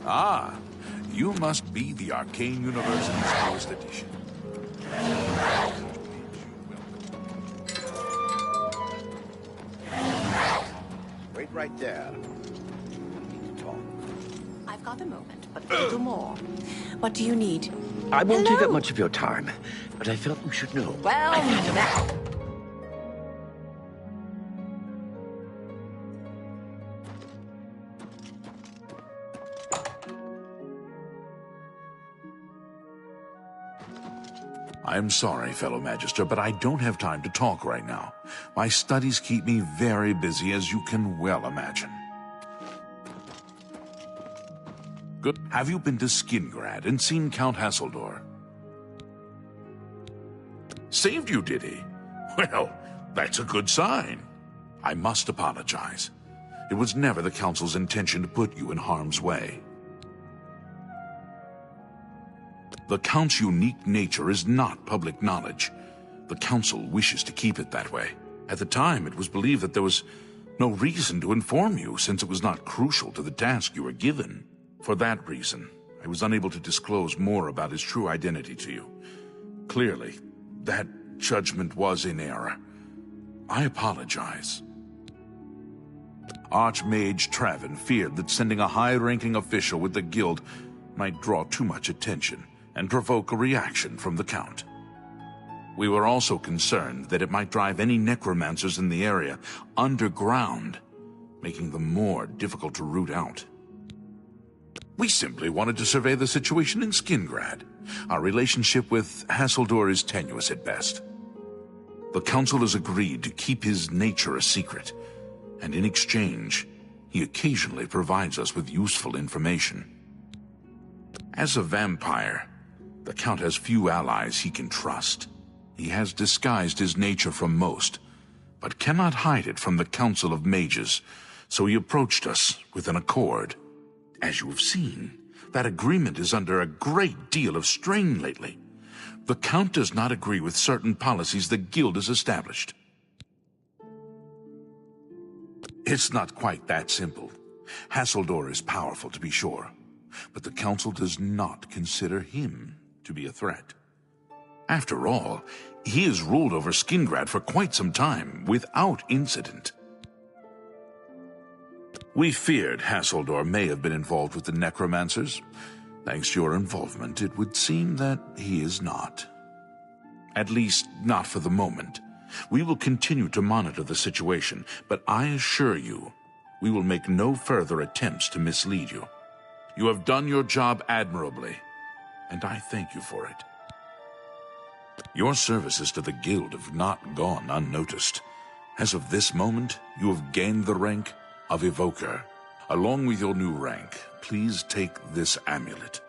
Ah, you must be the Arcane University's newest edition. Wait right there. We need to talk. I've got a moment, but a little more. What do you need? I won't take up much of your time, but I felt you should know. Well, now. I am sorry, fellow Magister, but I don't have time to talk right now. My studies keep me very busy, as you can well imagine. Good. Have you been to Skingrad and seen Count Hasseldor? Saved you, did he? Well, that's a good sign. I must apologize. It was never the Council's intention to put you in harm's way. The Count's unique nature is not public knowledge. The Council wishes to keep it that way. At the time, it was believed that there was no reason to inform you, since it was not crucial to the task you were given. For that reason, I was unable to disclose more about his true identity to you. Clearly, that judgment was in error. I apologize. Archmage Traven feared that sending a high-ranking official with the guild might draw too much attention and provoke a reaction from the Count. We were also concerned that it might drive any necromancers in the area underground, making them more difficult to root out. We simply wanted to survey the situation in Skingrad. Our relationship with Hasseldor is tenuous at best. The Council has agreed to keep his nature a secret, and in exchange, he occasionally provides us with useful information. As a vampire, the Count has few allies he can trust. He has disguised his nature from most, but cannot hide it from the Council of Mages, so he approached us with an accord. As you have seen, that agreement is under a great deal of strain lately. The Count does not agree with certain policies the Guild has established. It's not quite that simple. Hasseldor is powerful, to be sure, but the Council does not consider him to be a threat. After all, he has ruled over Skingrad for quite some time, without incident. We feared Hasseldor may have been involved with the necromancers. Thanks to your involvement, it would seem that he is not. At least, not for the moment. We will continue to monitor the situation, but I assure you, we will make no further attempts to mislead you. You have done your job admirably, and I thank you for it. Your services to the Guild have not gone unnoticed. As of this moment, you have gained the rank of Evoker. Along with your new rank, please take this amulet.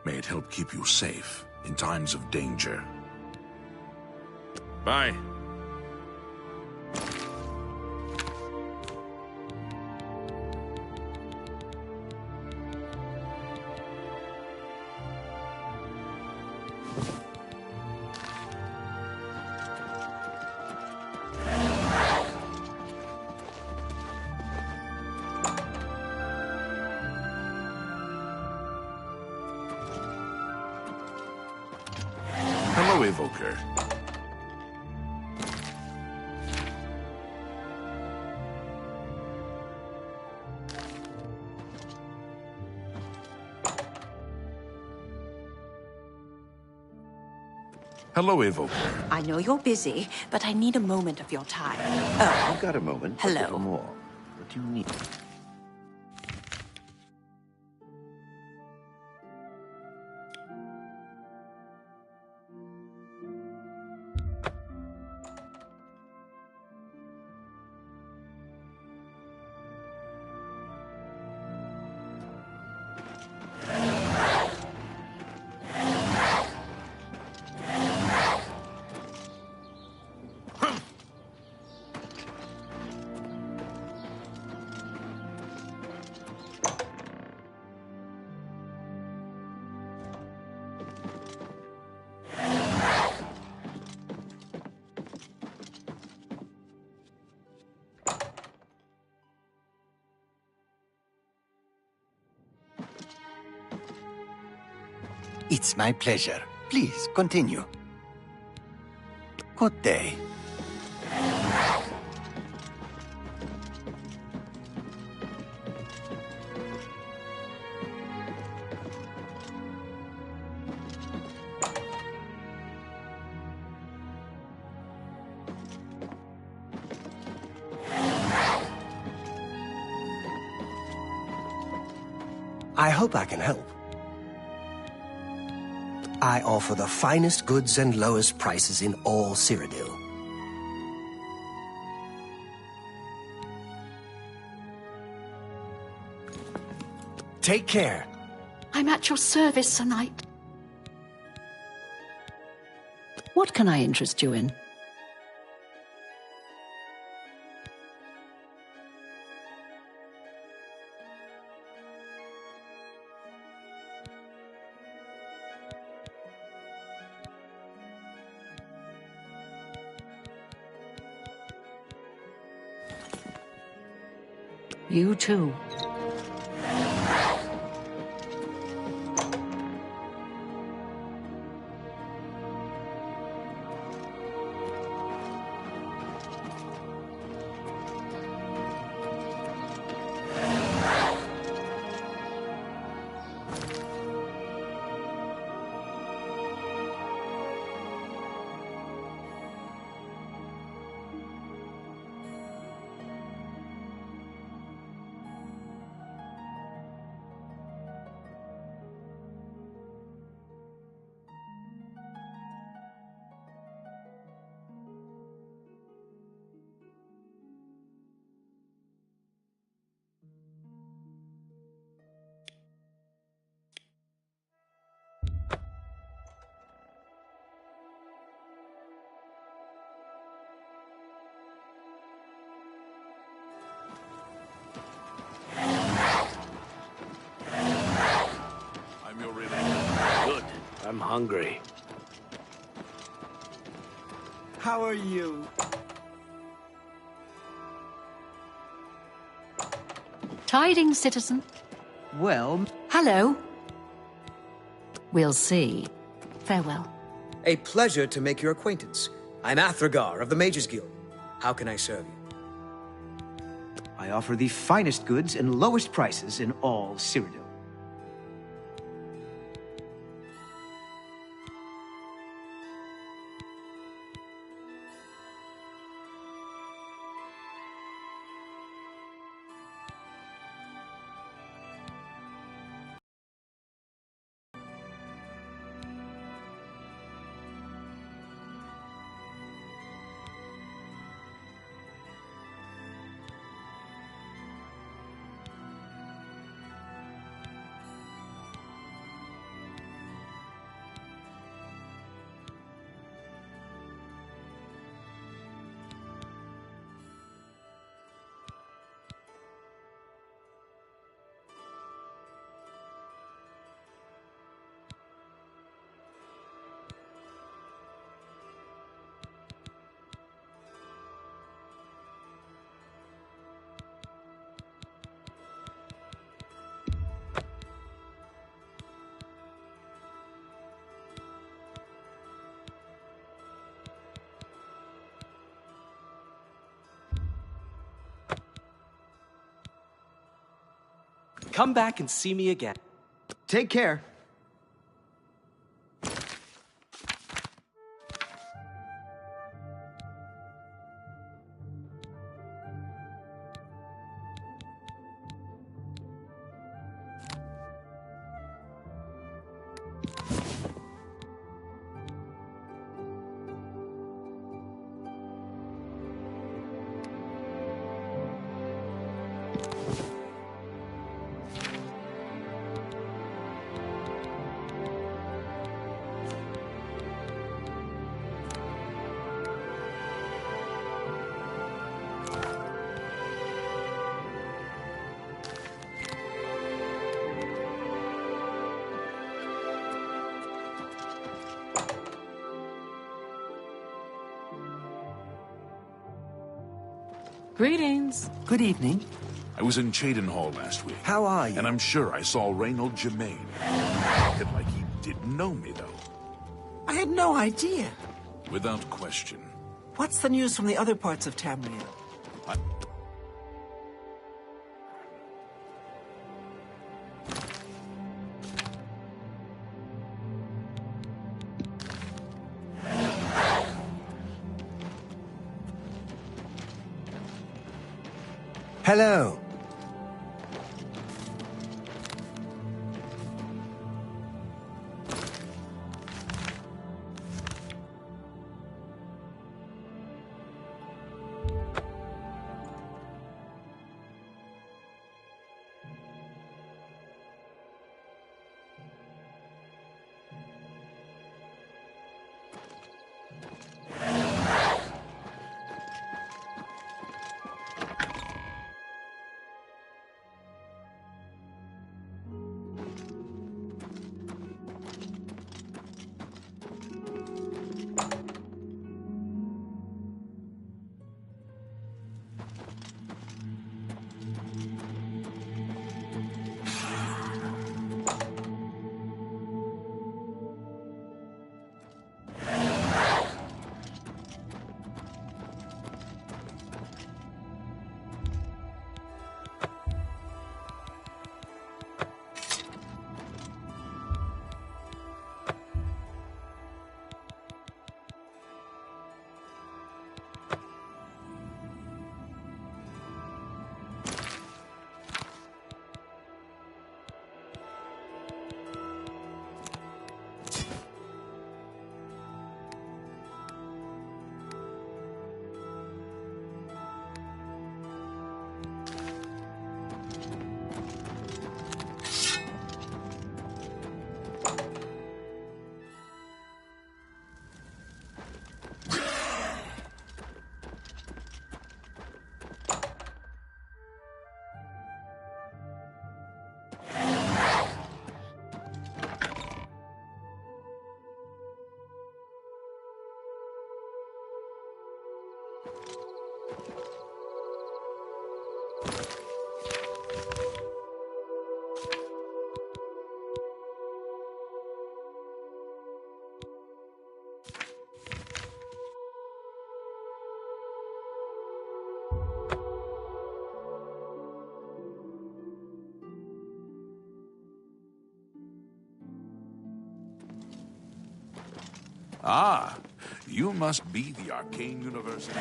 May it help keep you safe in times of danger. Bye. Hello, Evoker. Hello, Evoker. I know you're busy, but I need a moment of your time. Oh. I've got a moment. Hello. A little more. What do you need? It's my pleasure. Please, continue. Good day. I hope I can help. I offer the finest goods and lowest prices in all Cyrodill. Take care. I'm at your service, Sir Knight. What can I interest you in? You too. hungry. How are you? Tidings, citizen. Well... Hello. We'll see. Farewell. A pleasure to make your acquaintance. I'm Athragar of the Mages Guild. How can I serve you? I offer the finest goods and lowest prices in all Cyrodill. Come back and see me again. Take care. Greetings. Good evening. I was in Chaden Hall last week. How are you? And I'm sure I saw Reynold Germain. Acted like he didn't know me, though. I had no idea. Without question. What's the news from the other parts of Tamriel? Hello. Ah, you must be the Arcane University.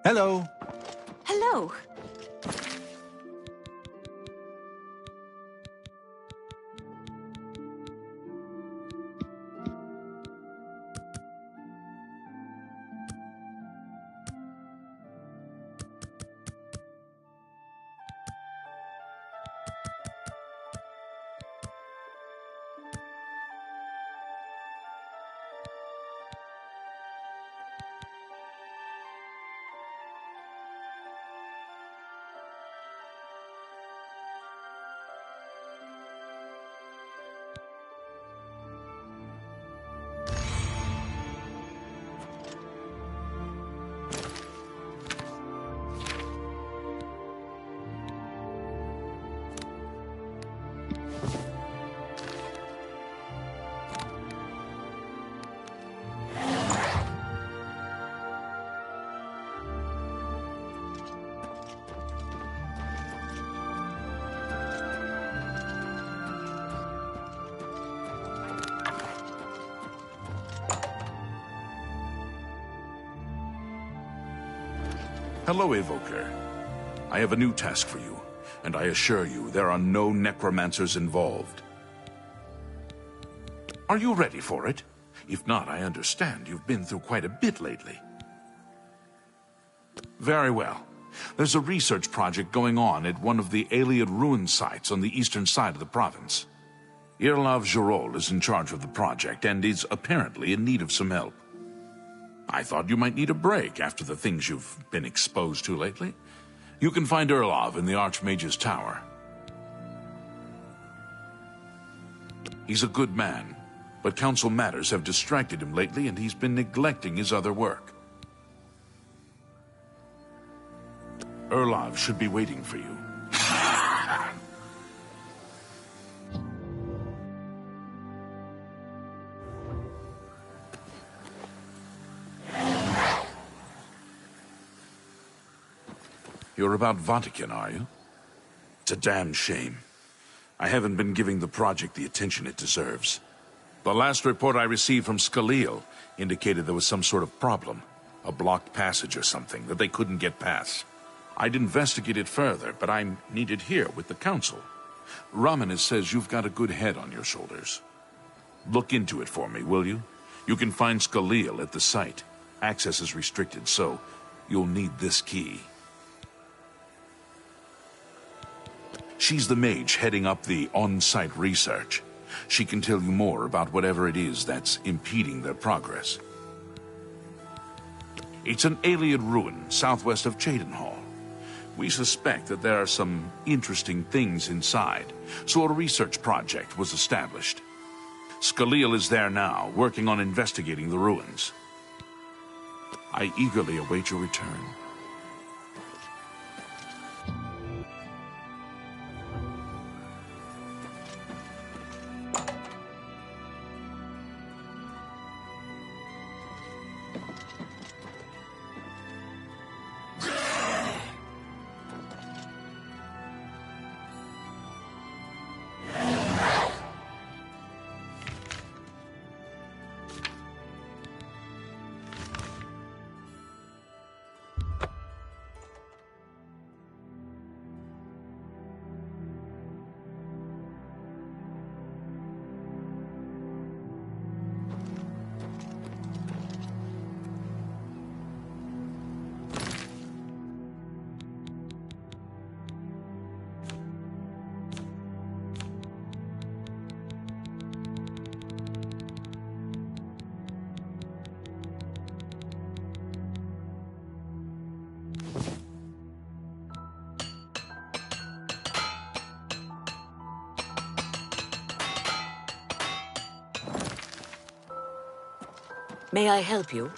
Hello. Hello. Hello, Evoker. I have a new task for you, and I assure you there are no necromancers involved. Are you ready for it? If not, I understand you've been through quite a bit lately. Very well. There's a research project going on at one of the Ayleid ruin sites on the eastern side of the province. Irlav Jirol is in charge of the project and is apparently in need of some help. I thought you might need a break after the things you've been exposed to lately. You can find Irlav in the Archmage's Tower. He's a good man, but council matters have distracted him lately and he's been neglecting his other work. Irlav should be waiting for you. You're about Vatican, are you? It's a damn shame. I haven't been giving the project the attention it deserves. The last report I received from Cyrodill indicated there was some sort of problem. A blocked passage or something that they couldn't get past. I'd investigate it further, but I'm needed here with the council. Ramanis says you've got a good head on your shoulders. Look into it for me, will you? You can find Cyrodill at the site. Access is restricted, so you'll need this key. She's the mage heading up the on-site research. She can tell you more about whatever it is that's impeding their progress. It's an Ayleid ruin southwest of Cheydinhall. We suspect that there are some interesting things inside, so a research project was established. Cyrodill is there now, working on investigating the ruins. I eagerly await your return. May I help you?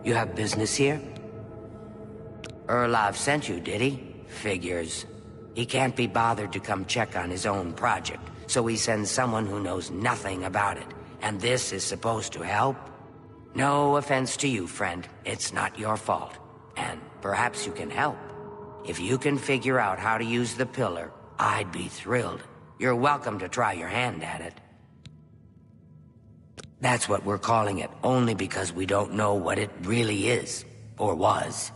You have business here? Erlov sent you, did he? Figures. He can't be bothered to come check on his own project, so he sends someone who knows nothing about it. And this is supposed to help? No offense to you, friend. It's not your fault. And perhaps you can help. If you can figure out how to use the pillar, I'd be thrilled. You're welcome to try your hand at it. That's what we're calling it, only because we don't know what it really is, or was.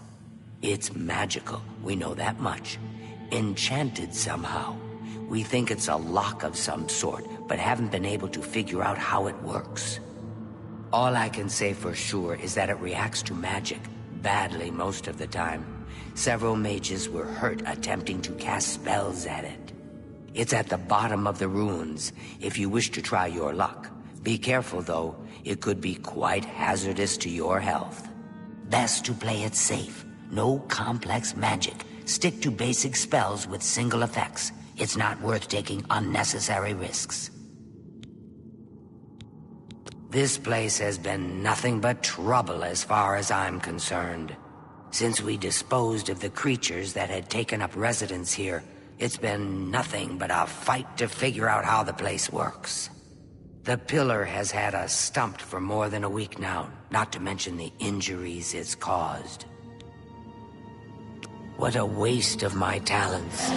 It's magical, we know that much. Enchanted somehow. We think it's a lock of some sort, but haven't been able to figure out how it works. All I can say for sure is that it reacts to magic, badly most of the time. Several mages were hurt attempting to cast spells at it. It's at the bottom of the ruins, if you wish to try your luck. Be careful though, it could be quite hazardous to your health. Best to play it safe. No complex magic. Stick to basic spells with single effects. It's not worth taking unnecessary risks. This place has been nothing but trouble as far as I'm concerned. Since we disposed of the creatures that had taken up residence here, it's been nothing but a fight to figure out how the place works. The pillar has had us stumped for more than a week now, not to mention the injuries it's caused. What a waste of my talents.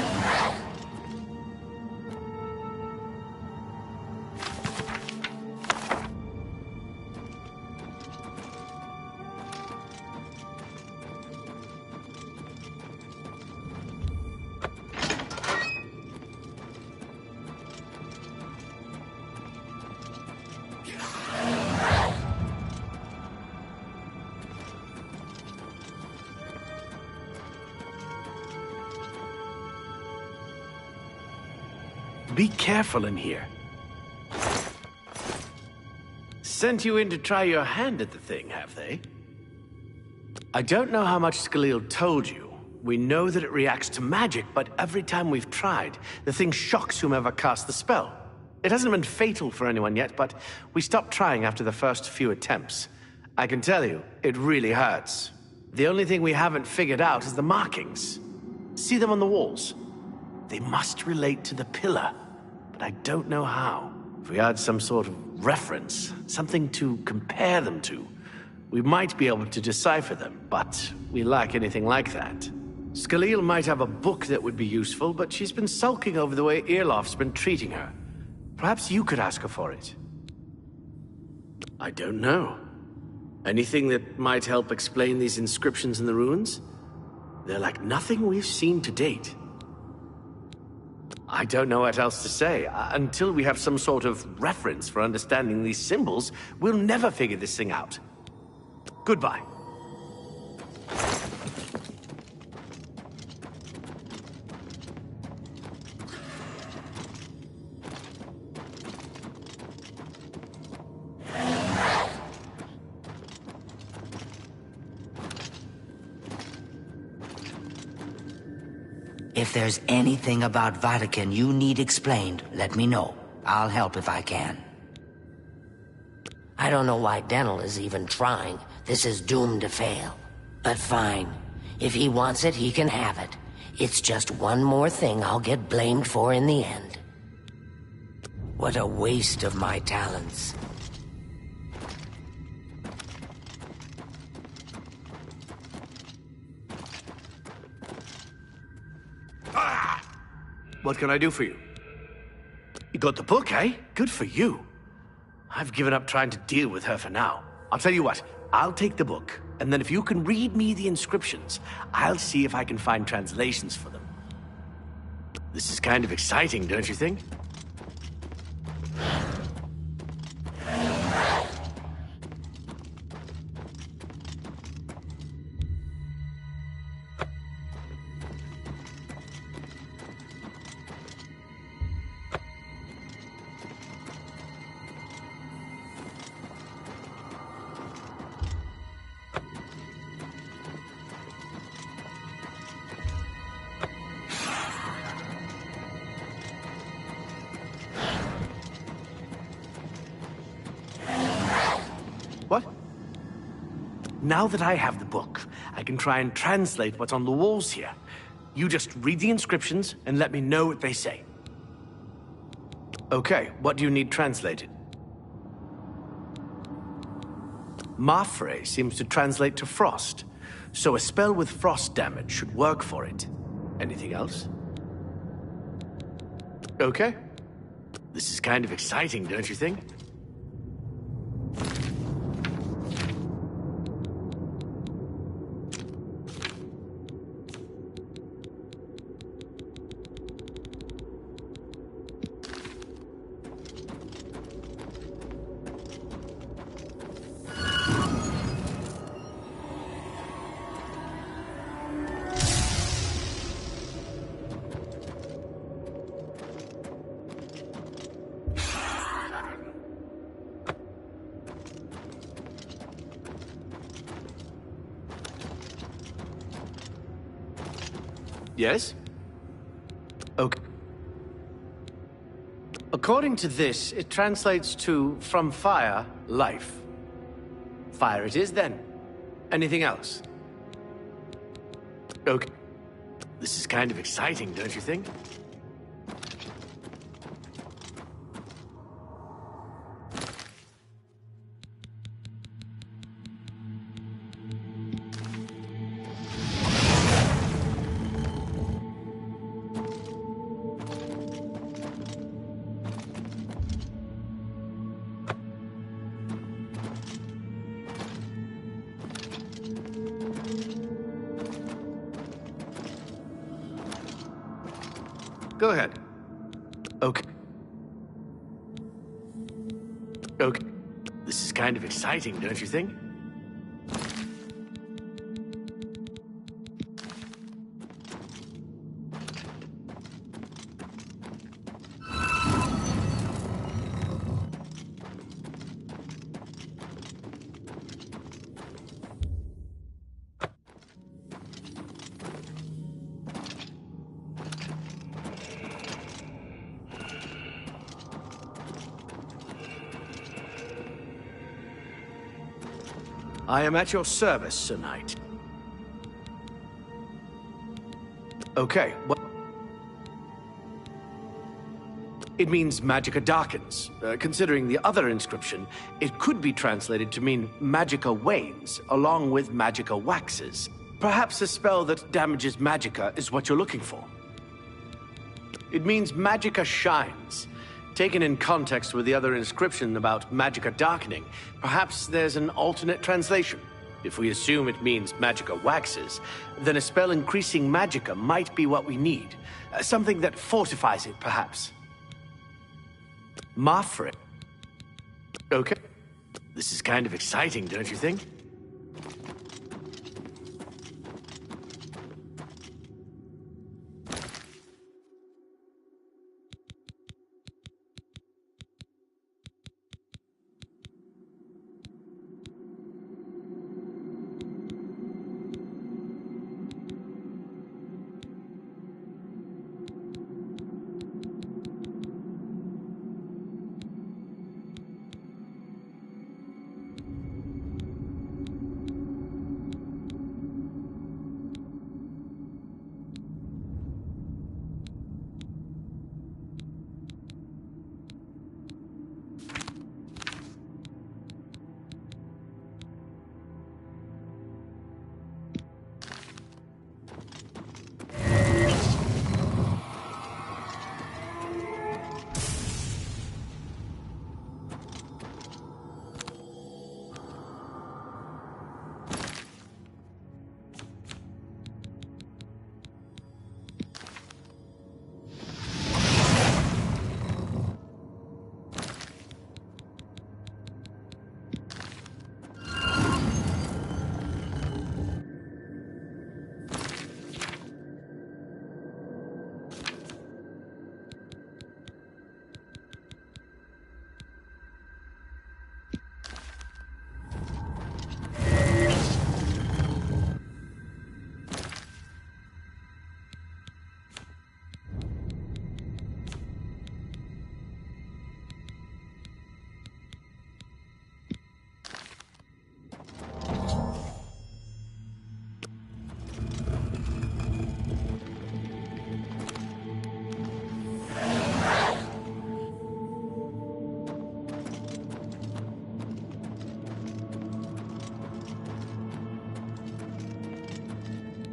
Be careful in here. Sent you in to try your hand at the thing, have they? I don't know how much Cyrodill told you. We know that it reacts to magic, but every time we've tried, the thing shocks whomever cast the spell. It hasn't been fatal for anyone yet, but we stopped trying after the first few attempts. I can tell you, it really hurts. The only thing we haven't figured out is the markings. See them on the walls? They must relate to the pillar, but I don't know how. If we had some sort of reference, something to compare them to, we might be able to decipher them, but we lack anything like that. Cyrodill might have a book that would be useful, but she's been sulking over the way Irloff's been treating her. Perhaps you could ask her for it. I don't know. Anything that might help explain these inscriptions in the ruins? They're like nothing we've seen to date. I don't know what else to say. Until we have some sort of reference for understanding these symbols, we'll never figure this thing out. Goodbye. If there's anything about Vatican you need explained, let me know. I'll help if I can. I don't know why Dental is even trying. This is doomed to fail. But fine. If he wants it, he can have it. It's just one more thing I'll get blamed for in the end. What a waste of my talents. What can I do for you? You got the book, eh? Good for you. I've given up trying to deal with her for now. I'll tell you what, I'll take the book, and then if you can read me the inscriptions, I'll see if I can find translations for them. This is kind of exciting, don't you think? Now that I have the book, I can try and translate what's on the walls here. You just read the inscriptions and let me know what they say. Okay, what do you need translated? Mafre seems to translate to frost, so a spell with frost damage should work for it. Anything else? Okay. This is kind of exciting, don't you think? Yes? Okay. According to this, it translates to, from fire, life. Fire it is, then. Anything else? Okay. This is kind of exciting, don't you think? Go ahead. Okay. Okay. This is kind of exciting, don't you think? I am at your service, Sir Knight. Okay, well... It means Magicka darkens. Considering the other inscription, it could be translated to mean Magicka wanes, along with Magicka waxes. Perhaps a spell that damages Magicka is what you're looking for. It means Magicka shines. Taken in context with the other inscription about Magicka darkening, perhaps there's an alternate translation. If we assume it means Magicka waxes, then a spell increasing Magicka might be what we need. Something that fortifies it, perhaps. Mafre. Okay. This is kind of exciting, don't you think?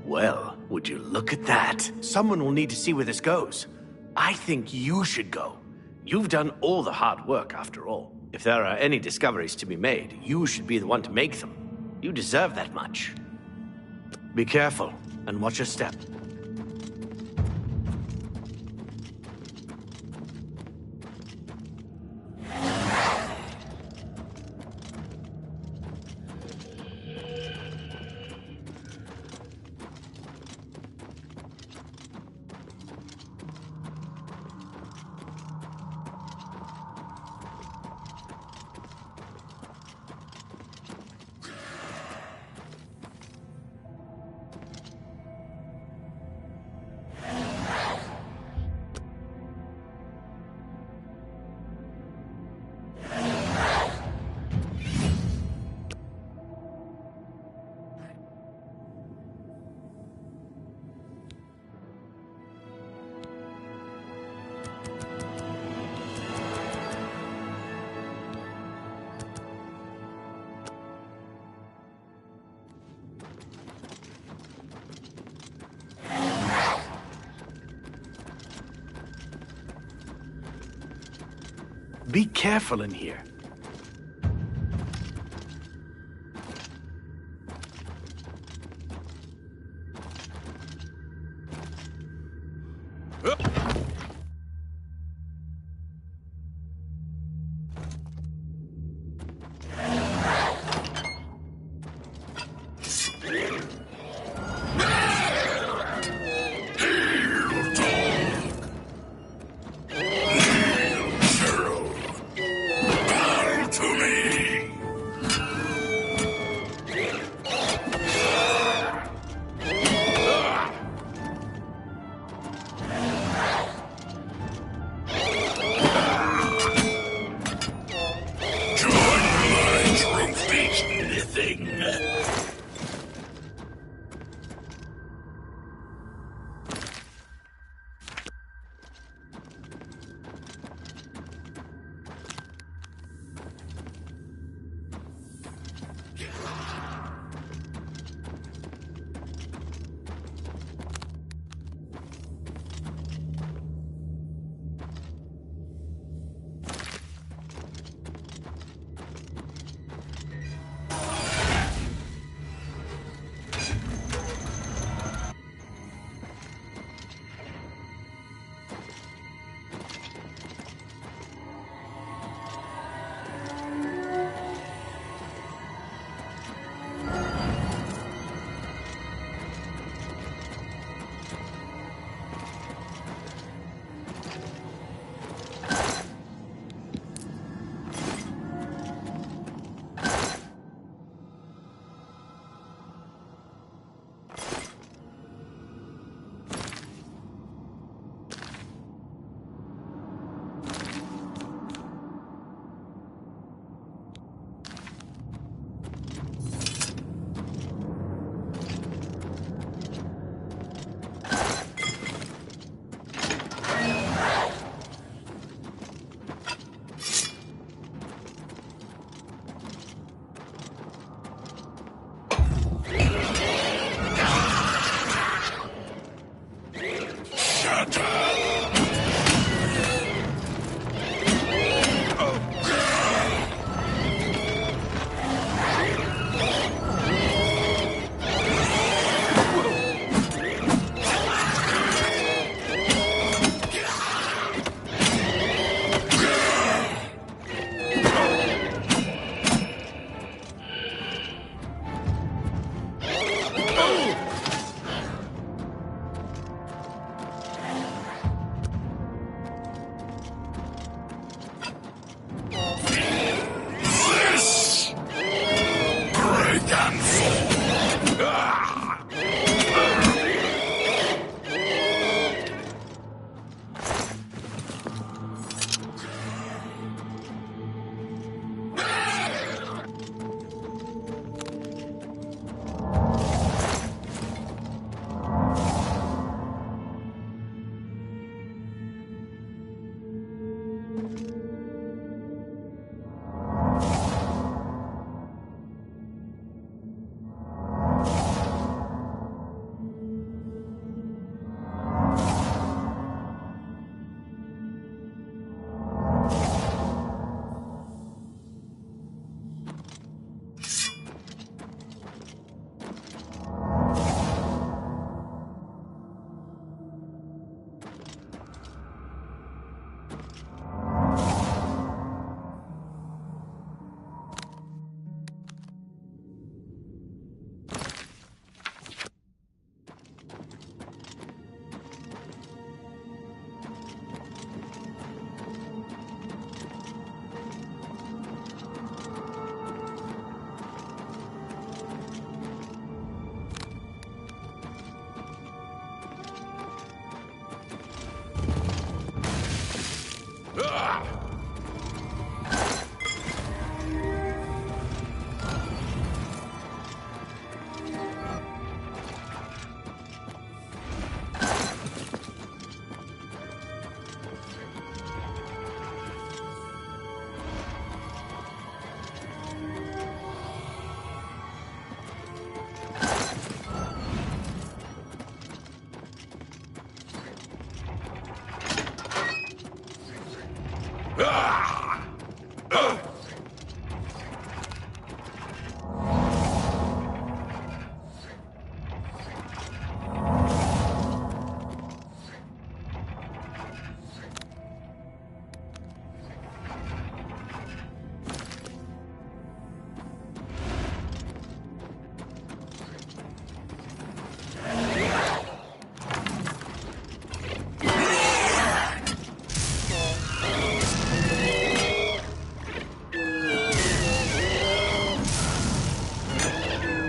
Well, would you look at that? Someone will need to see where this goes. I think you should go. You've done all the hard work, after all. If there are any discoveries to be made, you should be the one to make them. You deserve that much. Be careful, and watch your step. Be careful in here.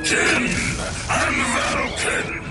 Jin and Valken!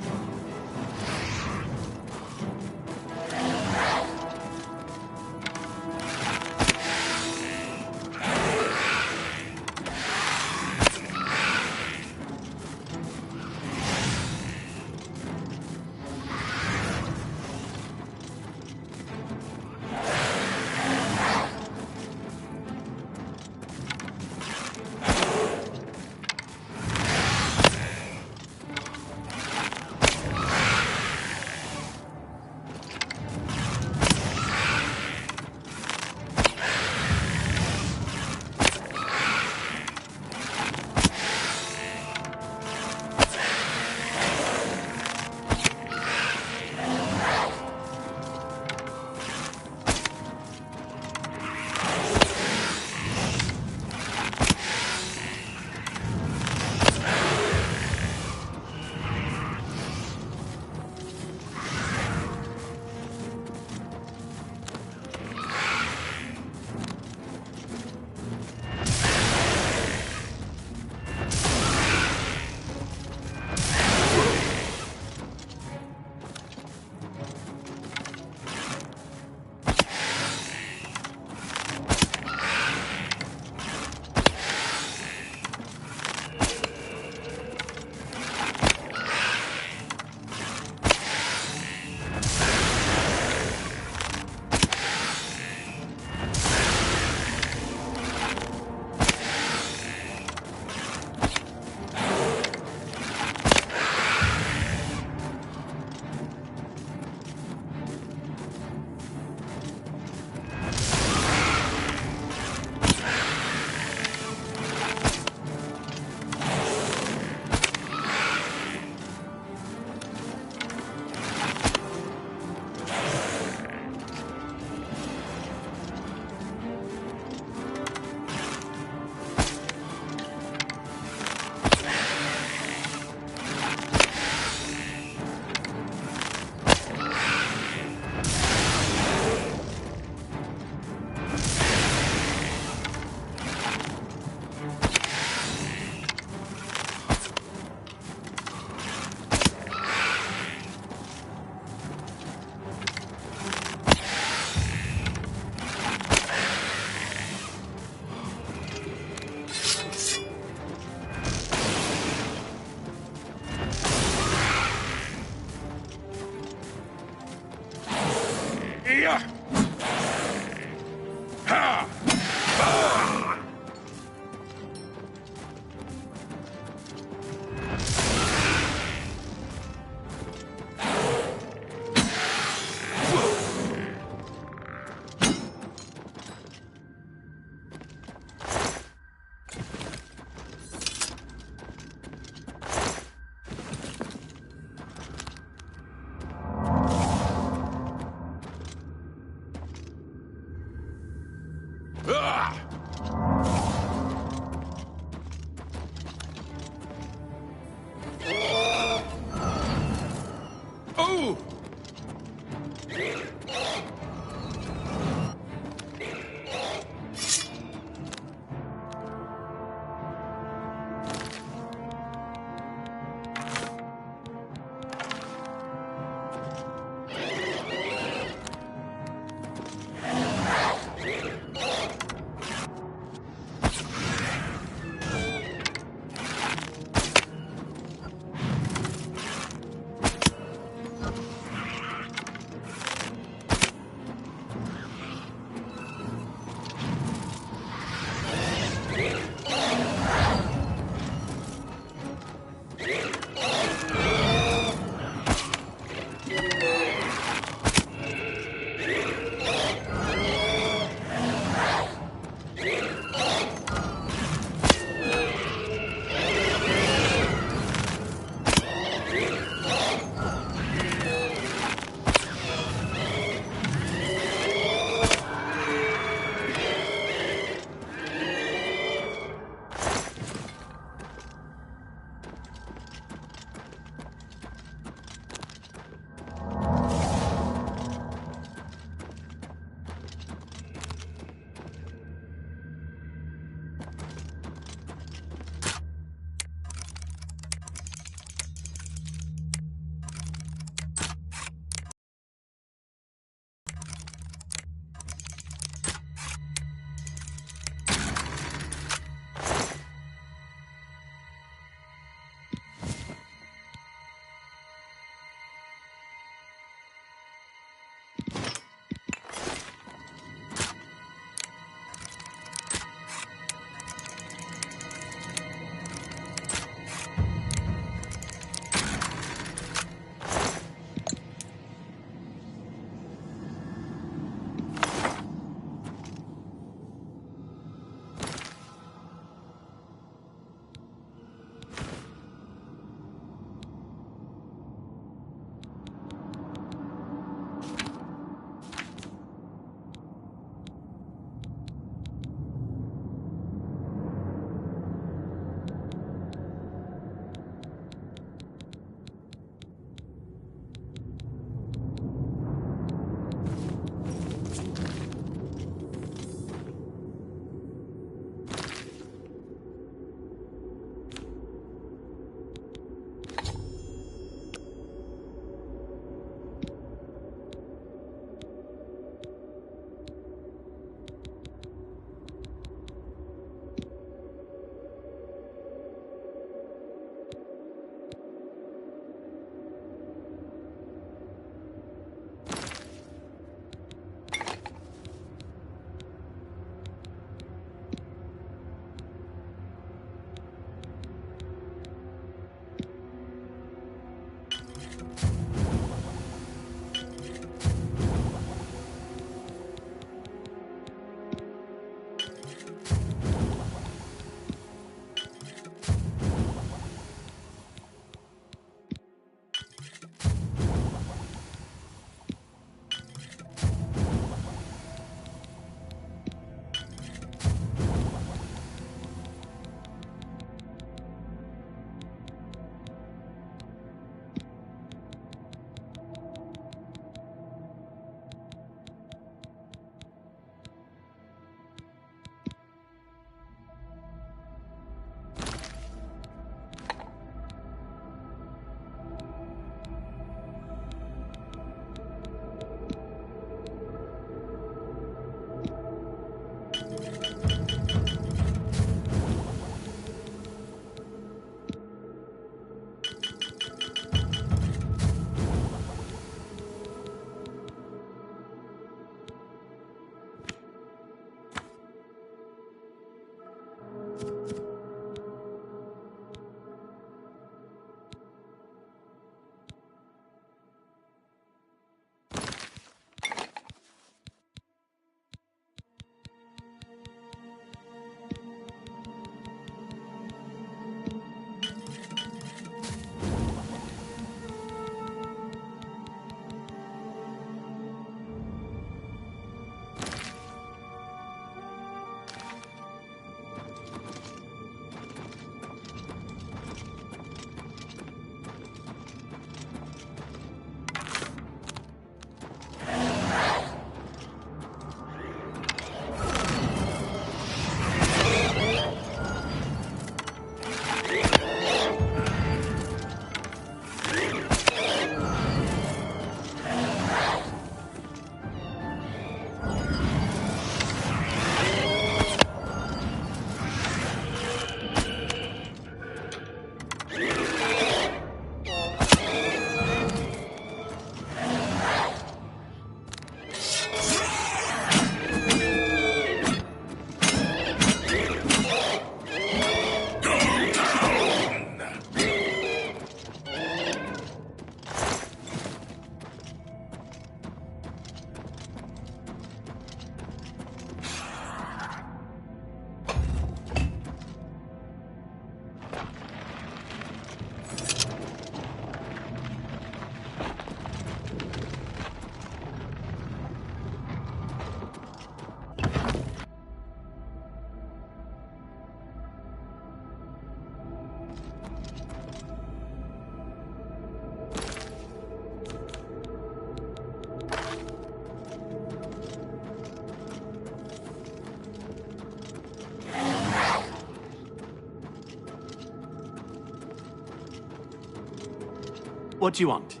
What do you want?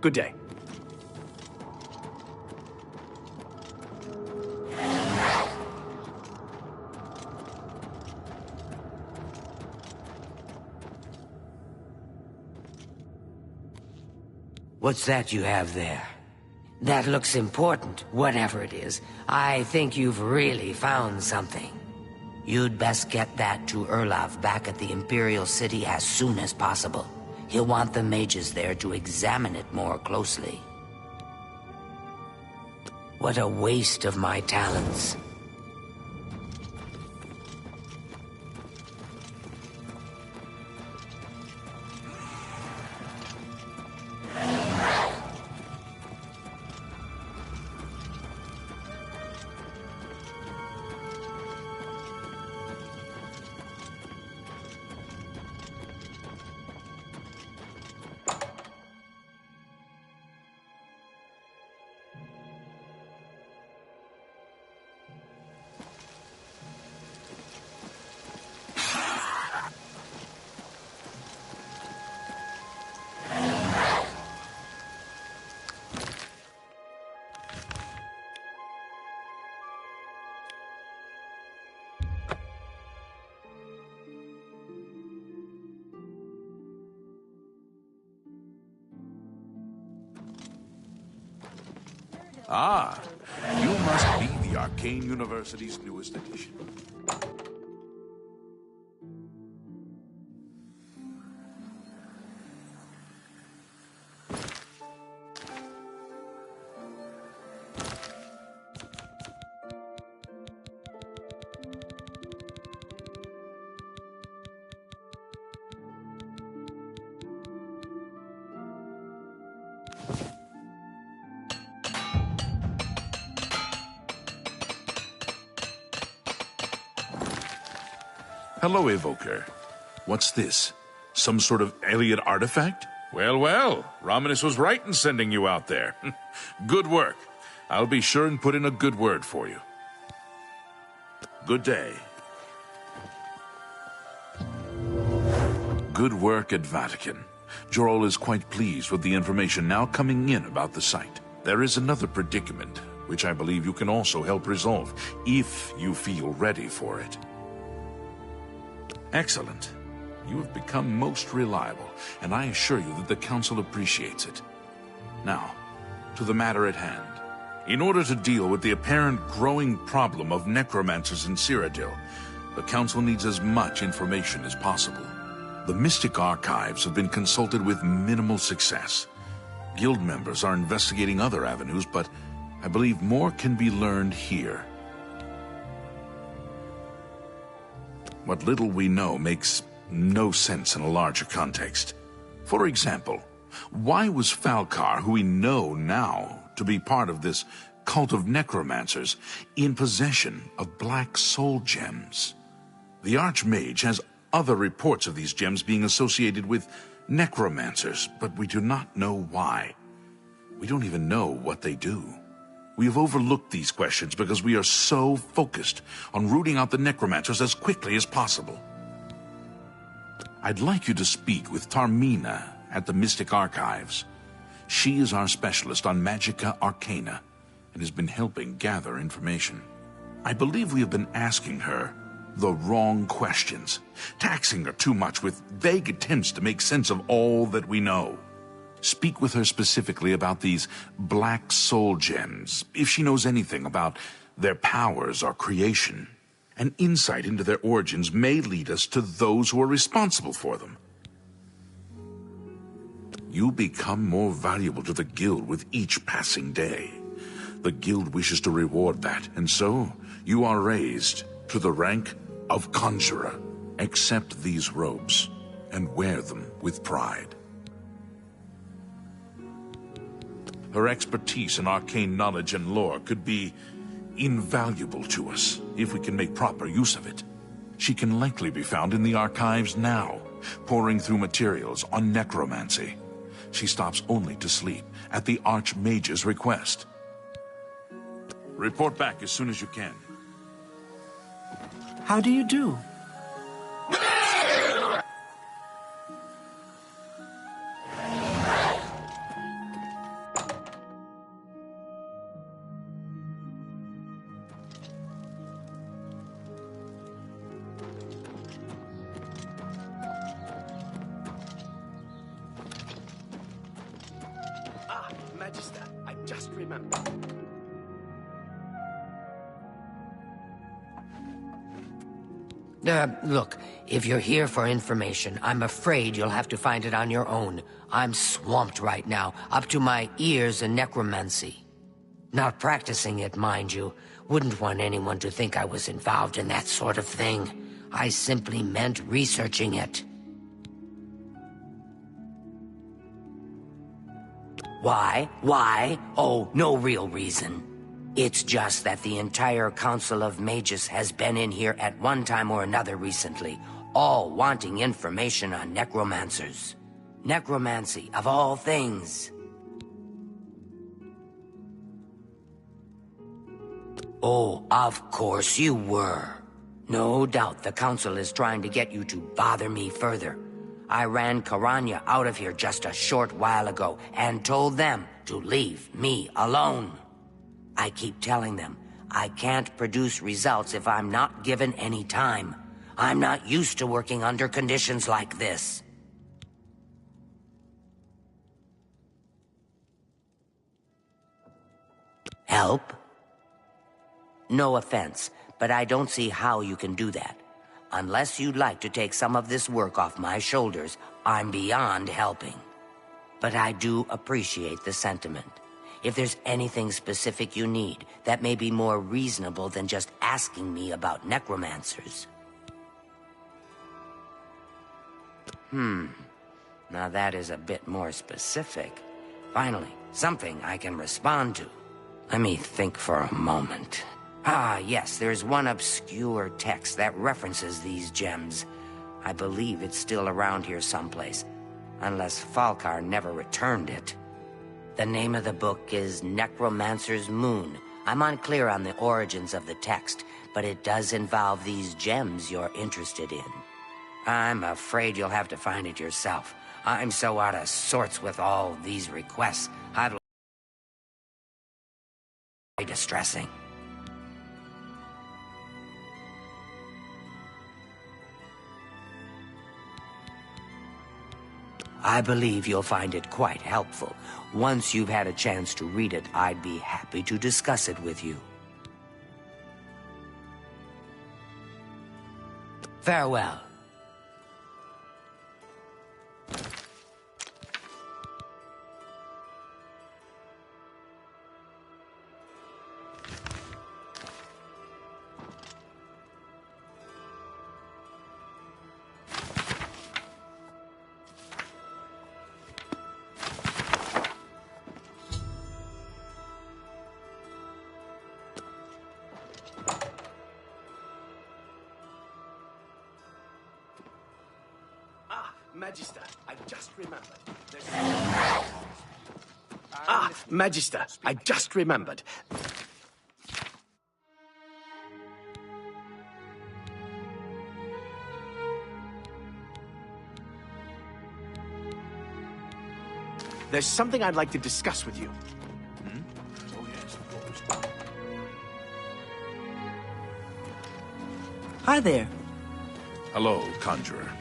Good day. What's that you have there? That looks important, whatever it is. I think you've really found something. You'd best get that to Erlav back at the Imperial City as soon as possible. He'll want the mages there to examine it more closely. What a waste of my talents. Ah, you must be the Arcane University's newest edition. Hello, Evoker. What's this? Some sort of alien artifact? Well, well, Romanus was right in sending you out there. Good work. I'll be sure and put in a good word for you. Good day. Good work at Vatican. Jorol is quite pleased with the information now coming in about the site. There is another predicament, which I believe you can also help resolve, if you feel ready for it. Excellent. You have become most reliable, and I assure you that the Council appreciates it. Now, to the matter at hand. In order to deal with the apparent growing problem of necromancers in Cyrodill, the Council needs as much information as possible. The Mystic Archives have been consulted with minimal success. Guild members are investigating other avenues, but I believe more can be learned here. What little we know makes no sense in a larger context. For example, why was Falcar, who we know now to be part of this cult of necromancers, in possession of black soul gems? The Archmage has other reports of these gems being associated with necromancers, but we do not know why. We don't even know what they do. We have overlooked these questions because we are so focused on rooting out the necromancers as quickly as possible. I'd like you to speak with Tarmina at the Mystic Archives. She is our specialist on Magica Arcana and has been helping gather information. I believe we have been asking her the wrong questions, taxing her too much with vague attempts to make sense of all that we know. Speak with her specifically about these black soul gems, if she knows anything about their powers or creation. An insight into their origins may lead us to those who are responsible for them. You become more valuable to the Guild with each passing day. The Guild wishes to reward that, and so you are raised to the rank of Conjurer. Accept these robes and wear them with pride. Her expertise in arcane knowledge and lore could be invaluable to us if we can make proper use of it. She can likely be found in the archives now, poring through materials on necromancy. She stops only to sleep at the Archmage's request. Report back as soon as you can. How do you do? remembered. Look, if you're here for information, I'm afraid you'll have to find it on your own. I'm swamped right now, up to my ears in necromancy. Not practicing it, mind you. Wouldn't want anyone to think I was involved in that sort of thing. I simply meant researching it. Why? Why? Oh, no real reason. It's just that the entire Council of Mages has been in here at one time or another recently, all wanting information on necromancers. Necromancy, of all things. Oh, of course you were. No doubt the Council is trying to get you to bother me further. I ran Karanya out of here just a short while ago and told them to leave me alone. I keep telling them I can't produce results if I'm not given any time. I'm not used to working under conditions like this. Help? No offense, but I don't see how you can do that. Unless you'd like to take some of this work off my shoulders, I'm beyond helping. But I do appreciate the sentiment. If there's anything specific you need, that may be more reasonable than just asking me about necromancers. Now that is a bit more specific. Finally, something I can respond to. Let me think for a moment. Ah, yes, there's one obscure text that references these gems. I believe it's still around here someplace, unless Falkar never returned it. The name of the book is Necromancer's Moon. I'm unclear on the origins of the text, but it does involve these gems you're interested in. I'm afraid you'll have to find it yourself. I'm so out of sorts with all these requests. I've very distressing. I believe you'll find it quite helpful. Once you've had a chance to read it, I'd be happy to discuss it with you. Farewell. Magister, I just remembered. Magister, I just remembered. There's something I'd like to discuss with you. Oh, yes, of course. Hi there. Hello, Conjurer.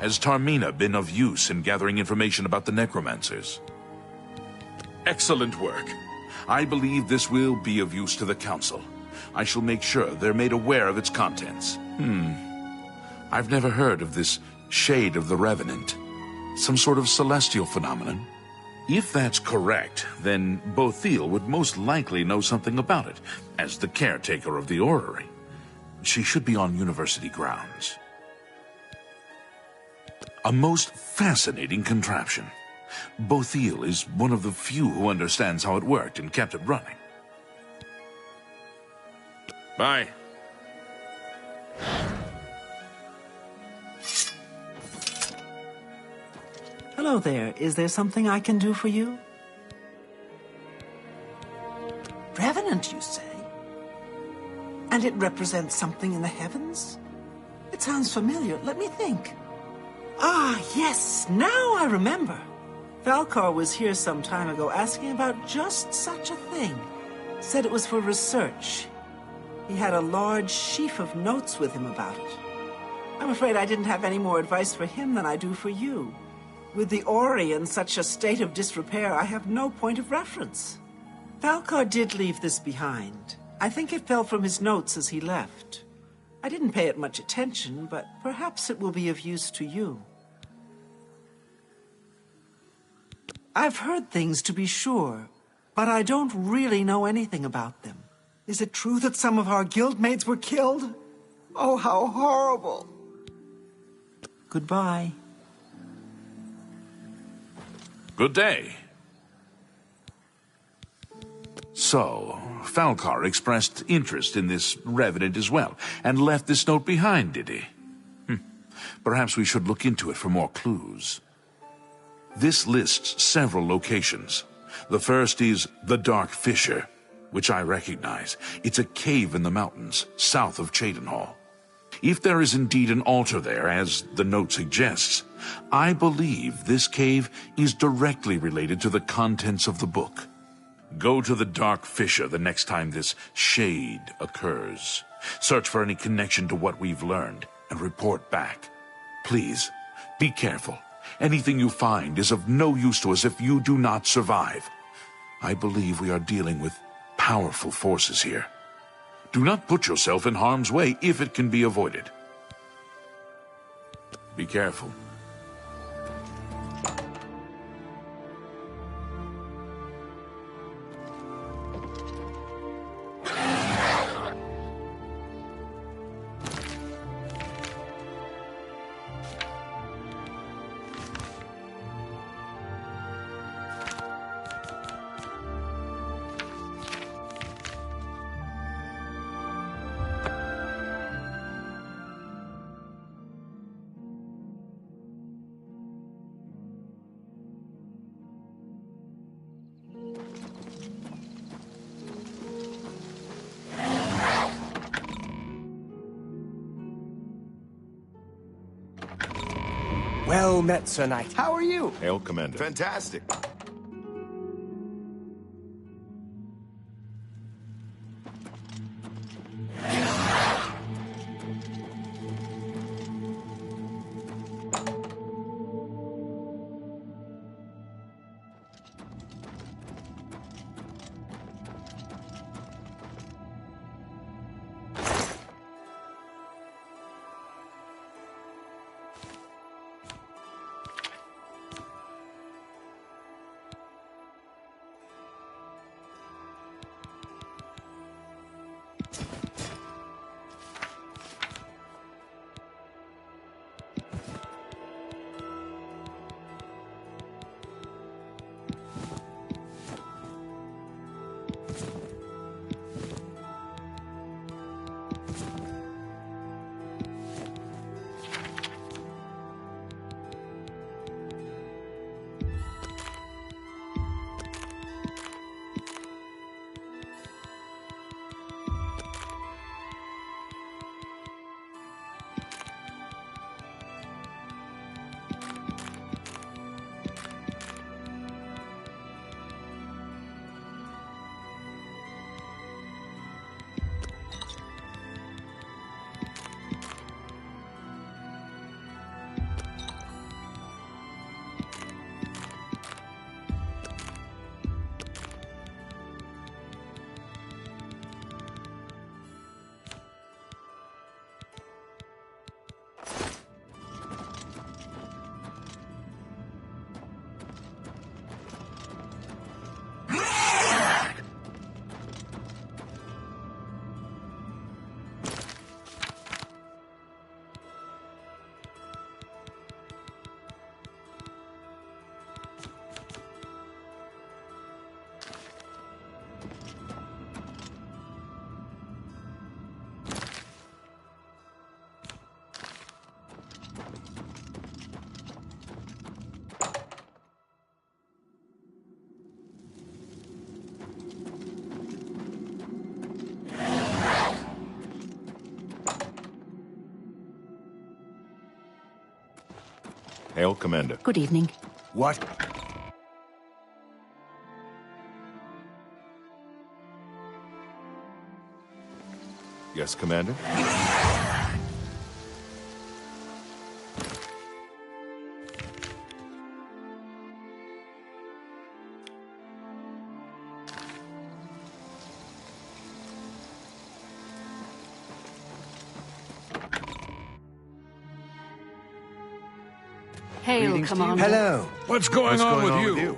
Has Tarmina been of use in gathering information about the necromancers? Excellent work. I believe this will be of use to the Council. I shall make sure they're made aware of its contents. I've never heard of this Shade of the Revenant. Some sort of celestial phenomenon? If that's correct, then Bothil would most likely know something about it, as the caretaker of the orrery. She should be on university grounds. A most fascinating contraption. Bothil is one of the few who understands how it worked and kept it running. Bye. Hello there. Is there something I can do for you? Revenant, you say? And it represents something in the heavens? It sounds familiar. Let me think. Ah, yes, now I remember. Falkar was here some time ago asking about just such a thing. Said it was for research. He had a large sheaf of notes with him about it. I'm afraid I didn't have any more advice for him than I do for you. With the Ori in such a state of disrepair, I have no point of reference. Falcar did leave this behind. I think it fell from his notes as he left. I didn't pay it much attention, but perhaps it will be of use to you. I've heard things, to be sure, but I don't really know anything about them. Is it true that some of our guildmates were killed? Oh, how horrible! Goodbye. Good day. So, Falcar expressed interest in this revenant as well, and left this note behind, did he? Perhaps we should look into it for more clues. This lists several locations. The first is the Dark Fissure, which I recognize. It's a cave in the mountains, south of Cheydinhal. If there is indeed an altar there, as the note suggests, I believe this cave is directly related to the contents of the book. Go to the Dark Fissure the next time this shade occurs. Search for any connection to what we've learned and report back. Please, be careful. Anything you find is of no use to us if you do not survive. I believe we are dealing with powerful forces here. Do not put yourself in harm's way if it can be avoided. Be careful. Well met, Sir Knight. How are you? Hail, Commander. Fantastic. Hail, Commander. Good evening. What? Yes, Commander? Hail, Greetings to you. Commander. Hello. What's going on with you?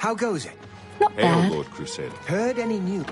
How goes it? Not Hail, bad. Lord Crusader. Heard any news?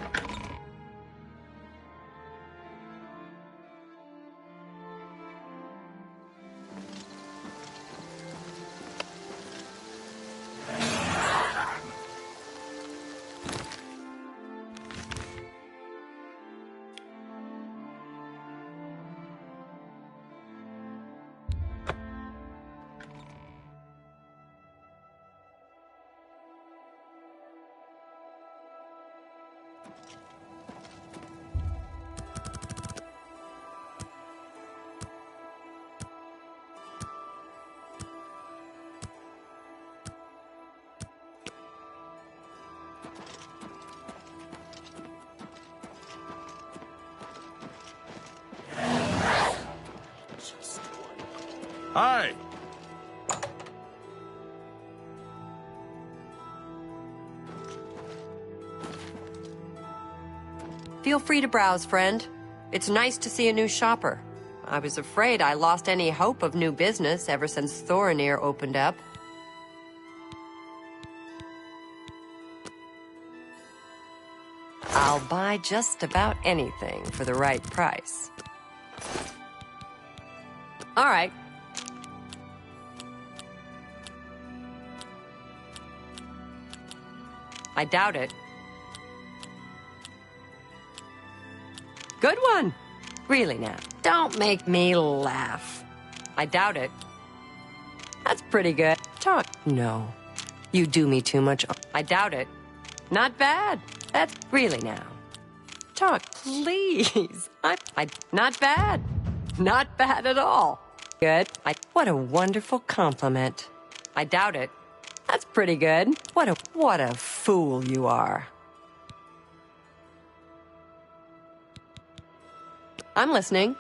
Hi. Feel free to browse, friend. It's nice to see a new shopper. I was afraid I lost any hope of new business ever since Thorinir opened up. I'll buy just about anything for the right price. All right. I doubt it. Good one. Really now. Don't make me laugh. I doubt it. That's pretty good. Talk. No. You do me too much. I doubt it. Not bad. That's really now. Talk, please. Not bad. Not bad at all. Good. What a wonderful compliment. I doubt it. That's pretty good. What a fool you are. I'm listening.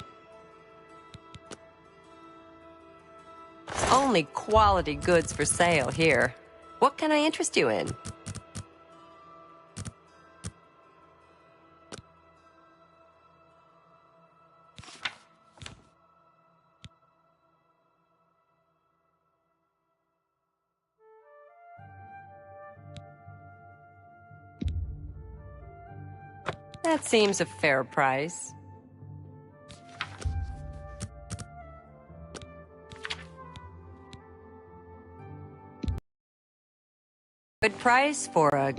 Only quality goods for sale here. What can I interest you in? That seems a fair price. Good price for a...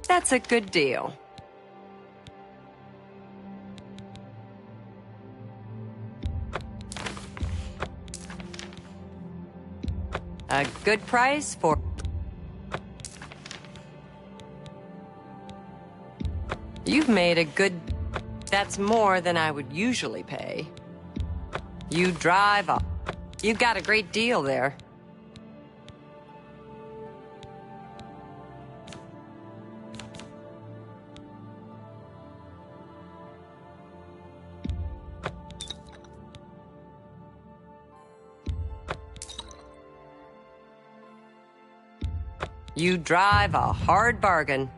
That's a good deal. A good price for... You've made a good... That's more than I would usually pay. You drive up. You've got a great deal there. You drive a hard bargain.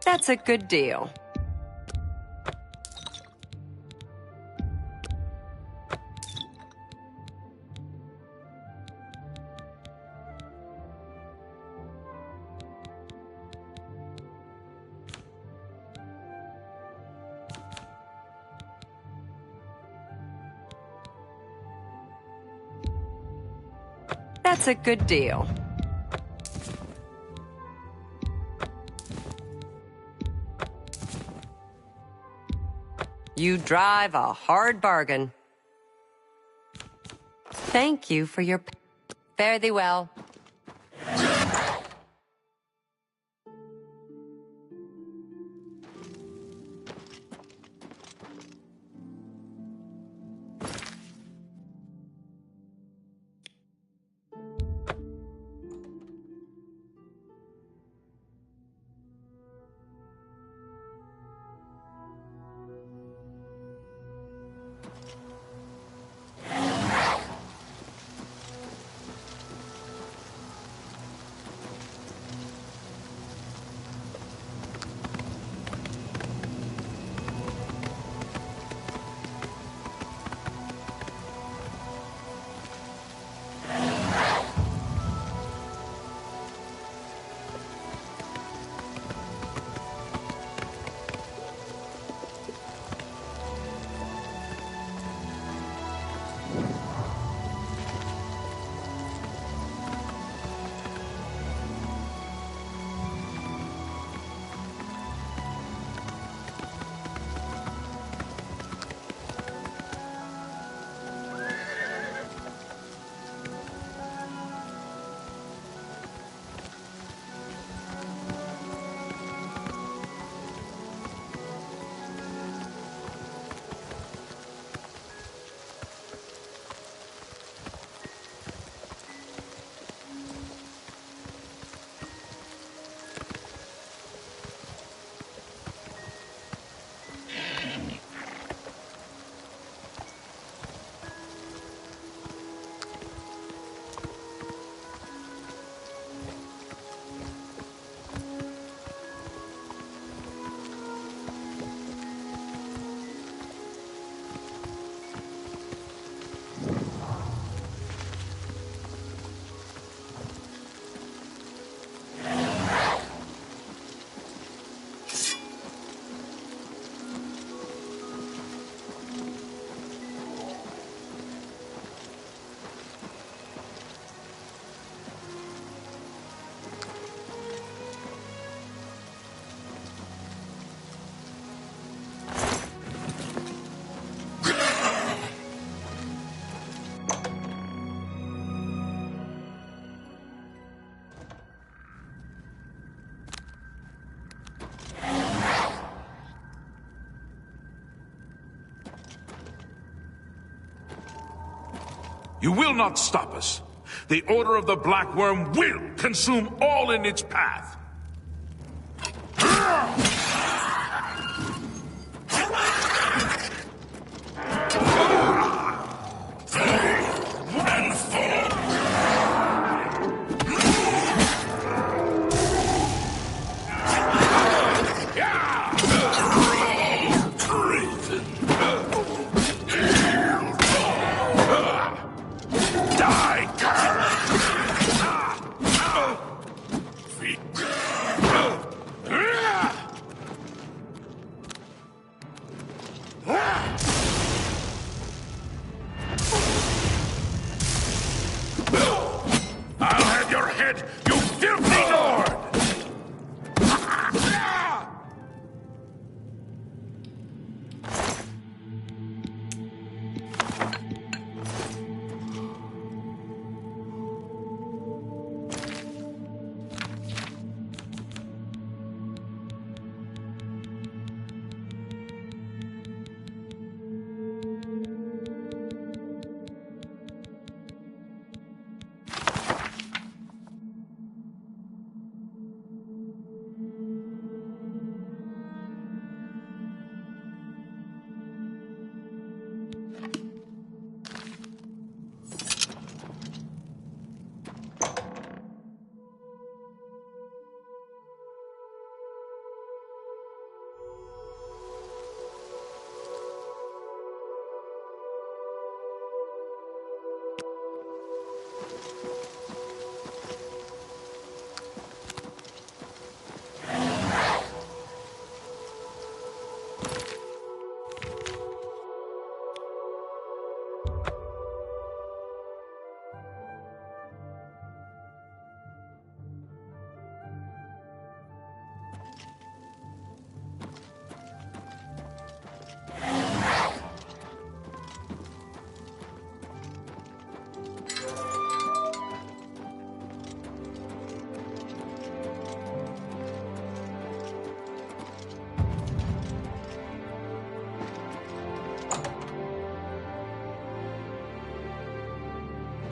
That's a good deal. That's a good deal. You drive a hard bargain. Thank you for your... Fare thee well. You will not stop us. The Order of the Black Worm will consume all in its path.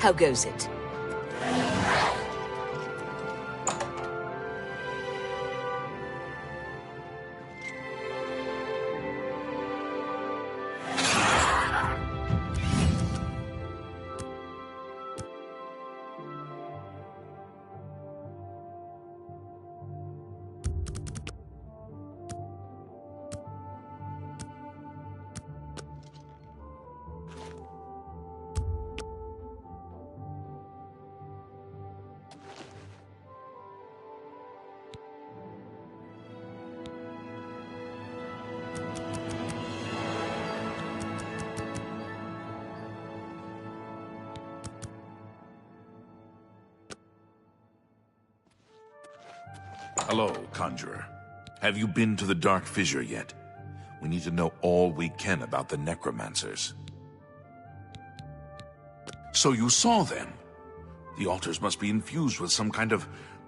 How goes it? Hello, Conjurer. Have you been to the Dark Fissure yet? We need to know all we can about the necromancers. So you saw them? The altars must be infused with some kind of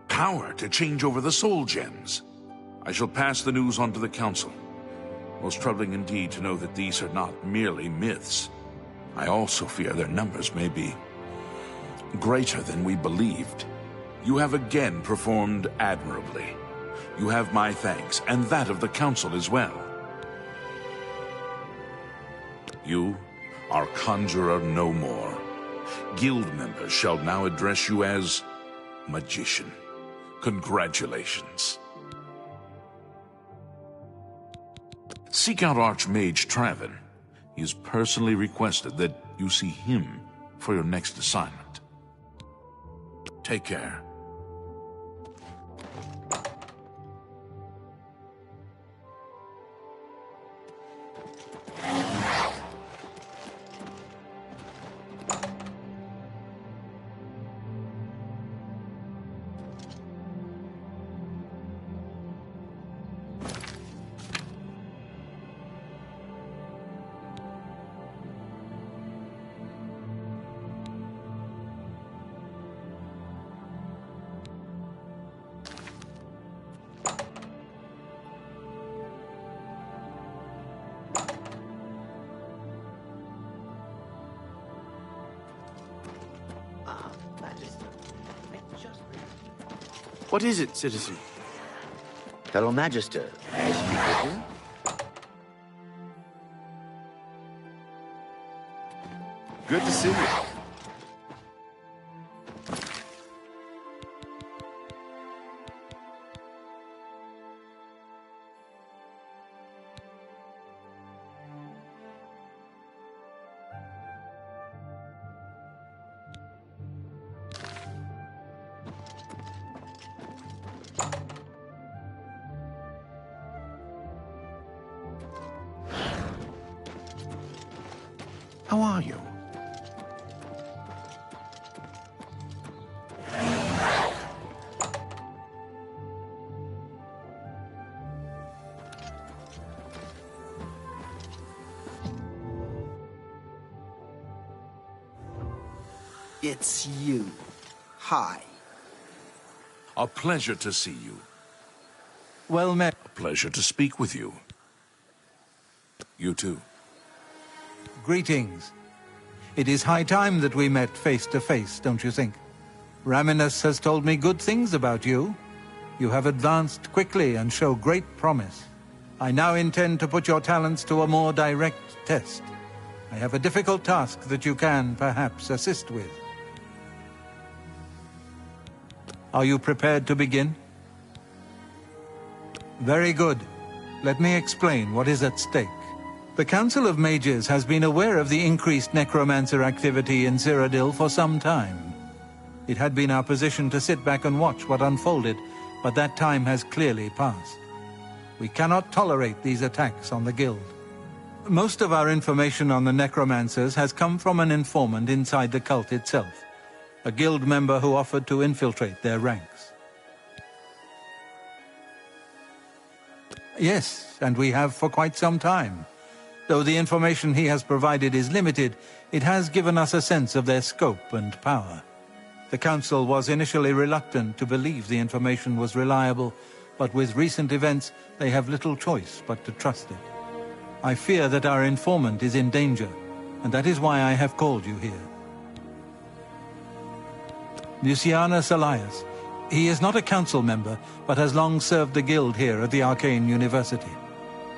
power to change over the soul gems. I shall pass the news on to the Council. Most troubling indeed to know that these are not merely myths. I also fear their numbers may be greater than we believed. You have again performed admirably. You have my thanks, and that of the Council as well. You are Conjurer no more. Guild members shall now address you as Magician. Congratulations. Seek out Archmage Traven. He has personally requested that you see him for your next assignment. Take care. What is it, citizen? Fellow Magister, may I speak with you? Good to see you. How are you? It's you. Hi. A pleasure to see you. Well met. A pleasure to speak with you. You too. Greetings. It is high time that we met face to face, don't you think? Raminus has told me good things about you. You have advanced quickly and show great promise. I now intend to put your talents to a more direct test. I have a difficult task that you can, perhaps, assist with. Are you prepared to begin? Very good. Let me explain what is at stake. The Council of Mages has been aware of the increased necromancer activity in Cyrodill for some time. It had been our position to sit back and watch what unfolded, but that time has clearly passed. We cannot tolerate these attacks on the Guild. Most of our information on the necromancers has come from an informant inside the cult itself, a Guild member who offered to infiltrate their ranks. Yes, and we have for quite some time. Though the information he has provided is limited, it has given us a sense of their scope and power. The Council was initially reluctant to believe the information was reliable, but with recent events, they have little choice but to trust it. I fear that our informant is in danger, and that is why I have called you here. Lucianus Elias. He is not a council member, but has long served the guild here at the Arcane University.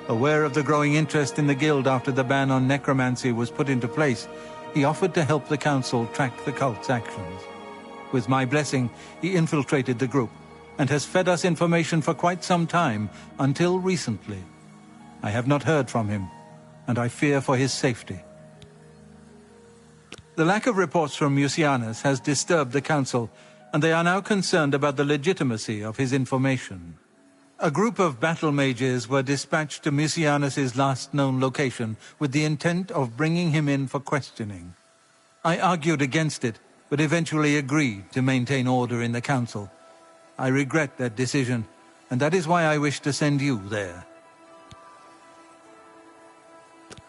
Aware of the growing interest in the guild after the ban on necromancy was put into place, he offered to help the council track the cult's actions. With my blessing, he infiltrated the group and has fed us information for quite some time, until recently. I have not heard from him, and I fear for his safety. The lack of reports from Mucianus has disturbed the council, and they are now concerned about the legitimacy of his information. A group of battle mages were dispatched to Mucianus's last known location with the intent of bringing him in for questioning. I argued against it, but eventually agreed to maintain order in the council. I regret that decision, and that is why I wish to send you there.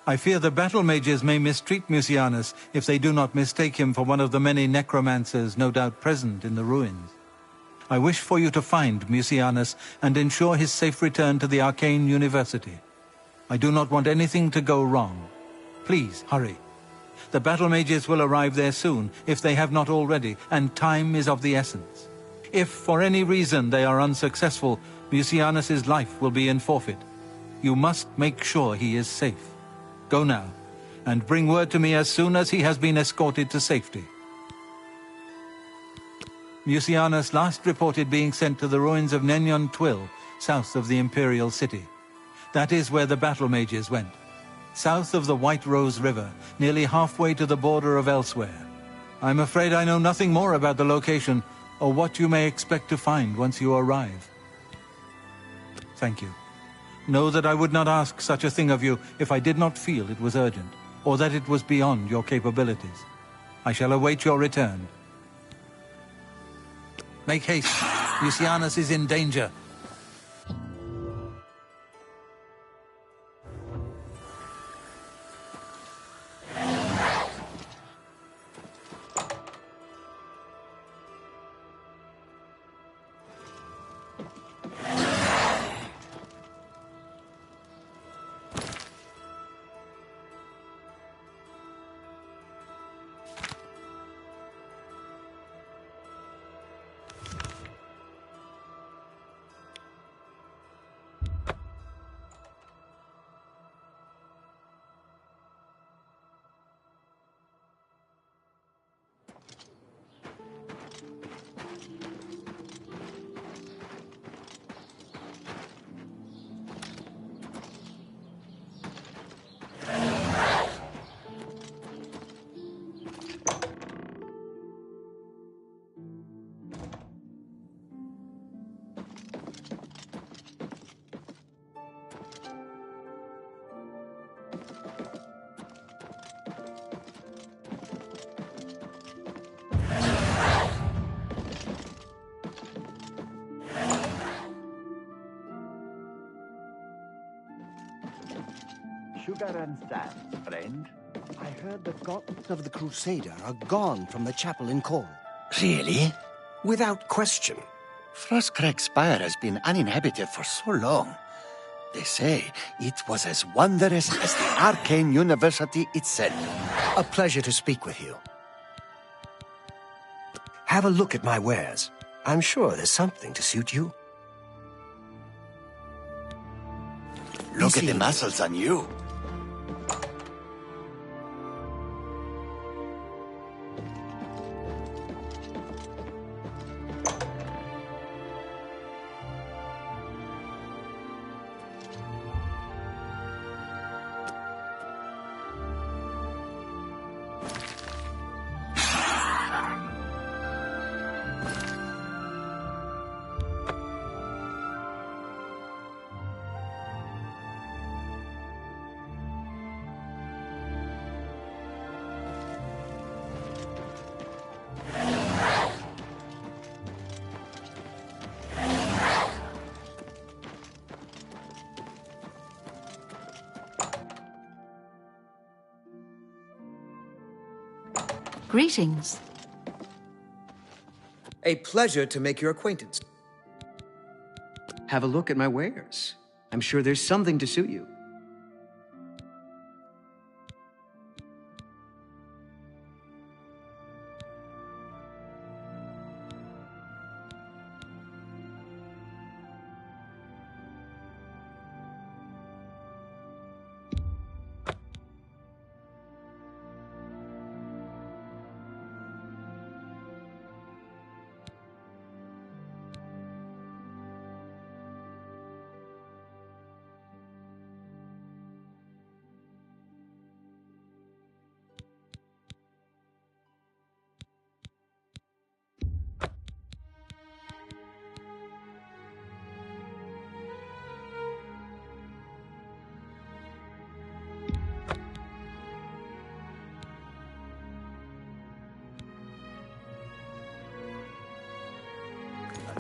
I fear the battle mages may mistreat Mucianus if they do not mistake him for one of the many necromancers no doubt present in the ruins. I wish for you to find Mucianus and ensure his safe return to the Arcane University. I do not want anything to go wrong. Please, hurry. The battle mages will arrive there soon, if they have not already, and time is of the essence. If, for any reason, they are unsuccessful, Mucianus's life will be in forfeit. You must make sure he is safe. Go now, and bring word to me as soon as he has been escorted to safety. Mucianus last reported being sent to the ruins of Nenyon Twill, south of the Imperial City. That is where the battle mages went. South of the White Rose River, nearly halfway to the border of elsewhere. I'm afraid I know nothing more about the location, or what you may expect to find once you arrive. Thank you. Know that I would not ask such a thing of you if I did not feel it was urgent, or that it was beyond your capabilities. I shall await your return. Make haste. Mucianus is in danger. Sugar and sand, friend. I heard the gods of the Crusader are gone from the chapel in Corn. Really? Without question. Frostcrag Spire has been uninhabited for so long. They say it was as wondrous as the Arcane University itself. A pleasure to speak with you. Have a look at my wares. I'm sure there's something to suit you. Look at the muscles on you. Greetings. A pleasure to make your acquaintance. Have a look at my wares. I'm sure there's something to suit you.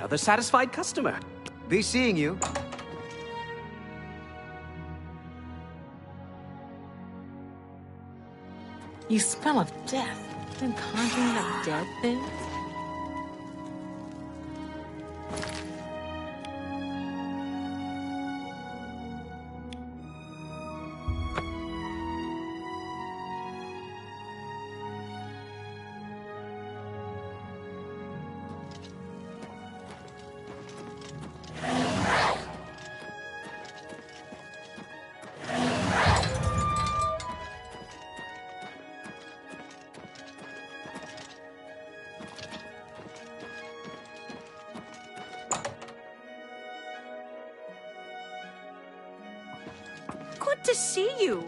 Another satisfied customer. Be seeing you. You smell of death. Been conjuring up dead things? Good to see you.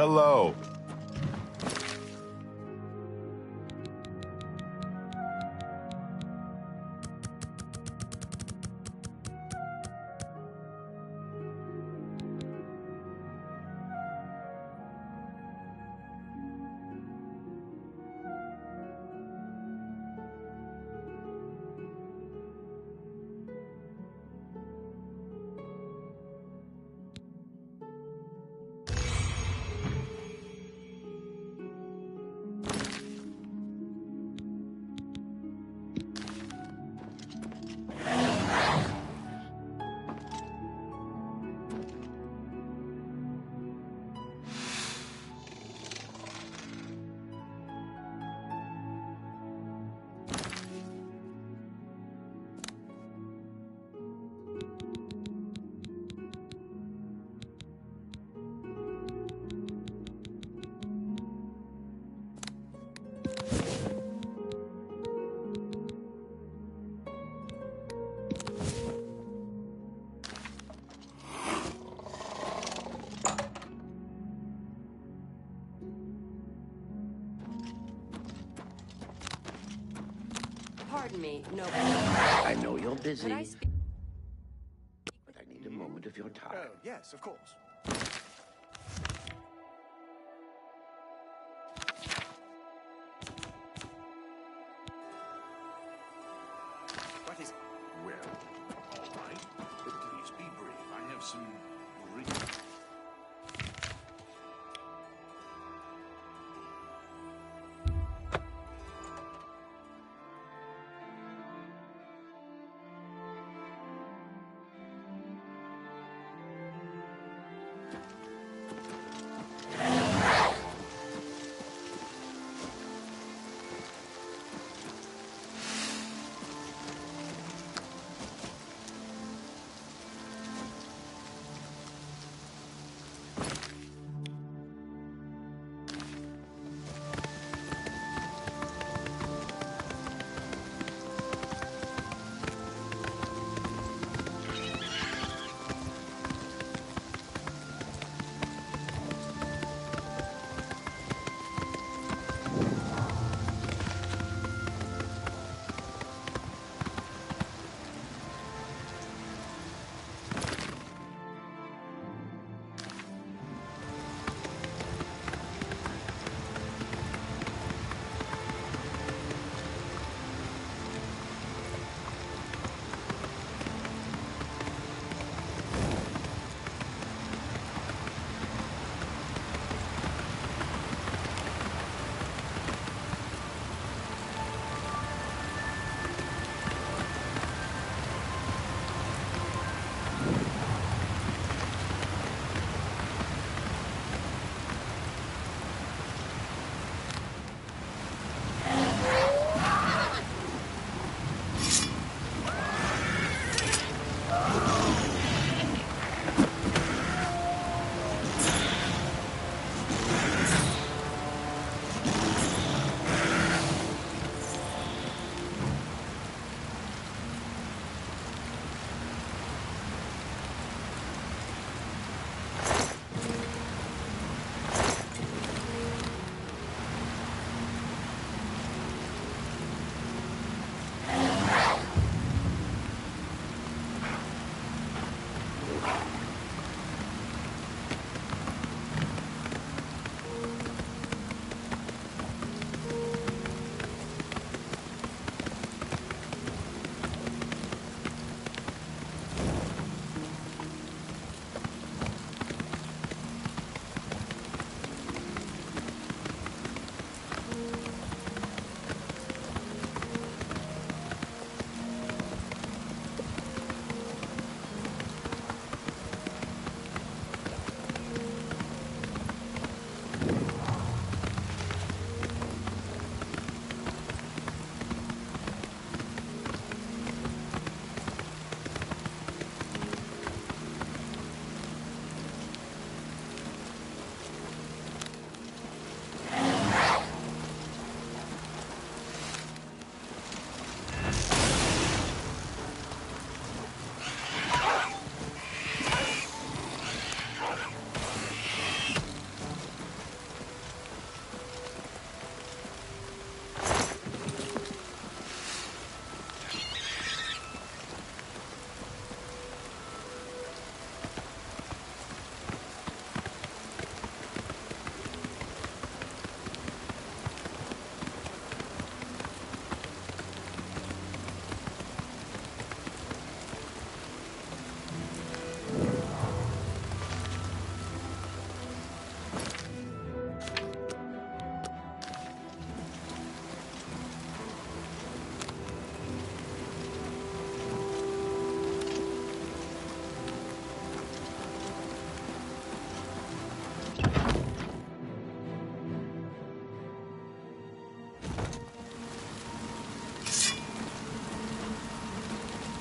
Hello. Pardon me, no. I know you're busy, Could I speak? but I need a moment of your time. Oh, yes, of course. What is... Well, all right. But please be brief. I have some...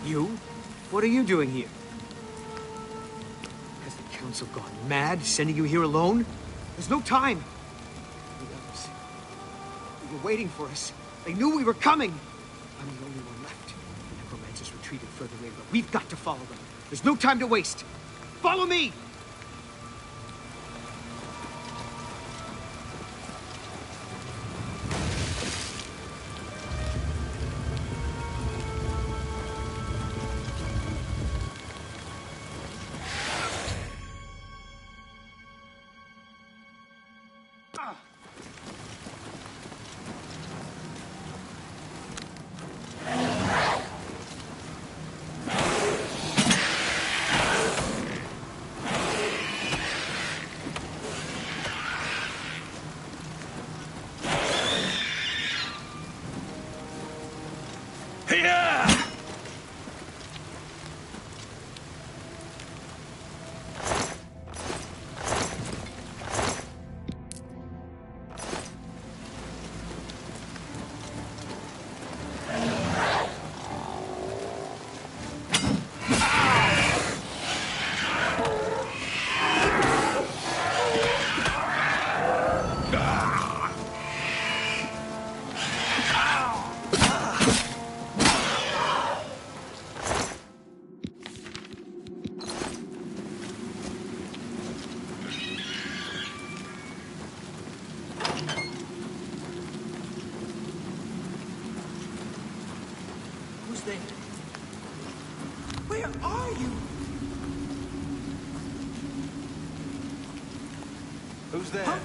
You? What are you doing here? Has the council gone mad, sending you here alone? There's no time. The others, they were waiting for us. They knew we were coming. I'm the only one left. The necromancers retreated further in, but we've got to follow them. There's no time to waste. Follow me! Where are you? Who's there? Huh?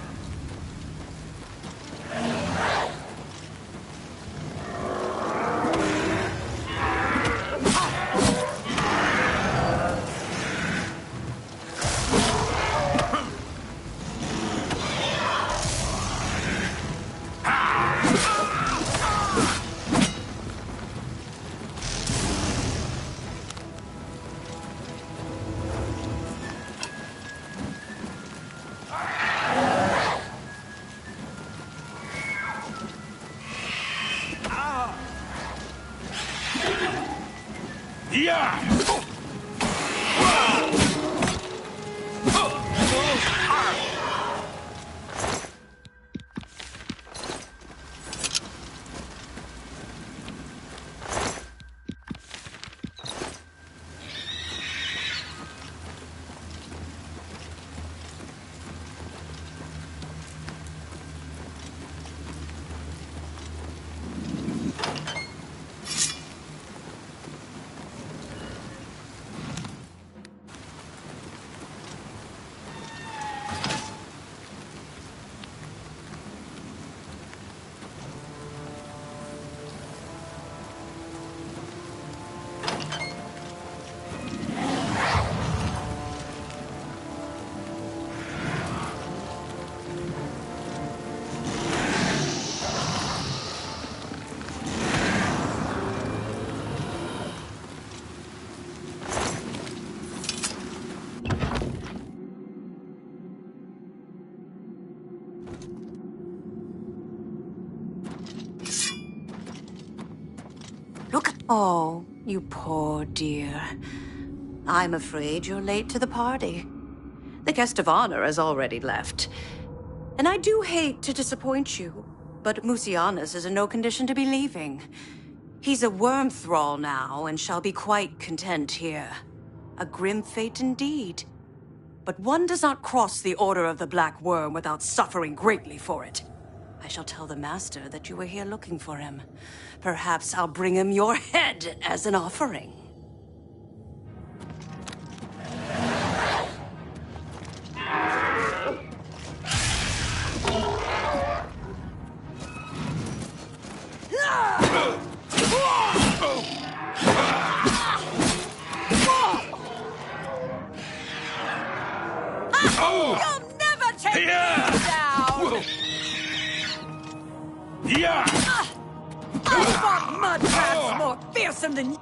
Oh, you poor dear. I'm afraid you're late to the party. The guest of honor has already left. And I do hate to disappoint you, but Musianus is in no condition to be leaving. He's a worm thrall now, and shall be quite content here. A grim fate indeed. But one does not cross the Order of the Black Worm without suffering greatly for it. I shall tell the Master that you were here looking for him. Perhaps I'll bring him your head as an offering. You'll never take me down! Yeah! I fought mud crabs more fearsome than you.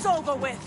this over with!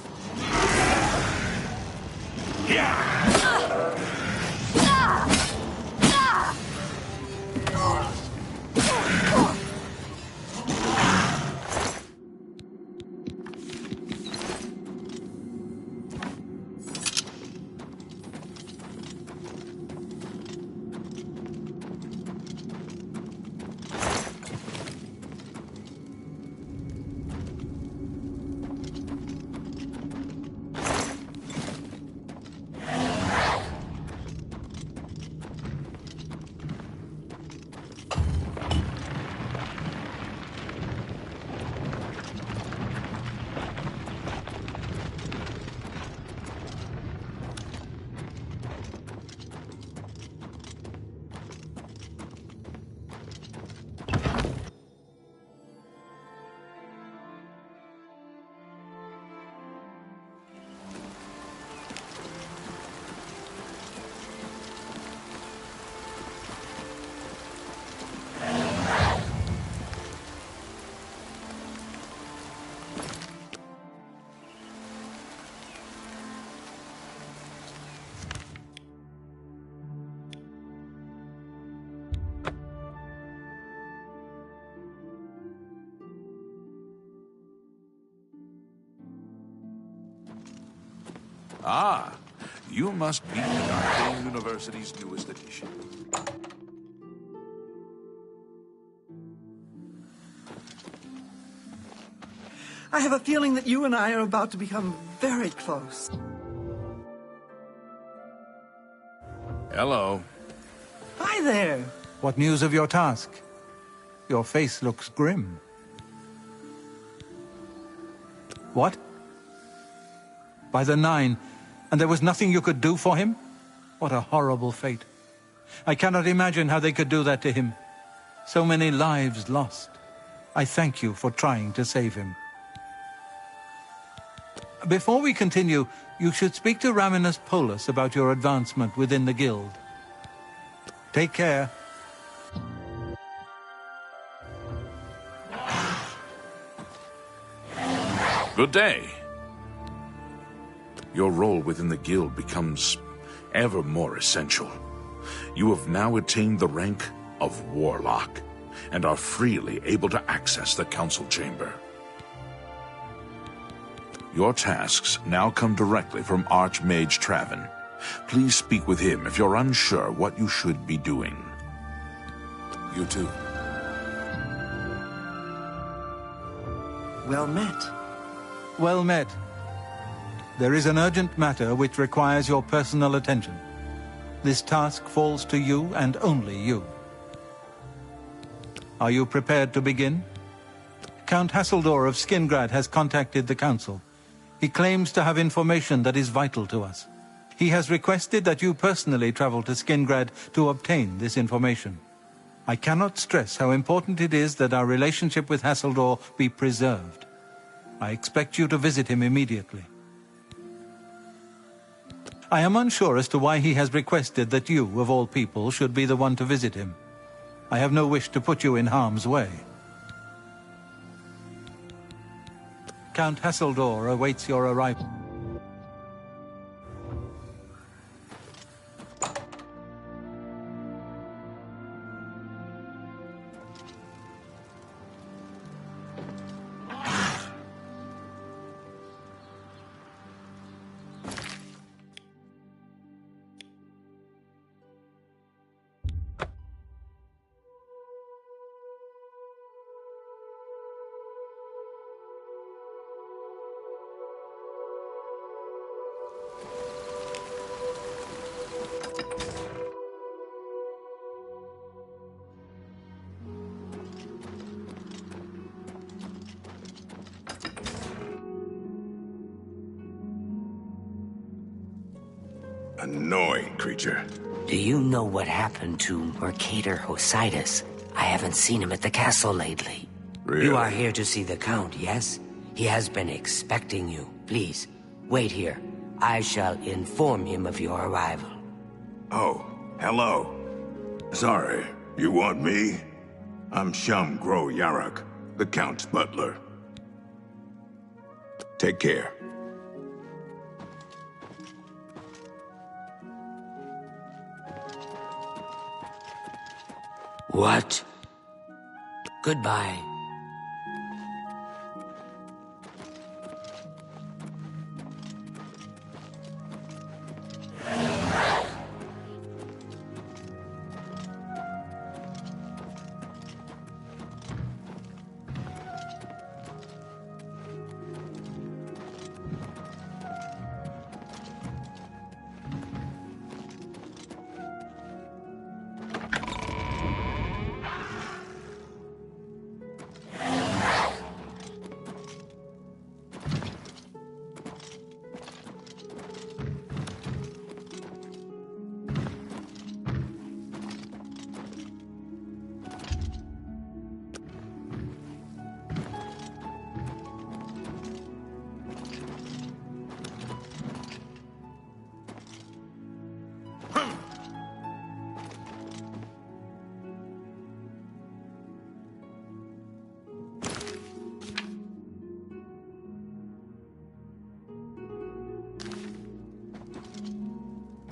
Ah, you must be the Arcane University's newest addition. I have a feeling that you and I are about to become very close. Hello. Hi there. What news of your task? Your face looks grim. What? By the 9, and there was nothing you could do for him? What a horrible fate. I cannot imagine how they could do that to him. So many lives lost. I thank you for trying to save him. Before we continue, you should speak to Raminus Polus about your advancement within the guild. Take care. Good day. Your role within the guild becomes ever more essential. You have now attained the rank of Warlock, and are freely able to access the council chamber. Your tasks now come directly from Archmage Traven. Please speak with him if you're unsure what you should be doing. You too. Well met. Well met. There is an urgent matter which requires your personal attention. This task falls to you and only you. Are you prepared to begin? Count Hasseldor of Skingrad has contacted the council. He claims to have information that is vital to us. He has requested that you personally travel to Skingrad to obtain this information. I cannot stress how important it is that our relationship with Hasseldor be preserved. I expect you to visit him immediately. I am unsure as to why he has requested that you, of all people, should be the one to visit him. I have no wish to put you in harm's way. Count Hasseldor awaits your arrival. Annoying creature. Do you know what happened to Mercator Hositis? I haven't seen him at the castle lately. Really? You are here to see the Count, yes? He has been expecting you. Please, wait here. I shall inform him of your arrival. Oh, hello. Sorry, you want me? I'm Sham Gro Yarak, the Count's butler. Take care. What? Goodbye.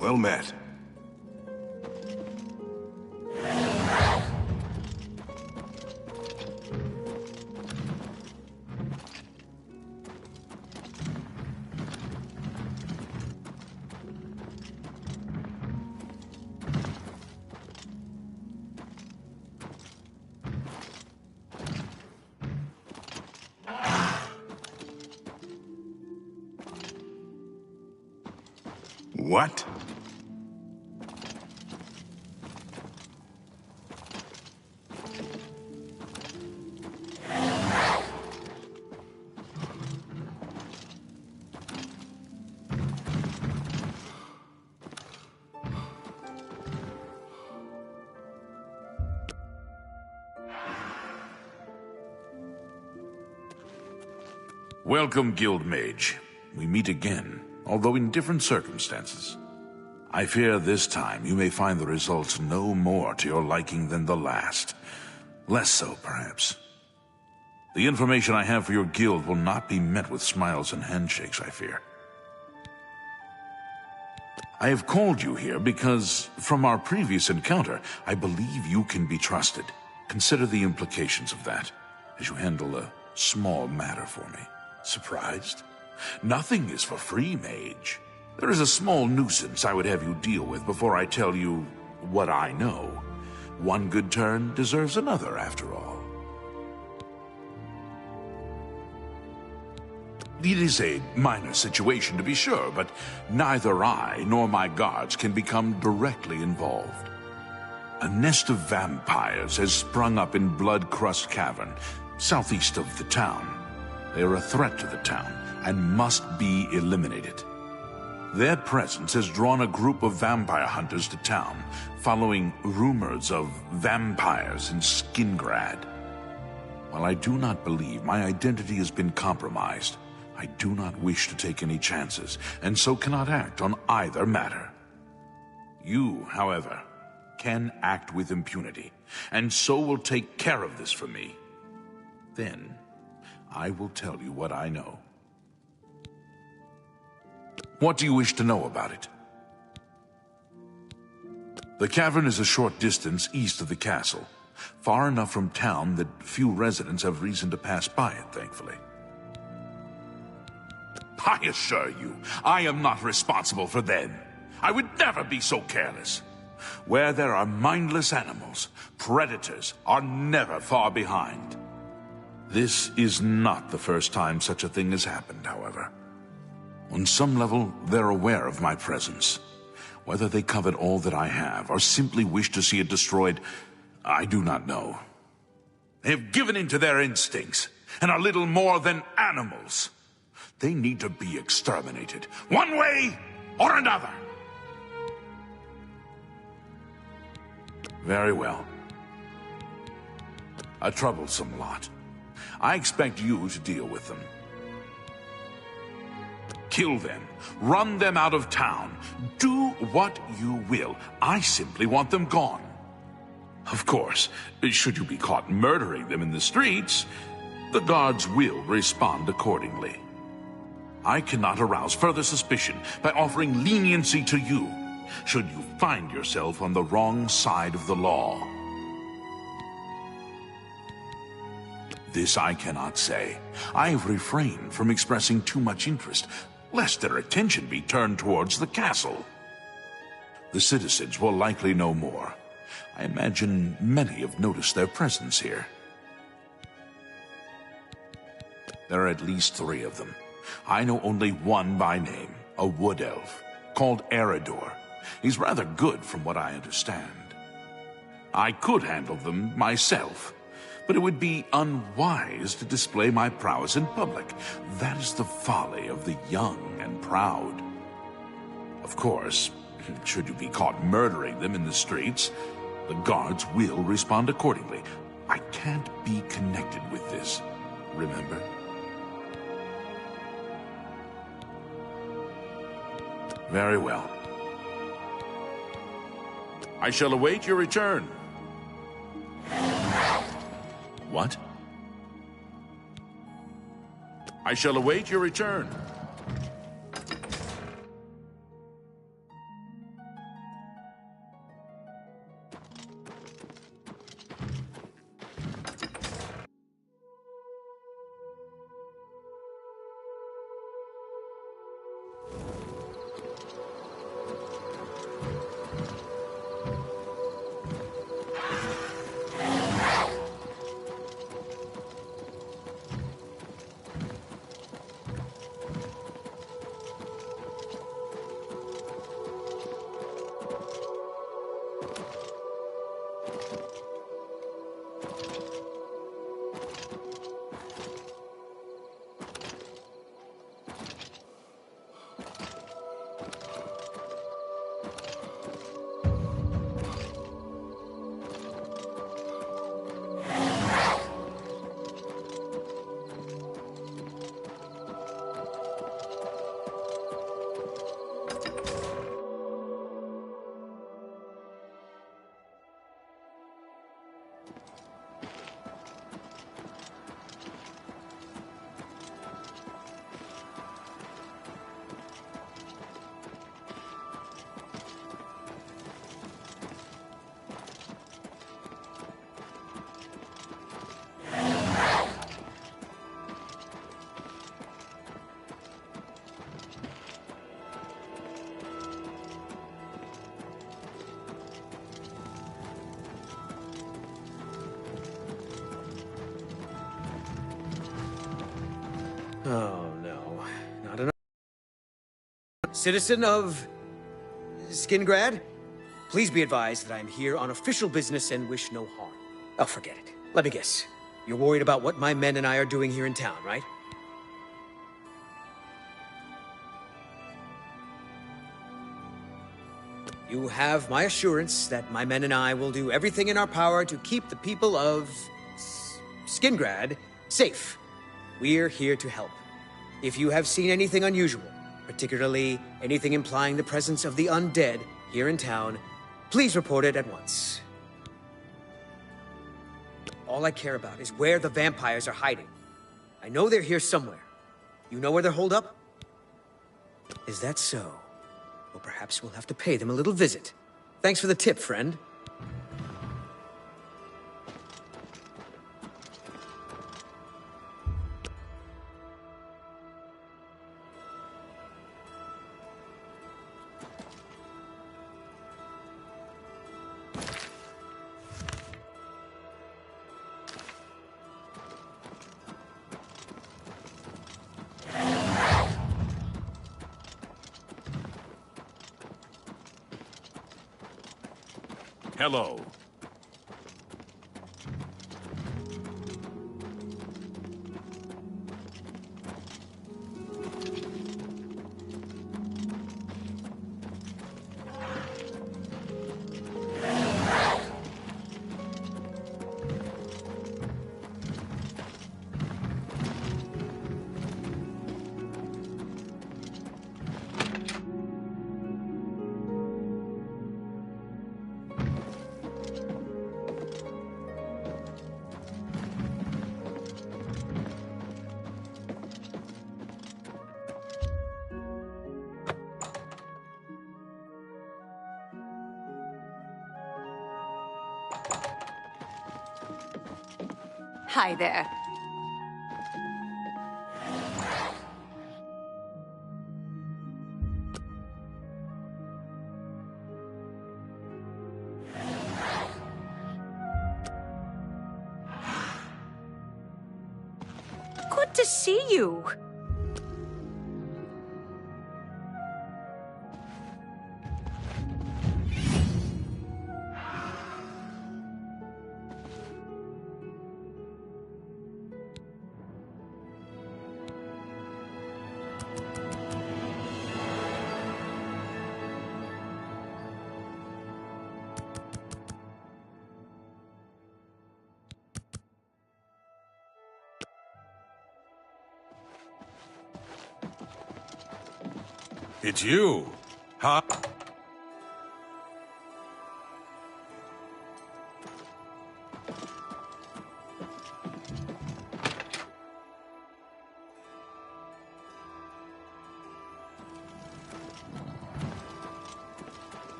Well met. What? Welcome, Guild Mage. We meet again, although in different circumstances. I fear this time you may find the results no more to your liking than the last. Less so, perhaps. The information I have for your guild will not be met with smiles and handshakes, I fear. I have called you here because, from our previous encounter, I believe you can be trusted. Consider the implications of that, as you handle a small matter for me. Surprised? Nothing is for free, mage. There is a small nuisance I would have you deal with before I tell you what I know. One good turn deserves another, after all. It is a minor situation, to be sure, but neither I nor my guards can become directly involved. A nest of vampires has sprung up in Blood-Crust Cavern, southeast of the town. They are a threat to the town and must be eliminated. Their presence has drawn a group of vampire hunters to town, following rumors of vampires in Skingrad. While I do not believe my identity has been compromised, I do not wish to take any chances, and so cannot act on either matter. You, however, can act with impunity, and so will take care of this for me. Then, I will tell you what I know. What do you wish to know about it? The cavern is a short distance east of the castle, far enough from town that few residents have reason to pass by it, thankfully. I assure you, I am not responsible for them. I would never be so careless. Where there are mindless animals, predators are never far behind. This is not the first time such a thing has happened, however. On some level, they're aware of my presence. Whether they covet all that I have, or simply wish to see it destroyed, I do not know. They have given in to their instincts, and are little more than animals. They need to be exterminated, one way or another. Very well. A troublesome lot. I expect you to deal with them. Kill them. Run them out of town. Do what you will. I simply want them gone. Of course, should you be caught murdering them in the streets, the guards will respond accordingly. I cannot arouse further suspicion by offering leniency to you, should you find yourself on the wrong side of the law. This I cannot say. I have refrained from expressing too much interest, lest their attention be turned towards the castle. The citizens will likely know more. I imagine many have noticed their presence here. There are at least 3 of them. I know only one by name, a wood elf, called Eridor. He's rather good from what I understand. I could handle them myself, but it would be unwise to display my prowess in public. That is the folly of the young and proud. Of course, should you be caught murdering them in the streets, the guards will respond accordingly. I can't be connected with this, remember? Very well. I shall await your return. What? I shall await your return. Oh, no. Not enough. Citizen of Skingrad, please be advised that I am here on official business and wish no harm. Oh, forget it. Let me guess. You're worried about what my men and I are doing here in town, right? You have my assurance that my men and I will do everything in our power to keep the people of Skingrad safe. We're here to help. If you have seen anything unusual, particularly anything implying the presence of the undead here in town, please report it at once. All I care about is where the vampires are hiding. I know they're here somewhere. You know where they're holed up? Is that so? Well, perhaps we'll have to pay them a little visit. Thanks for the tip, friend. Hello. Hi there. Good to see you. It's you, huh?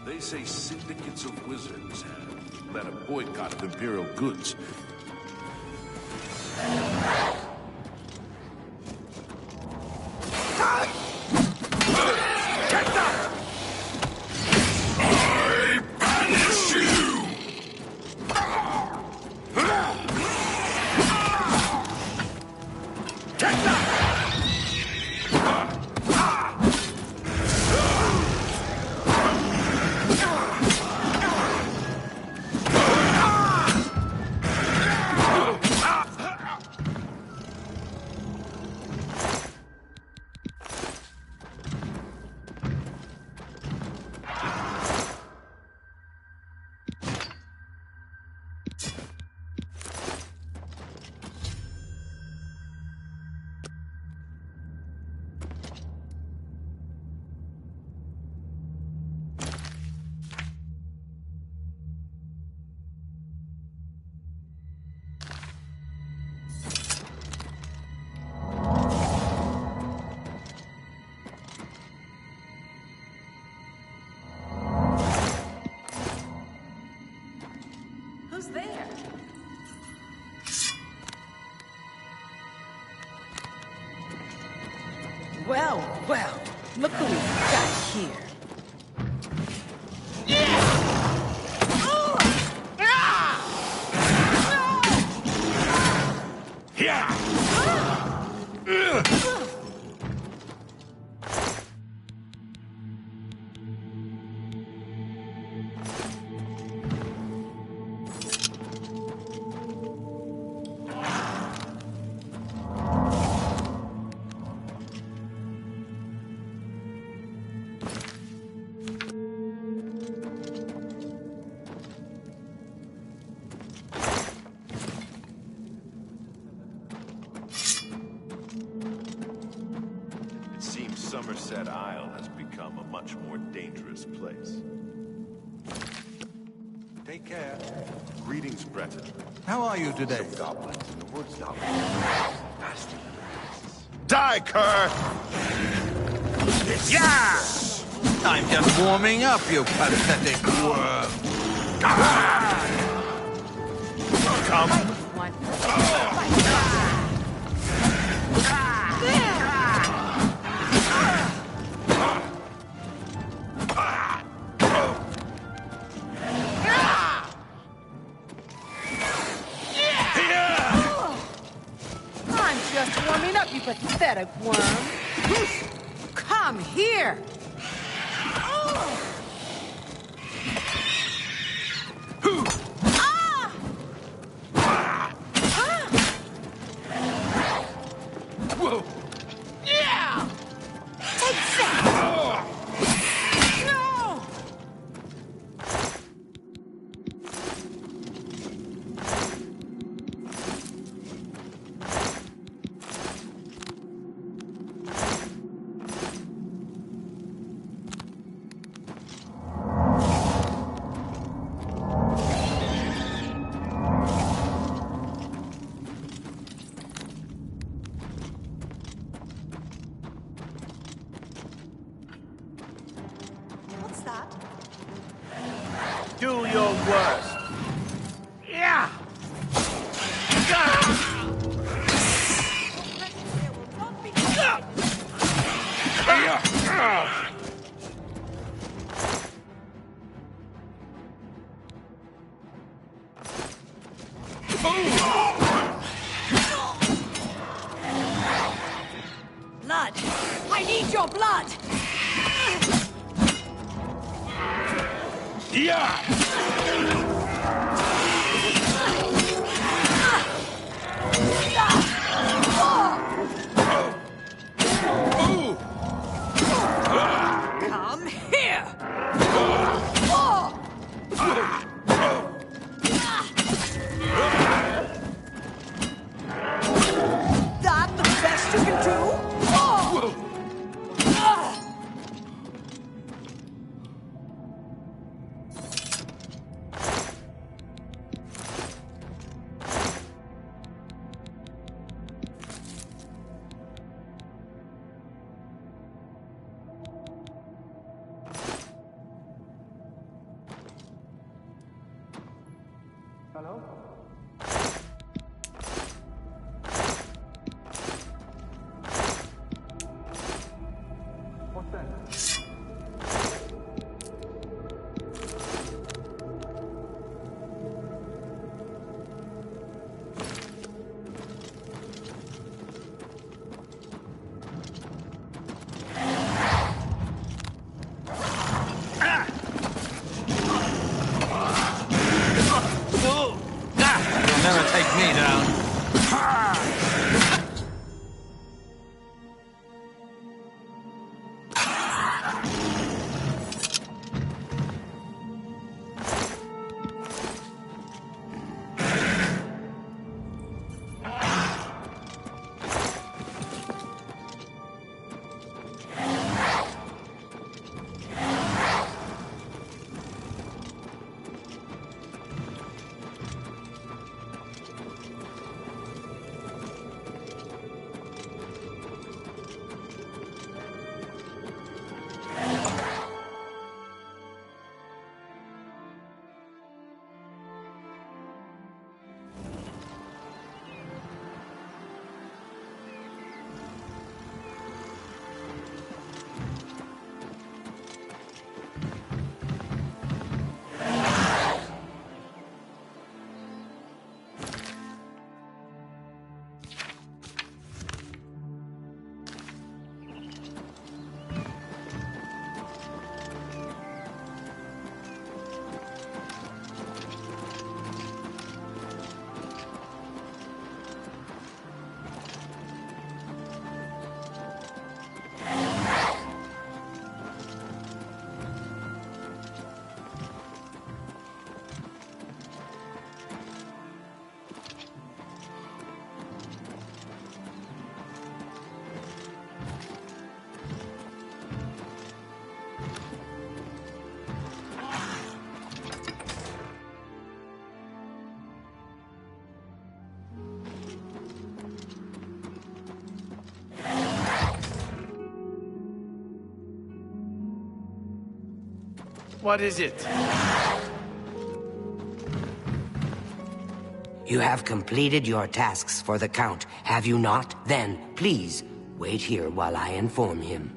They say syndicates of wizards have led a boycott of Imperial goods. Who's there? Well, well, look who we've got here. Somerset Isle has become a much more dangerous place. Take care. Greetings, Breton. How are you today? Some goblins in the woods now. Nasty. Die, Kerr! Yeah! I'm just warming up, you pathetic worm. Come. I'm just warming up, you pathetic worm. Come here. Whoa! Yeah! Take that! No! What's that? Do your worst. Yeah! Blood! I need your blood! Come here! That the best you can do? What is it? You have completed your tasks for the Count, have you not? Then, please, wait here while I inform him.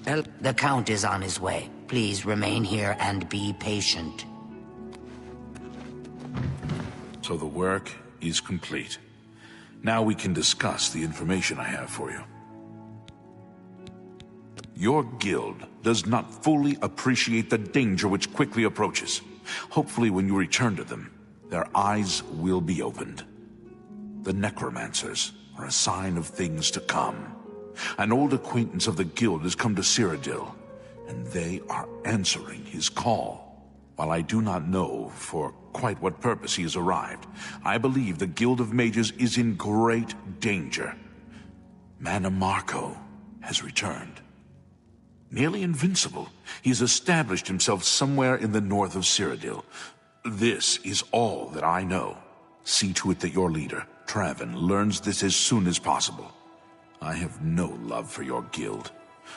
Well, the Count is on his way. Please remain here and be patient. So the work is complete. Now we can discuss the information I have for you. Your guild does not fully appreciate the danger which quickly approaches. Hopefully when you return to them, their eyes will be opened. The necromancers are a sign of things to come. An old acquaintance of the guild has come to Cyrodill, and they are answering his call. While I do not know for quite what purpose he has arrived, I believe the Guild of Mages is in great danger. Mannimarco has returned. Nearly invincible, he has established himself somewhere in the north of Cyrodill. This is all that I know. See to it that your leader, Traven, learns this as soon as possible. I have no love for your guild,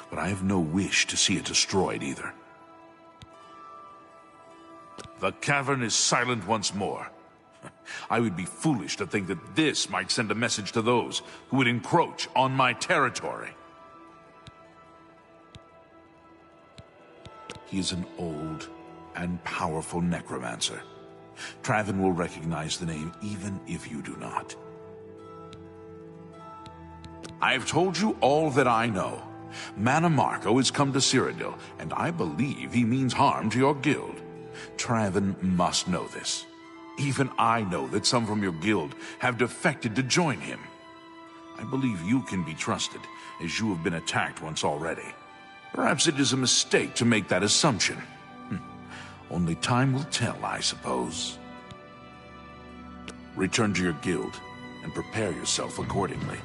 but I have no wish to see it destroyed either. The cavern is silent once more. I would be foolish to think that this might send a message to those who would encroach on my territory. He is an old and powerful necromancer. Traven will recognize the name even if you do not. I have told you all that I know. Mannimarco has come to Cyrodill, and I believe he means harm to your guild. Traven must know this. Even I know that some from your guild have defected to join him. I believe you can be trusted, as you have been attacked once already. Perhaps it is a mistake to make that assumption. Only time will tell, I suppose. Return to your guild, and prepare yourself accordingly.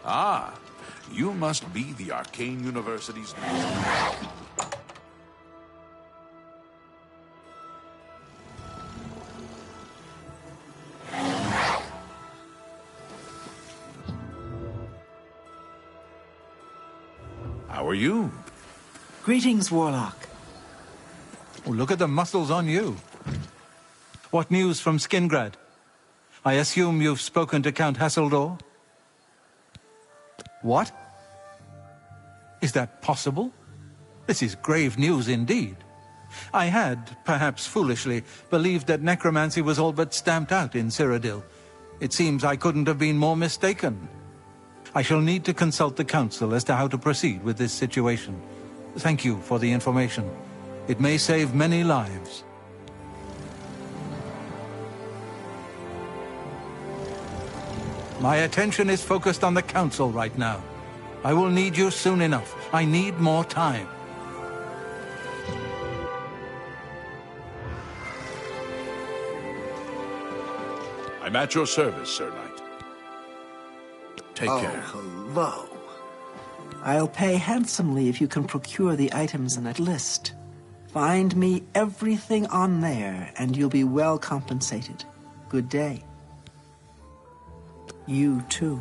Ah, you must be the Arcane University's... How are you? Greetings, Warlock. Oh, look at the muscles on you. What news from Skingrad? I assume you've spoken to Count Hasseldor? What? Is that possible? This is grave news indeed. I had, perhaps foolishly, believed that necromancy was all but stamped out in Cyrodill. It seems I couldn't have been more mistaken. I shall need to consult the council as to how to proceed with this situation. Thank you for the information. It may save many lives. My attention is focused on the council right now. I will need you soon enough. I need more time. I'm at your service, Sir Knight. Take care. Hello. I'll pay handsomely if you can procure the items in that list. Find me everything on there, and you'll be well compensated. Good day. You too.